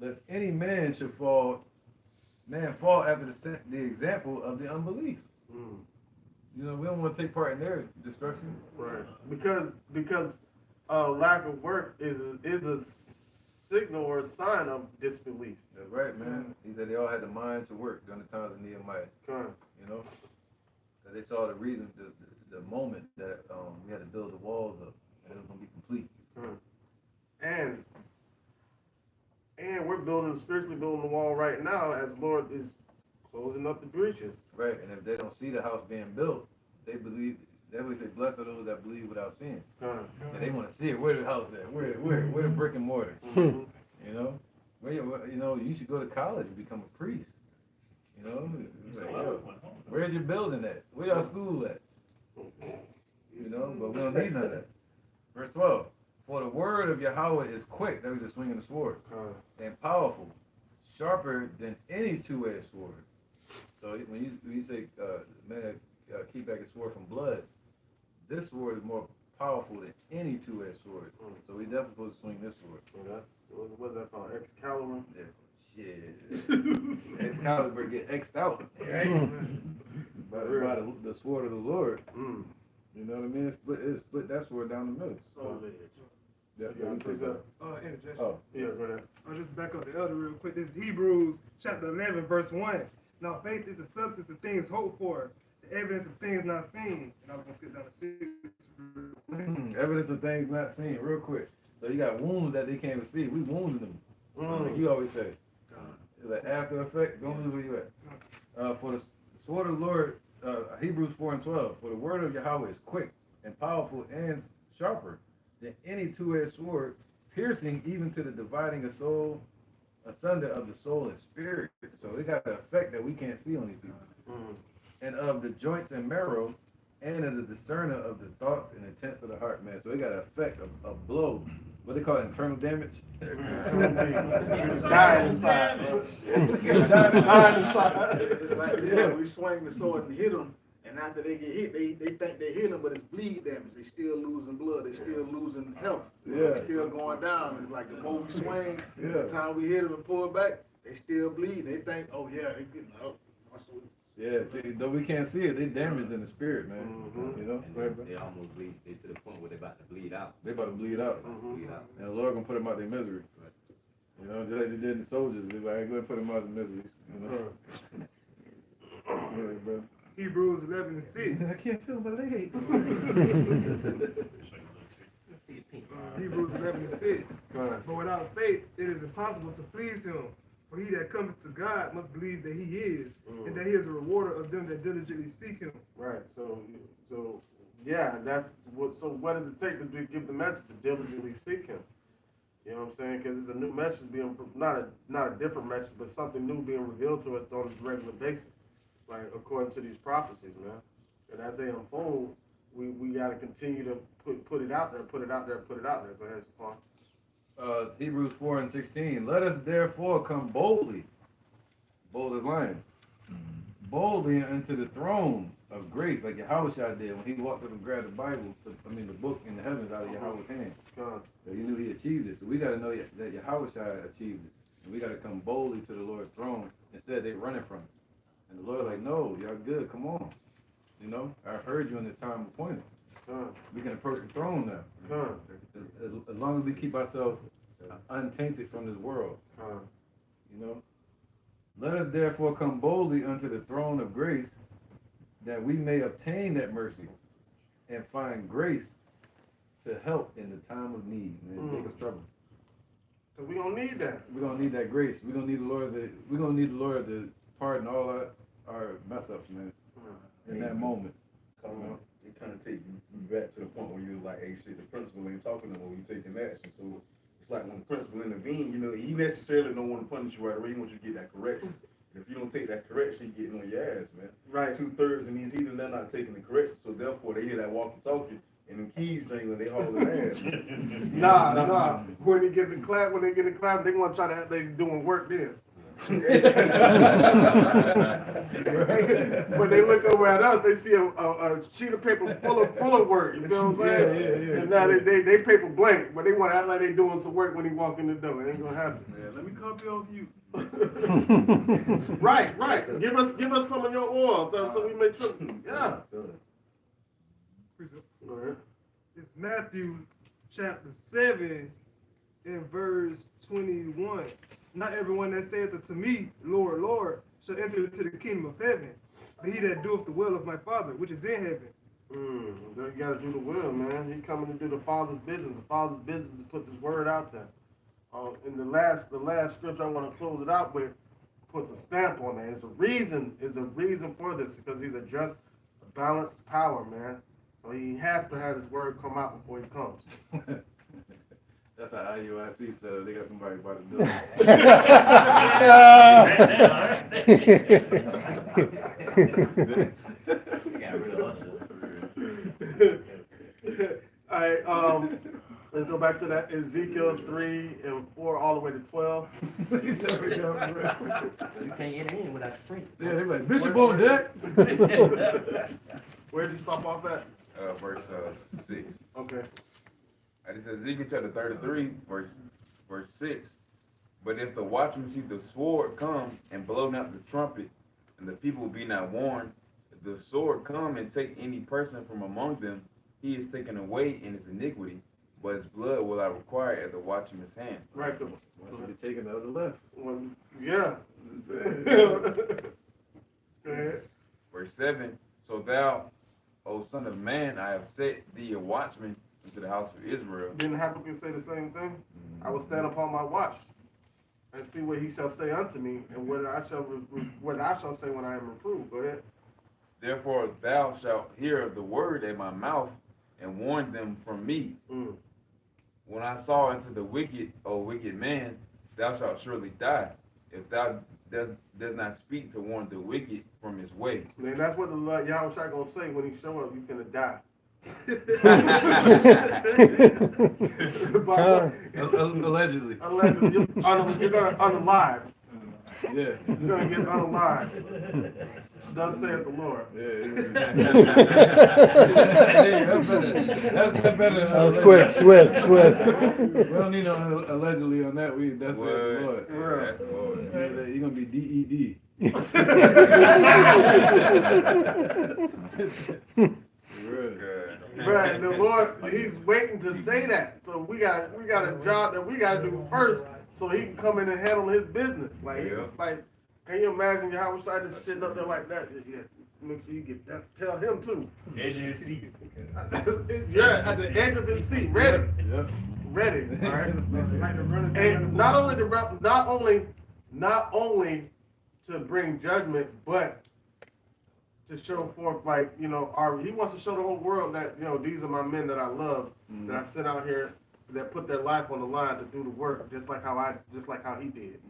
lest any man should fall after the example of the unbelief. You know, we don't want to take part in their destruction. Right. Because lack of work is a signal or a sign of disbelief. That's right, man. He said they all had the mind to work during the times of Nehemiah. You know, that they saw the reason, the moment that we had to build the walls up, and it was going to be complete. And we're spiritually building the wall right now as the Lord is closing up the breaches. Right, and if they don't see the house being built, they would say, blessed are those that believe without seeing. And they want to see it. Where the house at? Where the brick and mortar? You know, you should go to college and become a priest. You know, like, yo, where's your building at? Where your school at? You know, but we don't need none of that. Verse 12. For the word of Yahweh is quick, that was just swinging the sword, and powerful, sharper than any two-edged sword. So when you say, keep back his sword from blood, this sword is more powerful than any two-edged sword. So we definitely supposed to swing this sword. So what's that called? Excalibur? Yeah. Shit. Excalibur get X'd out. Right? by the sword of the Lord. You know what I mean? It's split that sword down the middle. So Yeah, interjection. Oh, yeah, go ahead. I'll just back up the elder real quick. This is Hebrews chapter 11, verse 1. Now faith is the substance of things hoped for, the evidence of things not seen. And I was going to skip down to 6. Evidence of things not seen, real quick. So you got wounds that they can't even see. We wounded them. Like you always say. The after effect, don't lose where you at. For the sword of the Lord, Hebrews 4 and 12. For the word of Yahweh is quick and powerful and sharper than any two-edged sword, piercing even to the dividing of soul, asunder of the soul and spirit. So it got the effect that we can't see on these people. And of the joints and marrow, and as a discerner of the thoughts and intents of the heart, man. So it got an effect of blow. What they call it, internal damage? Dying inside. It's like we swing the sword and hit them, and after they get hit, they think they hit them, but it's bleed damage. They still losing blood. They still losing health. They still going down. It's like the more we swing, the time we hit them and pull back, they still bleed. They think, oh yeah, they getting out. Yeah, though we can't see it, they damaged in the spirit, man. You know? They almost bleed. They to the point where they're about to bleed out. They about to bleed out. And the Lord gonna put them out their misery. You know, just like they did in the soldiers. They like, go and put them out of misery. You know? Bro. Hebrews 11 and 6. I can't feel my legs. Hebrews 11 and 6. But without faith, it is impossible to please him. For he that cometh to God must believe that he is, and that he is a rewarder of them that diligently seek him. Right. So yeah, that's what. So what does it take to give the message to diligently seek him? You know what I'm saying? Because it's a new message being not a different message, but something new being revealed to us on a regular basis, like according to these prophecies, man. And as they unfold, we got to continue to put it out there, put it out there, put it out there. Go ahead, Paul. Hebrews 4 and 16. Let us therefore come boldly, bold as lions, boldly unto the throne of grace, like Yahushua did when he walked up and grabbed the Bible, the book in the heavens out of Yahweh's hand. So he knew he achieved it. So we got to know that Yahushua achieved it. And we got to come boldly to the Lord's throne. Instead, they running from it. And the Lord's like, no, y'all good, come on. You know, I've heard you in this time appointed. We can approach the throne now. As long as we keep ourselves untainted from this world. You know. Let us therefore come boldly unto the throne of grace, that we may obtain that mercy and find grace to help in the time of need. Man, take us trouble. So we don't need that. We're gonna need that grace. We're gonna need the Lord to pardon all our mess ups, man. In that moment. It kind of take you back to the point where you're like, hey, shit, the principal ain't talking no more, you taking action. So it's like when the principal intervenes, you know, he necessarily don't want to punish you right away, he wants you to get that correction. And if you don't take that correction, you're getting on your ass, man. Right. 2/3 and these either they're not taking the correction, so therefore they hear that walkie-talkie and them keys jingling, they hauling ass. Nah. When they get the clap, they want to try to act like they doing work then. When they look over at us, they see a sheet of paper full of work. You know what I'm saying? Yeah. And now they paper blank, but they want to act like they doing some work when he walk in the door. It ain't gonna happen. Yeah, let me copy off you. Right. Give us some of your oil, so we make sure. Yeah. Go ahead. It's Matthew chapter 7 and verse 21. Not everyone that saith unto me, Lord, Lord, shall enter into the kingdom of heaven, but he that doeth the will of my Father, which is in heaven. You gotta do the will, man. He coming to do the Father's business. The Father's business is to put this word out there. in the last scripture I want to close it out with puts a stamp on it. Is a reason for this because he's a just, balanced power, man. So he has to have his word come out before he comes. That's how IUIC said it. They got somebody by the building. All right, let's go back to that Ezekiel 3:4 all the way to 12. You can't enter in without the free. Yeah, they like, Bishop on deck. Where did you stop off at? Verse 6. Okay. And it says Ezekiel chapter 33, verse 6. But if the watchman see the sword come and blow not the trumpet, and the people be not warned, if the sword come and take any person from among them, he is taken away in his iniquity, but his blood will I require at the watchman's hand. Right. One should be taken the other left. Yeah. Go ahead. Verse 7. So thou, O son of man, I have set thee a watchman into the house of Israel. Didn't Habakkuk say the same thing? I will stand upon my watch and see what he shall say unto me, and what I shall say when I am reproved. Go ahead. Therefore thou shalt hear the word at my mouth and warn them from me. When I saw into the wicked, O wicked man, thou shalt surely die, if thou does not speak to warn the wicked from his way. Man, that's what the Lord Yahweh Shai gonna say when he show up. You finna die. Allegedly. Allegedly, you're gonna unalive. Yeah. You're gonna get unalive. Thus saith the Lord. That's better. That was quick, swift. We don't need no allegedly on that. That's the Lord. That's the Lord. You're gonna be DED. Right, the Lord, he's waiting to say that. So we got a job that we gotta do first, so he can come in and handle his business. Like, can you imagine Yahweh Shai just sitting up there like that? Yeah, make sure you get that. Tell him too. Edge of his seat. Yeah, at the edge of his seat, ready. Yep. Ready. All right. And not only to bring judgment, but to show forth, like, you know, he wants to show the whole world that, you know, these are my men that I love, that I sent out here, that put their life on the line to do the work, just like how he did.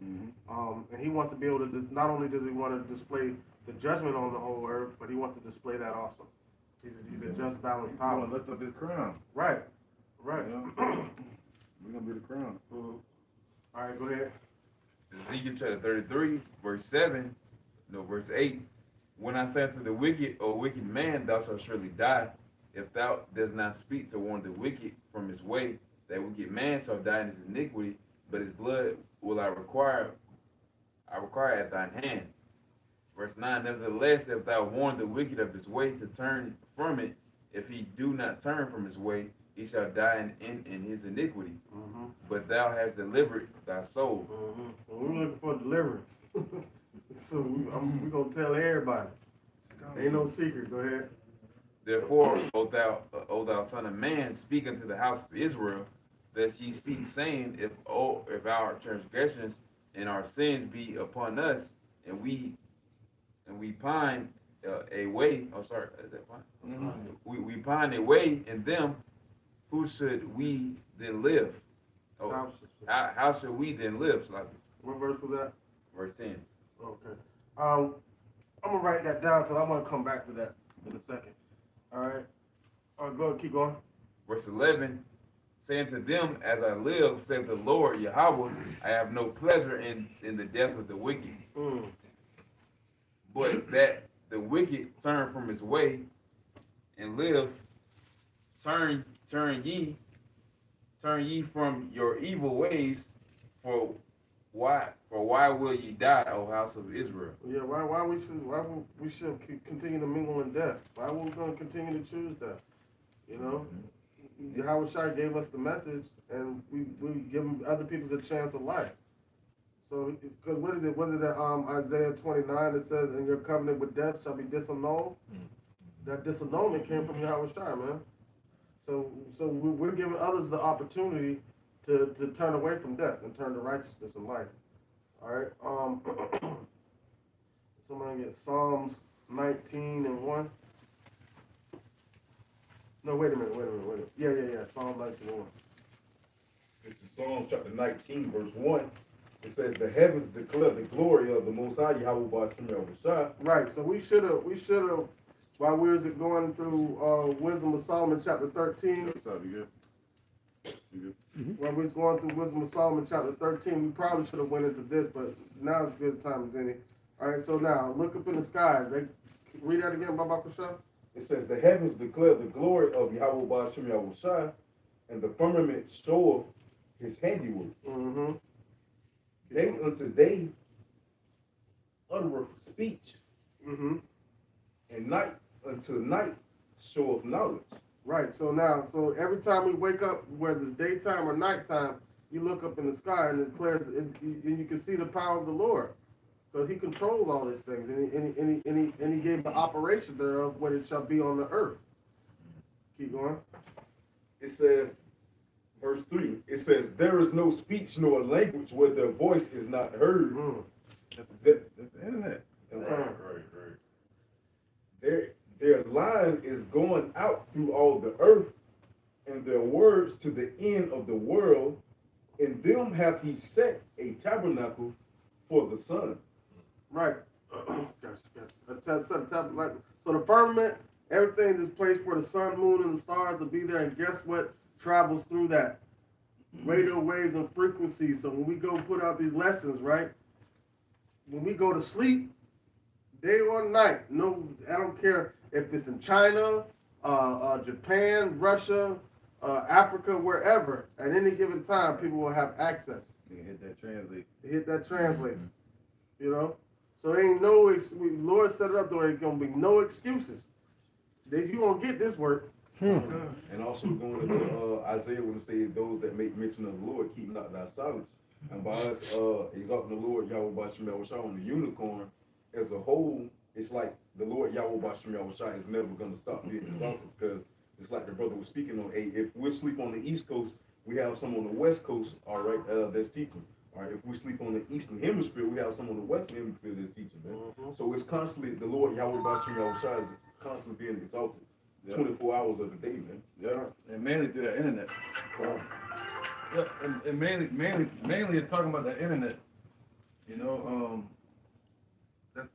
And he wants to be able to, not only does he want to display the judgment on the whole earth, but he wants to display that also. He's a just, balanced power. He want to lift up his crown. Right. We're gonna be the crown. All right, go ahead. Ezekiel chapter 33, verse 8. When I say to the wicked, O wicked man, thou shalt surely die, if thou dost not speak to warn the wicked from his way. That wicked man shall die in his iniquity, but his blood will I require at thine hand. Verse 9. Nevertheless, if thou warn the wicked of his way to turn from it, if he do not turn from his way, he shall die in his iniquity. But thou hast delivered thy soul. We're looking for deliverance. So we're going to tell everybody. Ain't no secret. Go ahead. Therefore, O thou son of man, speak unto the house of Israel, that ye speak, saying, if our transgressions and our sins be upon us, and we pine away. Oh, sorry, is that pine? We pine away in them. Who should we then live? Oh, how should we then live? So, what verse was that? Verse 10. Okay. I'm gonna write that down because I want to come back to that in a second. All right. Go ahead, keep going. Verse 11. Saying to them, as I live, saith the Lord Yahweh, I have no pleasure in the death of the wicked, but that the wicked turn from his way and live. Turn ye from your evil ways, for why will ye die, O house of Israel? Yeah, why we should continue to mingle in death? Why we going to continue to choose death? You know, Yahweh Shai gave us the message, and we give other people the chance of life. So, because what is it? Was it Isaiah 29 that says, "And your covenant with death shall be disannulled"? That disannulment came from Yahweh Shai, man. So we're giving others the opportunity to turn away from death and turn to righteousness and life. All right. Somebody get Psalms 19 and 1. No, wait a minute. Yeah. Psalms 19 and 1. This is Psalms chapter 19, verse 1. It says, the heavens declare the glory of the Most High Yahweh Ba'ashem Yahushua. Right. So we should have, while we was going through Wisdom of Solomon chapter 13. What's up, you good? You good? When we was going through Wisdom of Solomon chapter 13, we probably should have went into this, but now it's a good time as any. All right, so now look up in the skies. Read that again, Baba Kusha. It says, the heavens declare the glory of Yahweh Ba'ashem Yahushua, and the firmament showeth his handiwork. Mm-hmm. Day unto day uttereth speech, Mm-hmm. and night unto night showeth knowledge. Right, so every time we wake up, whether it's daytime or nighttime, you look up in the sky and it declares, and you can see the power of the Lord, because He controls all these things, and he gave the operation thereof what it shall be on the earth. Keep going. It says, verse 3, it says, there is no speech nor language where their voice is not heard. That's the internet. Right. Their line is going out through all the earth, and their words to the end of the world. In them hath He set a tabernacle for the sun. Right. So the firmament, everything is placed for the sun, moon, and the stars to be there, and guess what travels through that? Radio waves and frequencies. So when we go put out these lessons, right? When we go to sleep, day or night, no, I don't care if it's in China, Japan, Russia, Africa, wherever, at any given time, people will have access. You hit that translate. Hit that translate. You know? So there ain't no, Lord set it up the way it's going to be no excuses. You going to get this work. And also going into Isaiah when it says, those that make mention of the Lord keep not thy silence. And by us exalting the Lord Yahweh Ba'ashem Yahushua on the unicorn, as a whole, it's like the Lord Yahweh Ba'ashem Yahushua is never going to stop being exalted, because it's like the brother was speaking on, if we sleep on the East Coast, we have some on the West Coast, all right, that's teaching. All right, if we sleep on the Eastern Hemisphere, we have some on the Western Hemisphere that's teaching, man. So it's constantly, the Lord Yahweh Ba'ashem Yahushua is constantly being exalted. 24 hours of the day, man. Yeah, and mainly through the internet. Yeah, and mainly it's talking about the internet. You know, that's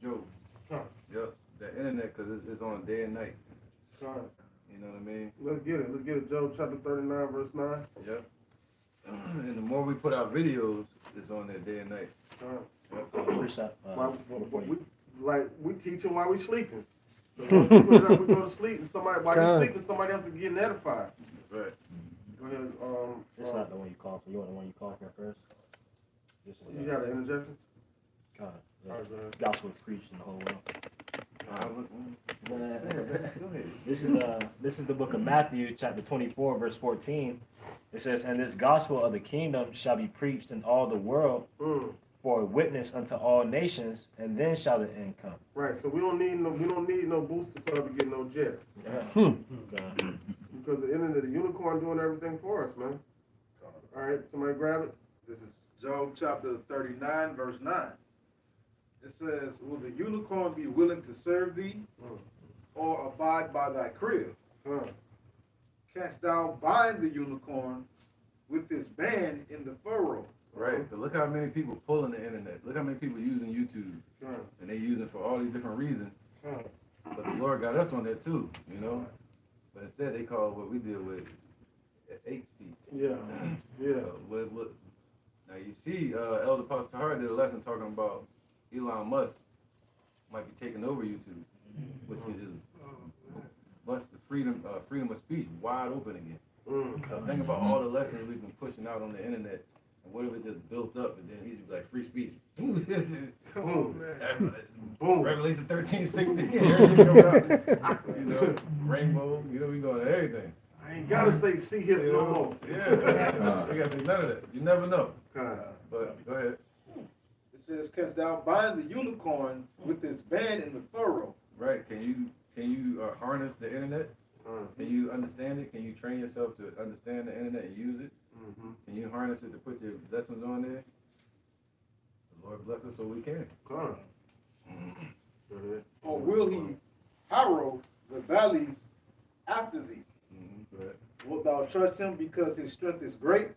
Joe. Yep, the internet, because it's on day and night. You know what I mean? Let's get it. Job chapter 39, verse 9. Yep. And the more we put out videos, it's on there day and night. We teaching while we sleeping. So when we put it up, we go to sleep, and while you're sleeping, somebody else is getting edified. Right. Go ahead. It's not the one you call for. You want the one you call for first? You got an interjection? God, the gospel is preached in the whole world. This is the book of Matthew, chapter 24, verse 14. It says, "And this gospel of the kingdom shall be preached in all the world for a witness unto all nations, and then shall the end come." Right. So we don't need no booster club to get no jet. Because the internet, the unicorn doing everything for us, man. All right, somebody grab it. This is Job chapter 39, verse 9. It says, will the unicorn be willing to serve thee, or abide by thy crib? Canst thou bind the unicorn with his band in the furrow? Right, but look how many people pulling the internet. Look how many people using YouTube. And they use it for all these different reasons. But the Lord got us on there too, you know? But instead they call what we deal with 8 speed. Yeah. Now you see, Elder Pastor Hart did a lesson talking about Elon Musk might be taking over YouTube, which is just bust the freedom of speech wide open again. So think about all the lessons we've been pushing out on the internet, and what if it just built up, and then he's just like free speech. Boom. Boom. Revelation 13:16. Everything comes out. You know, rainbow. You know, we going to everything. I ain't gotta say see him no more. Yeah. We gotta say none of that. You never know. But go ahead. It says, canst thou bind the unicorn with his band in the furrow? Right. Can you harness the internet? Can you understand it? Can you train yourself to understand the internet and use it? Mm-hmm. Can you harness it to put your blessings on there? The Lord bless us so we can. Come on. Go ahead. Or will he harrow the valleys after thee? Go ahead. Wilt thou trust him because his strength is great?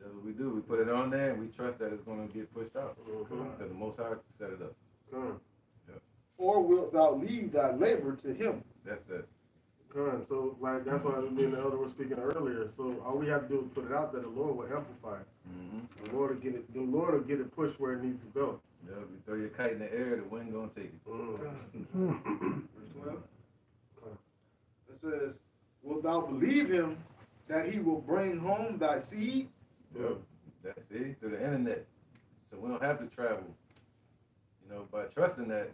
That's what we do. We put it on there and we trust that it's going to get pushed out. Mhm. Because the Most High set it up. Come on. Or wilt thou leave thy labor to him? That's that. Come on. So, like, that's why me and the elder were speaking earlier. So, all we have to do is put it out there. The Lord will amplify it. Mm-hmm. The Lord will get it. The Lord will get it pushed where it needs to go. Yeah, if you throw your kite in the air, the wind going to take it. Verse 12. It says, wilt thou believe him that he will bring home thy seed? Yep. That's it. Through the internet. So we don't have to travel. You know, by trusting that,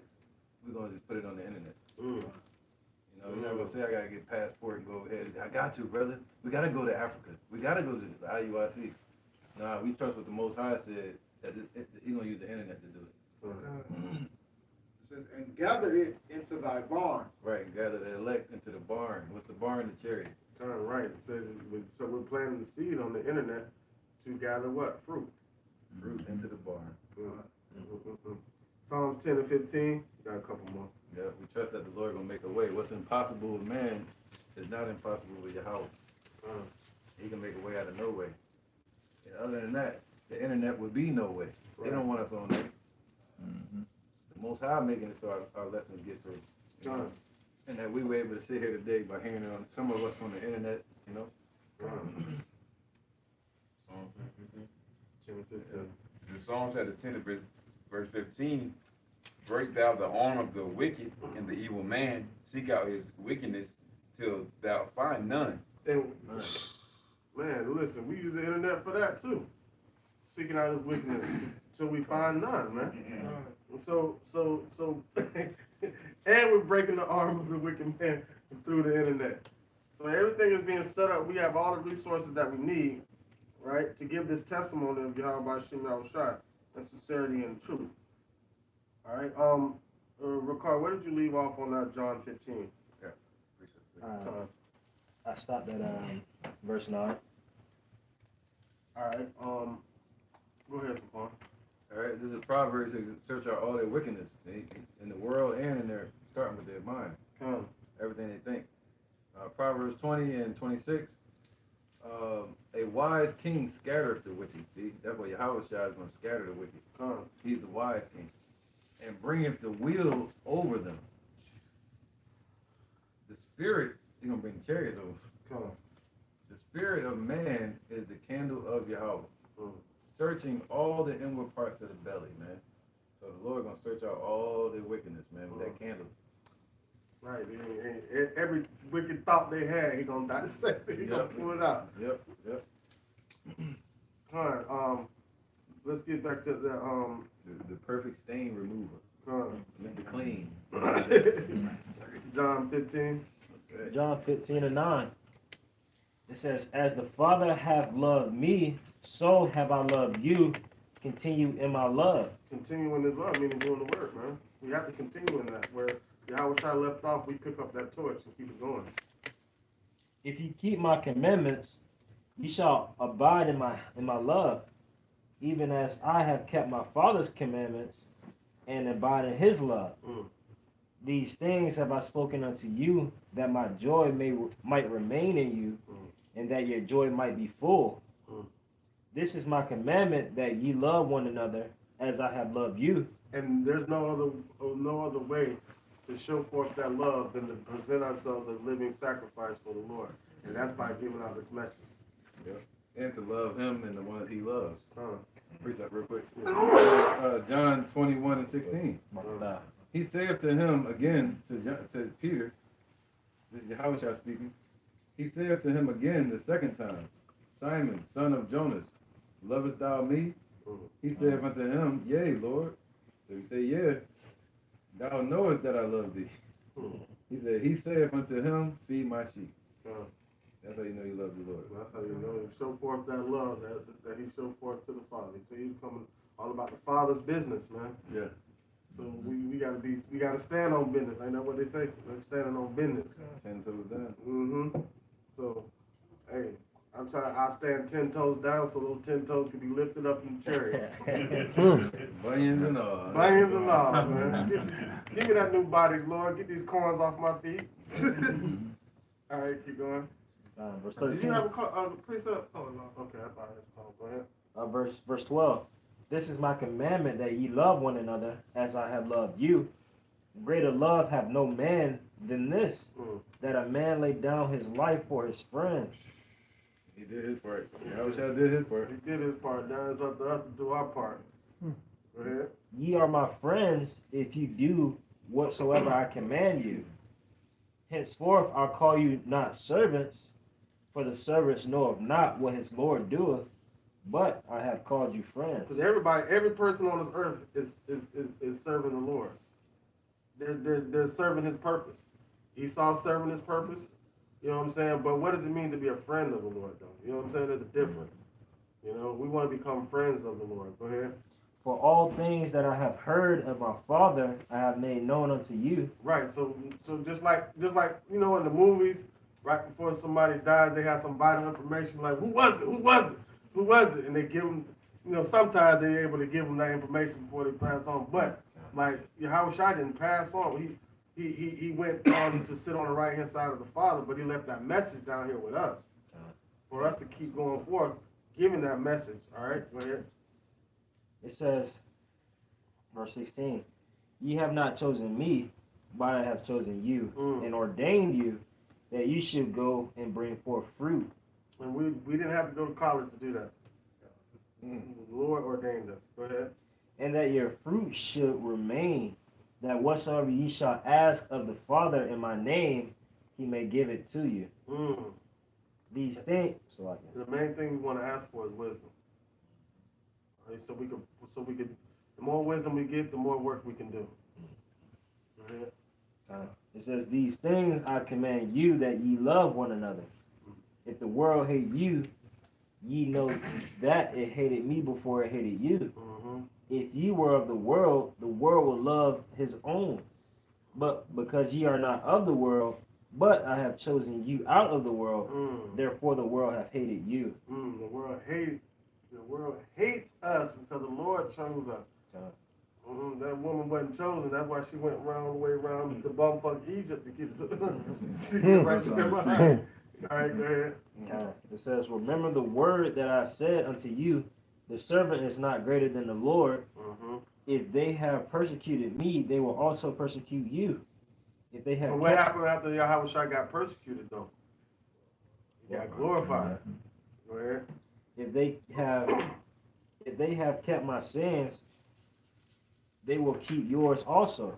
we're going to just put it on the internet. Mm. You know, you're not going to say, I got to get passport and go ahead. I got to, brother. We got to go to Africa. We got to go to the IUIC. Nah, we trust what the Most High said, that he's going to use the internet to do it. It says, and gather it into thy barn. Right, and gather the elect into the barn. What's the barn? The chariot. Right. It says, so we're planting the seed on the internet to gather what? Fruit. Fruit into the barn. Psalms 10 and 15. Got a couple more. Yeah, we trust that the Lord going to make a way. What's impossible with man is not impossible with Yahweh. He can make a way out of no way. And other than that, the internet would be no way. They don't want us on there. Mm-hmm. The Most High making it so our lessons get through. You know? And that we were able to sit here today by hearing it on some of us on the internet, you know. Psalm 15. Yeah. In Psalm chapter 10 verse 15, break thou the arm of the wicked and the evil man, seek out his wickedness till thou find none. And, man, listen, we use the internet for that too. Seeking out his wickedness till we find none, man. And so, and we're breaking the arm of the wicked man through the internet. So everything is being set up. We have all the resources that we need, right, to give this testimony of Yahweh Shem Yahushua and sincerity and truth. All right. Ricard, where did you leave off on that John 15? I stopped at verse 9. All right. Go ahead, Sapon. All right, this is Proverbs. They search out all their wickedness in the world and in their, starting with their minds. Everything they think. Proverbs 20 and 26. A wise king scattereth the wicked. See, that's why Yahweh is going to scatter the wicked. He's the wise king. And bringeth the wheel over them. The spirit, he's going to bring the chariots over. The spirit of man is the candle of Yahweh. Searching all the inward parts of the belly, man. So the Lord going to search out all their wickedness, man, with that candle. Right. Every wicked thought they had, he going to dissect it. He going to pull it out. Yep. All right. Let's get back to the perfect stain remover. Mr. Clean. John 15. John 15 and 9. It says, as the Father hath loved me, so have I loved you. Continue in my love. Continue in his love, meaning doing the work, man. We have to continue in that. Where Yahweh left off, we pick up that torch and keep it going. If you keep my commandments, ye shall abide in my love, even as I have kept my Father's commandments and abide in his love. These things have I spoken unto you, that my joy might remain in you, and that your joy might be full. This is my commandment, that ye love one another as I have loved you. And there's no other way to show forth that love than to present ourselves as living sacrifice for the Lord. And that's by giving out this message. Yep. And to love him and the ones he loves. Preach that real quick. John 21 and 16. He saith to him again, to Peter, this is Yahweh speaking. He saith to him again the second time, Simon, son of Jonas, lovest thou me? He saith unto him, yea, Lord. So he said, yeah, thou knowest that I love thee. He said, he saith unto him, feed my sheep. That's how you know you love the Lord. That's how you know you show forth that love that he showed forth to the Father. He said he's coming all about the Father's business, man. Yeah. So we gotta stand on business. Ain't that what they say? We're standing on business. 10 toes down. So, hey, I'm trying. I stand 10 toes down so those 10 toes can be lifted up in chariots. Bunions and all. Bunions and all, man. Give me that new bodies, Lord. Get these corns off my feet. All right, keep going. Verse Did 13. you have a precept? Oh no. Okay, I thought it was called. Go ahead. Verse 12. This is my commandment, that ye love one another as I have loved you. Greater love have no man than this, that a man lay down his life for his friends. He did his part. Yahushua did his part. He did his part. Now it's up to us to do our part. Go ahead. Ye are my friends if you do whatsoever I command you. Henceforth I'll call you not servants, for the servants knoweth not what his Lord doeth, but I have called you friends. Because every person on this earth is serving the Lord. They're serving his purpose. Esau serving his purpose. You know what I'm saying? But what does it mean to be a friend of the Lord, though? You know what I'm saying? There's a difference. You know, we want to become friends of the Lord. Go ahead. For all things that I have heard of my Father, I have made known unto you. Right. So just like you know in the movies, right before somebody dies, they have some vital information like who was it? Who was it? Who was it? And they give them. You know, sometimes they're able to give them that information before they pass on. But like Yahushua didn't pass on. He went on to sit on the right hand side of the Father, but he left that message down here with us for us to keep going forth, giving that message. All right, go ahead. It says, verse 16, ye have not chosen me, but I have chosen you, and ordained you that you should go and bring forth fruit. And we didn't have to go to college to do that. The Lord ordained us. Go ahead. And that your fruit should remain, that whatsoever ye shall ask of the Father in my name, he may give it to you. These things. The main thing we want to ask for is wisdom. Right? So we could. The more wisdom we get, the more work we can do. Go ahead. It says, these things I command you, that ye love one another. If the world hate you, ye know that it hated me before it hated you. If ye were of the world would love his own. But because ye are not of the world, but I have chosen you out of the world, therefore the world hath hated you. The world hates us because the Lord chose us. That woman wasn't chosen. That's why she went around the way around the bumfuck Egypt to get to get right to their mind. All right, go ahead. It says, remember the word that I said unto you, the servant is not greater than the Lord. If they have persecuted me, they will also persecute you. If they have. But what happened after Yahushua got persecuted, though? He got glorified. Go ahead. If they have kept my sins, they will keep yours also.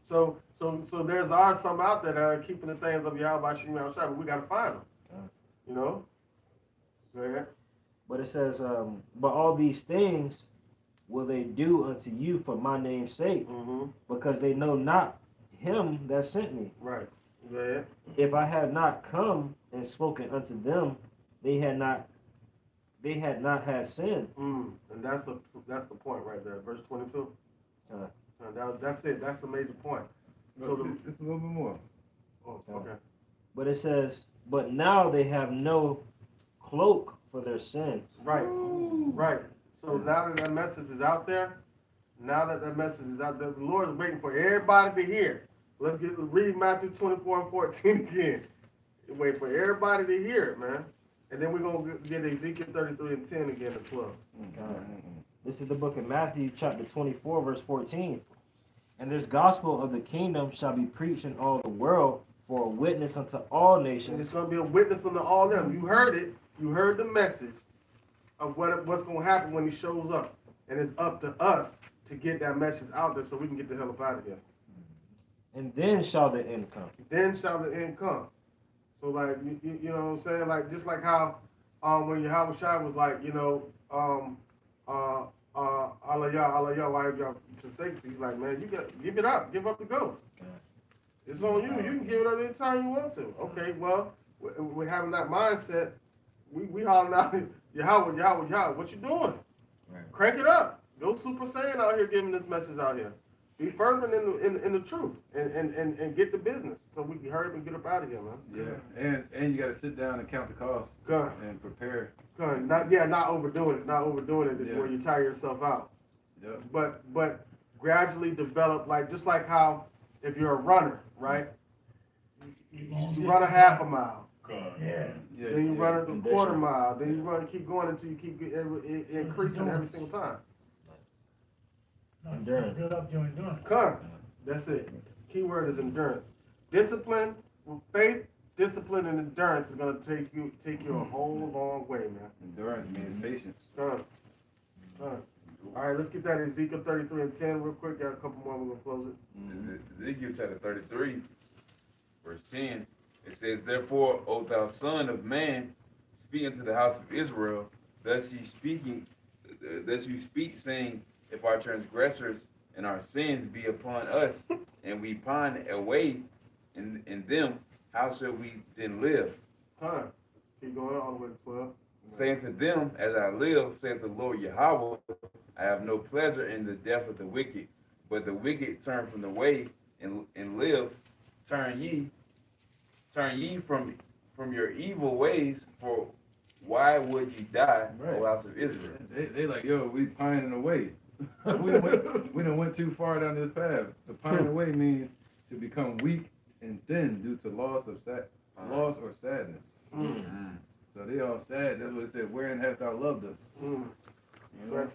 So there's some out there that are keeping the sayings of Yahweh Shem Yahushua, but we got to find them. You know? Go ahead. But it says, but all these things will they do unto you for my name's sake, because they know not him that sent me. Right. Go ahead. If I had not come and spoken unto them, they had not had sin. And that's the point right there. Verse 22. That's it. That's the major point. So it's a little bit more. Oh, okay. But it says, but now they have no cloak for their sins. Right. Right. So now that message is out there, the Lord is waiting for everybody to hear. Let's read Matthew 24 and 14 again. Wait for everybody to hear it, man. And then we're going to get Ezekiel 33 and 10 again at 12. This is the book of Matthew, chapter 24, verse 14. And this gospel of the kingdom shall be preached in all the world for a witness unto all nations. And it's going to be a witness unto all them. You heard it. You heard the message of what's going to happen when he shows up. And it's up to us to get that message out there so we can get the hell up out of here. And then shall the end come. Then shall the end come. So, like, you know what I'm saying? Like, just like how when Yahushua was like, you know, Allah Yah, why have y'all forsaken me? He's like, man, you got give it up. Give up the ghost. It's on you. You can give it up anytime you want to. Okay, well, we're having that mindset. We hollering out, Yahweh, what you doing? Crank it up. Go Super Saiyan out here giving this message out here. Be fervent in the truth and get the business so we can hurry up and get up out of here, man. Yeah, and you got to sit down and count the cost Good. and prepare. Good. Not overdoing it Yeah. where you tire yourself out. Yeah. But gradually develop, like just like how if you're a runner, right? You run a half a mile. Yeah. Then you run a quarter mile. Then you keep going until you keep increasing every single time. Endurance. Build up your endurance. Come. That's it. Key word is endurance. Discipline, faith, discipline, and endurance is gonna take you a whole long way, man. Endurance means patience. Come. All right, let's get that Ezekiel 33 and 10 real quick. Got a couple more. We're gonna close it. Ezekiel chapter 33, verse 10. It says, "Therefore, O thou son of man, speak unto the house of Israel, thus you speak, saying, if our transgressors and our sins be upon us, and we pine away in them, how shall we then live? Time. Keep going all the way to 12. Saying to them, as I live, saith the Lord Yahweh, I have no pleasure in the death of the wicked, but the wicked turn from the way and live. Turn ye from your evil ways, for why would ye die, O house of Israel?" They like, yo, we pining away. we done went too far down this path. The pining away means to become weak and thin due to loss or sadness. So they all sad. That's what it said. Wherein hast thou loved us? You know?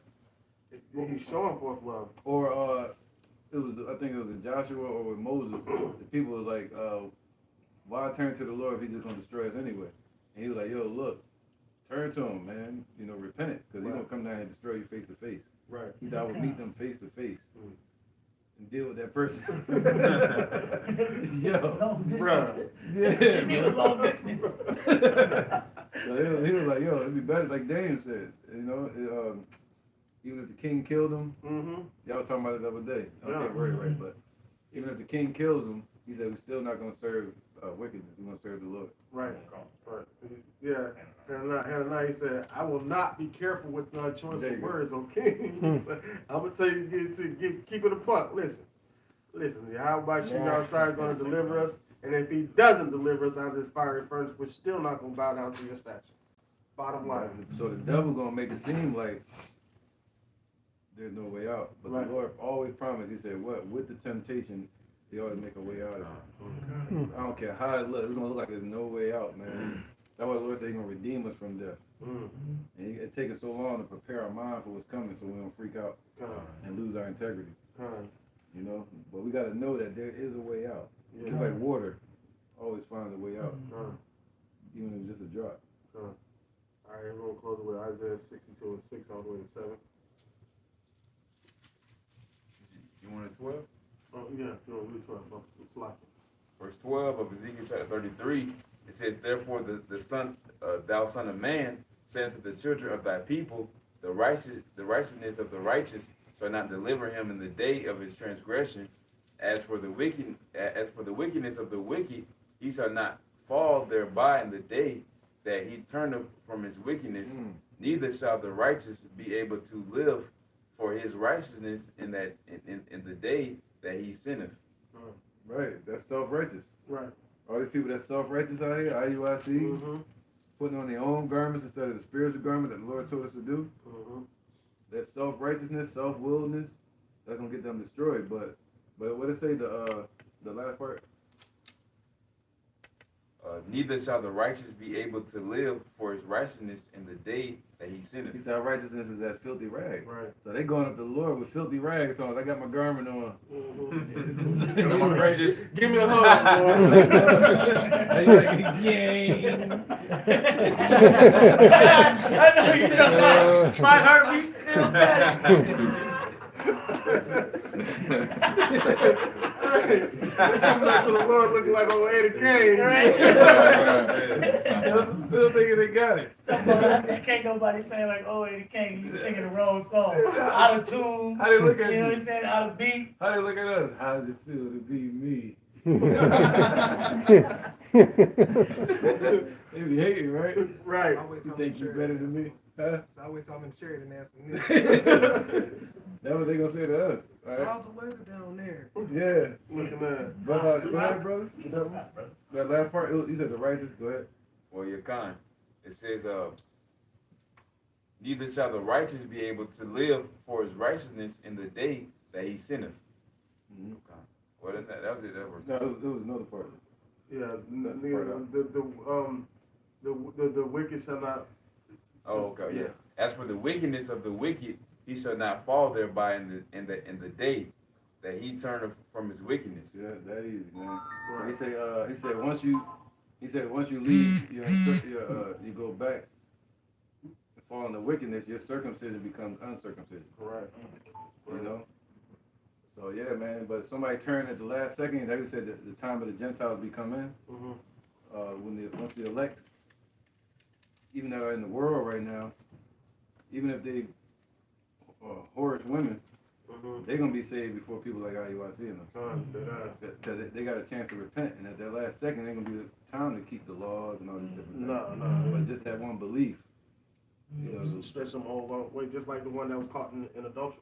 He's showing forth love. Or I think it was in Joshua or with Moses. The people was like, why turn to the Lord if he's just gonna destroy us anyway? And he was like, yo, look, turn to him, man. You know, repent, because he's gonna come down and destroy you face to face. Right. He said, I will meet them face to face and deal with that person. Yo, Long distance. bruh. Yeah, You need a long distance. So he was like, yo, it'd be better, like Daniel said, you know, even if the king killed him, y'all were talking about it the other day. I can't word it right, but even if the king kills him, he said, we're still not going to serve wickedness. We're going to serve the Lord. Right. Right. Yeah. Hananiah, he said, I will not be careful with my choice of words, okay? I'm going to tell you to keep it a puck. Listen, how about you now is going to deliver us? And if he doesn't deliver us out of this fiery furnace, we're still not going to bow down to your statue. Bottom line. So the devil going to make it seem like there's no way out. But the Lord always promised, he said, what? With the temptation, he always make a way out of it. I don't care how it looks. It's going to look like there's no way out, man. That's why the Lord said he's going to redeem us from death. And it takes us so long to prepare our mind for what's coming so we don't freak out and lose our integrity. You know? But we got to know that there is a way out. Just like water always finds a way out. Even if it's just a drop. All right, we're going to close it with Isaiah 62 and 6 all the way to 7. You want a 12? Oh, yeah, read 12. It's like Verse 12 of Ezekiel chapter 33, it says, "Therefore thou son of man, say unto the children of thy people, the righteousness of the righteous shall not deliver him in the day of his transgression. As for the wickedness of the wicked, he shall not fall thereby in the day that he turneth from his wickedness. Neither shall the righteous be able to live for his righteousness in the day that he sinneth." Right, that's self-righteous. Right. All these people that's self-righteous out here, IUIC, putting on their own garments instead of the spiritual garment that the Lord told us to do. That self-righteousness, self-willedness, that's gonna get them destroyed. But what did it say, the last part? Neither shall the righteous be able to live for his righteousness in the day that he sinneth. He said our righteousness is that filthy rag. Right. So they going up to the Lord with filthy rags on. I got my garment on. I'm righteous. Give me a hug, boy. I know you talking about my heart beats still They coming up to the Lord looking like old Eddie Kane. Still thinking they got it. Can't nobody say like, oh, Eddie Kane, you singing the wrong song. Out of tune. How they look at you? you? Know what I'm saying? Out of beat. How they look at us? How does it feel to be me? They be hating, right? Right. You think you better than me? Huh? So I wait till I'm in the chariot and answer me. That's what they gonna say to us. All right? How's the weather down Yeah. Look at that. But go ahead, brother. That last part, you said the righteous. Go ahead. Well, you're kind. It says, neither shall the righteous be able to live for his righteousness in the day that he sinneth. Mm-hmm. Okay. Well, that was it. That was No, there was another part. Yeah, the wicked shall not. Oh, okay, yeah. As for the wickedness of the wicked, he shall not fall thereby in the day that he turneth from his wickedness. Yeah, that easy, man. He said once you leave you go back and fall into wickedness, your circumcision becomes uncircumcision. Correct. You know. So yeah, man. But somebody turned at the last second. Like we said, the time of the Gentiles be come in. Once the elect, even that are in the world right now, even if they whorish women, they're gonna be saved before people like IUIC and them. Because they got a chance to repent, and at that last second, they're gonna be the time to keep the laws and all these different things. No. But just that one belief. You know, Stretch them all long way, just like the one that was caught in adultery.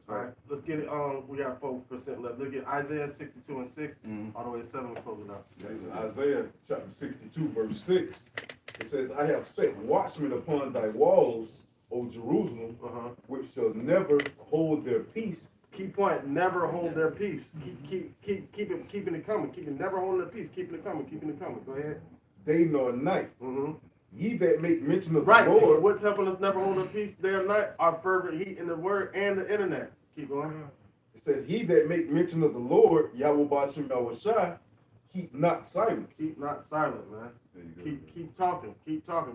All right, let's get it. We got 4% left. Look at Isaiah 62 and 6, all the way to 7. We're closing out. This is Isaiah chapter 62, verse 6. It says, I have set watchmen upon thy walls, O Jerusalem, which shall never hold their peace. Key point: never hold their peace. Keeping it coming. Never holding their peace. Keeping it coming. Go ahead. Day nor night. Ye that make mention of Right. the Lord. What's helping us never hold our peace day or night? Our fervent heat in the word and the internet. Keep going. It says, he that make mention of the Lord, Yahweh Ba'ashem Yahushua, keep not silent. Keep not silent, man. Keep talking.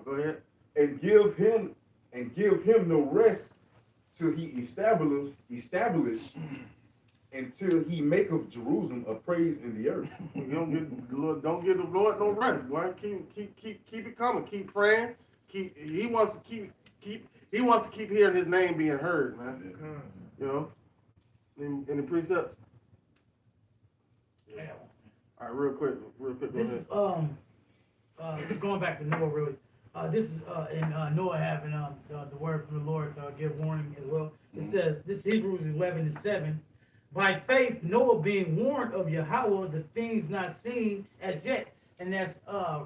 Go ahead. And give him no rest till he establish until he make of Jerusalem a praise in the earth. You don't give the Lord no rest, boy. Keep it coming. Keep praying. He wants to keep hearing his name being heard, man. You know, in the precepts. Yeah. All right, real quick. This is just going back to Noah really. This is in Noah having the word from the Lord give warning as well. It says, this is Hebrews 11 and 7. By faith, Noah being warned of Yahweh, the things not seen as yet. And that's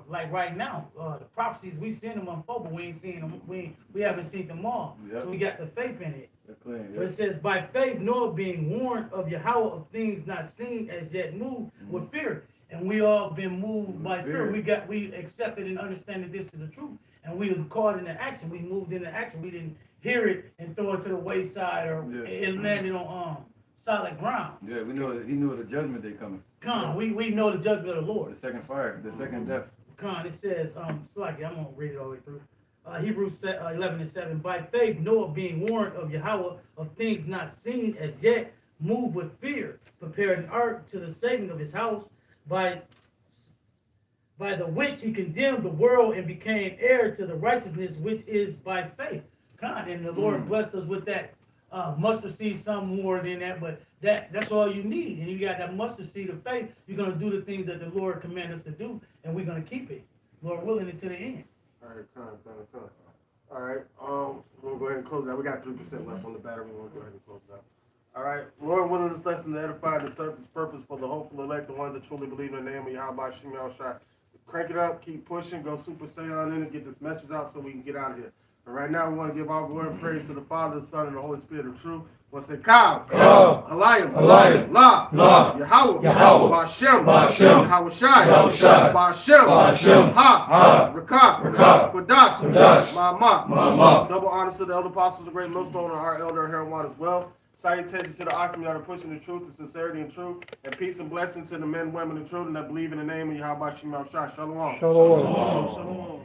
like right now, the prophecies we seen them unfold, but we ain't seen them. We haven't seen them all. Yep. So we got the faith in it. Clean, But it says, by faith, Noah being warned of Yahweh of things not seen as yet moved with fear. And we all been moved by fear. We accepted and understand that this is the truth. And we was caught into action. We moved into action. We didn't hear it and throw it to the wayside or it landed on solid ground. Yeah, we know he knew the judgment day coming. We know the judgment of the Lord. The second fire, the second death. It says, Slaki, I'm gonna read it all the way through. Hebrews 11 and 7. By faith, Noah being warned of Yahweh of things not seen as yet, moved with fear, prepared an ark to the saving of his house, by the which he condemned the world and became heir to the righteousness which is by faith. And the Lord blessed us with that mustard seed, some more than that, but that's all you need. And you got that mustard seed of faith, you're going to do the things that the Lord commanded us to do, and we're going to keep it, Lord willing, until the end. All right, come. All right, we'll go ahead and close it out. We got 3% left on the battery. We'll go ahead and close it out. All right, Lord, willing this lesson to edify and serve His purpose for the hopeful elect, the ones that truly believe in the name of Yahweh Shem Yahushua. Crank it up, keep pushing, go Super Saiyan in and get this message out so we can get out of here. And right now, we want to give all glory and praise to the Father, the Son, and the Holy Spirit of truth. We want to say, Kal, Alayim, La, Yahweh, Ba'ashem, Yahushai, Ba'ashem, Ha, Rakah, Quadash, Ma'amah. Double honors to the elder apostles, the great millstone, and our elder Herwan as well. Salutation to the Akim that are pushing the truth, the sincerity and truth, and peace and blessings to the men, women, and children that believe in the name of Yahweh Shem Yahushua. Shalom. Shalom.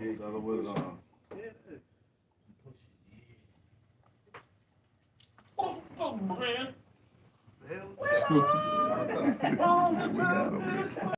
Oh, man.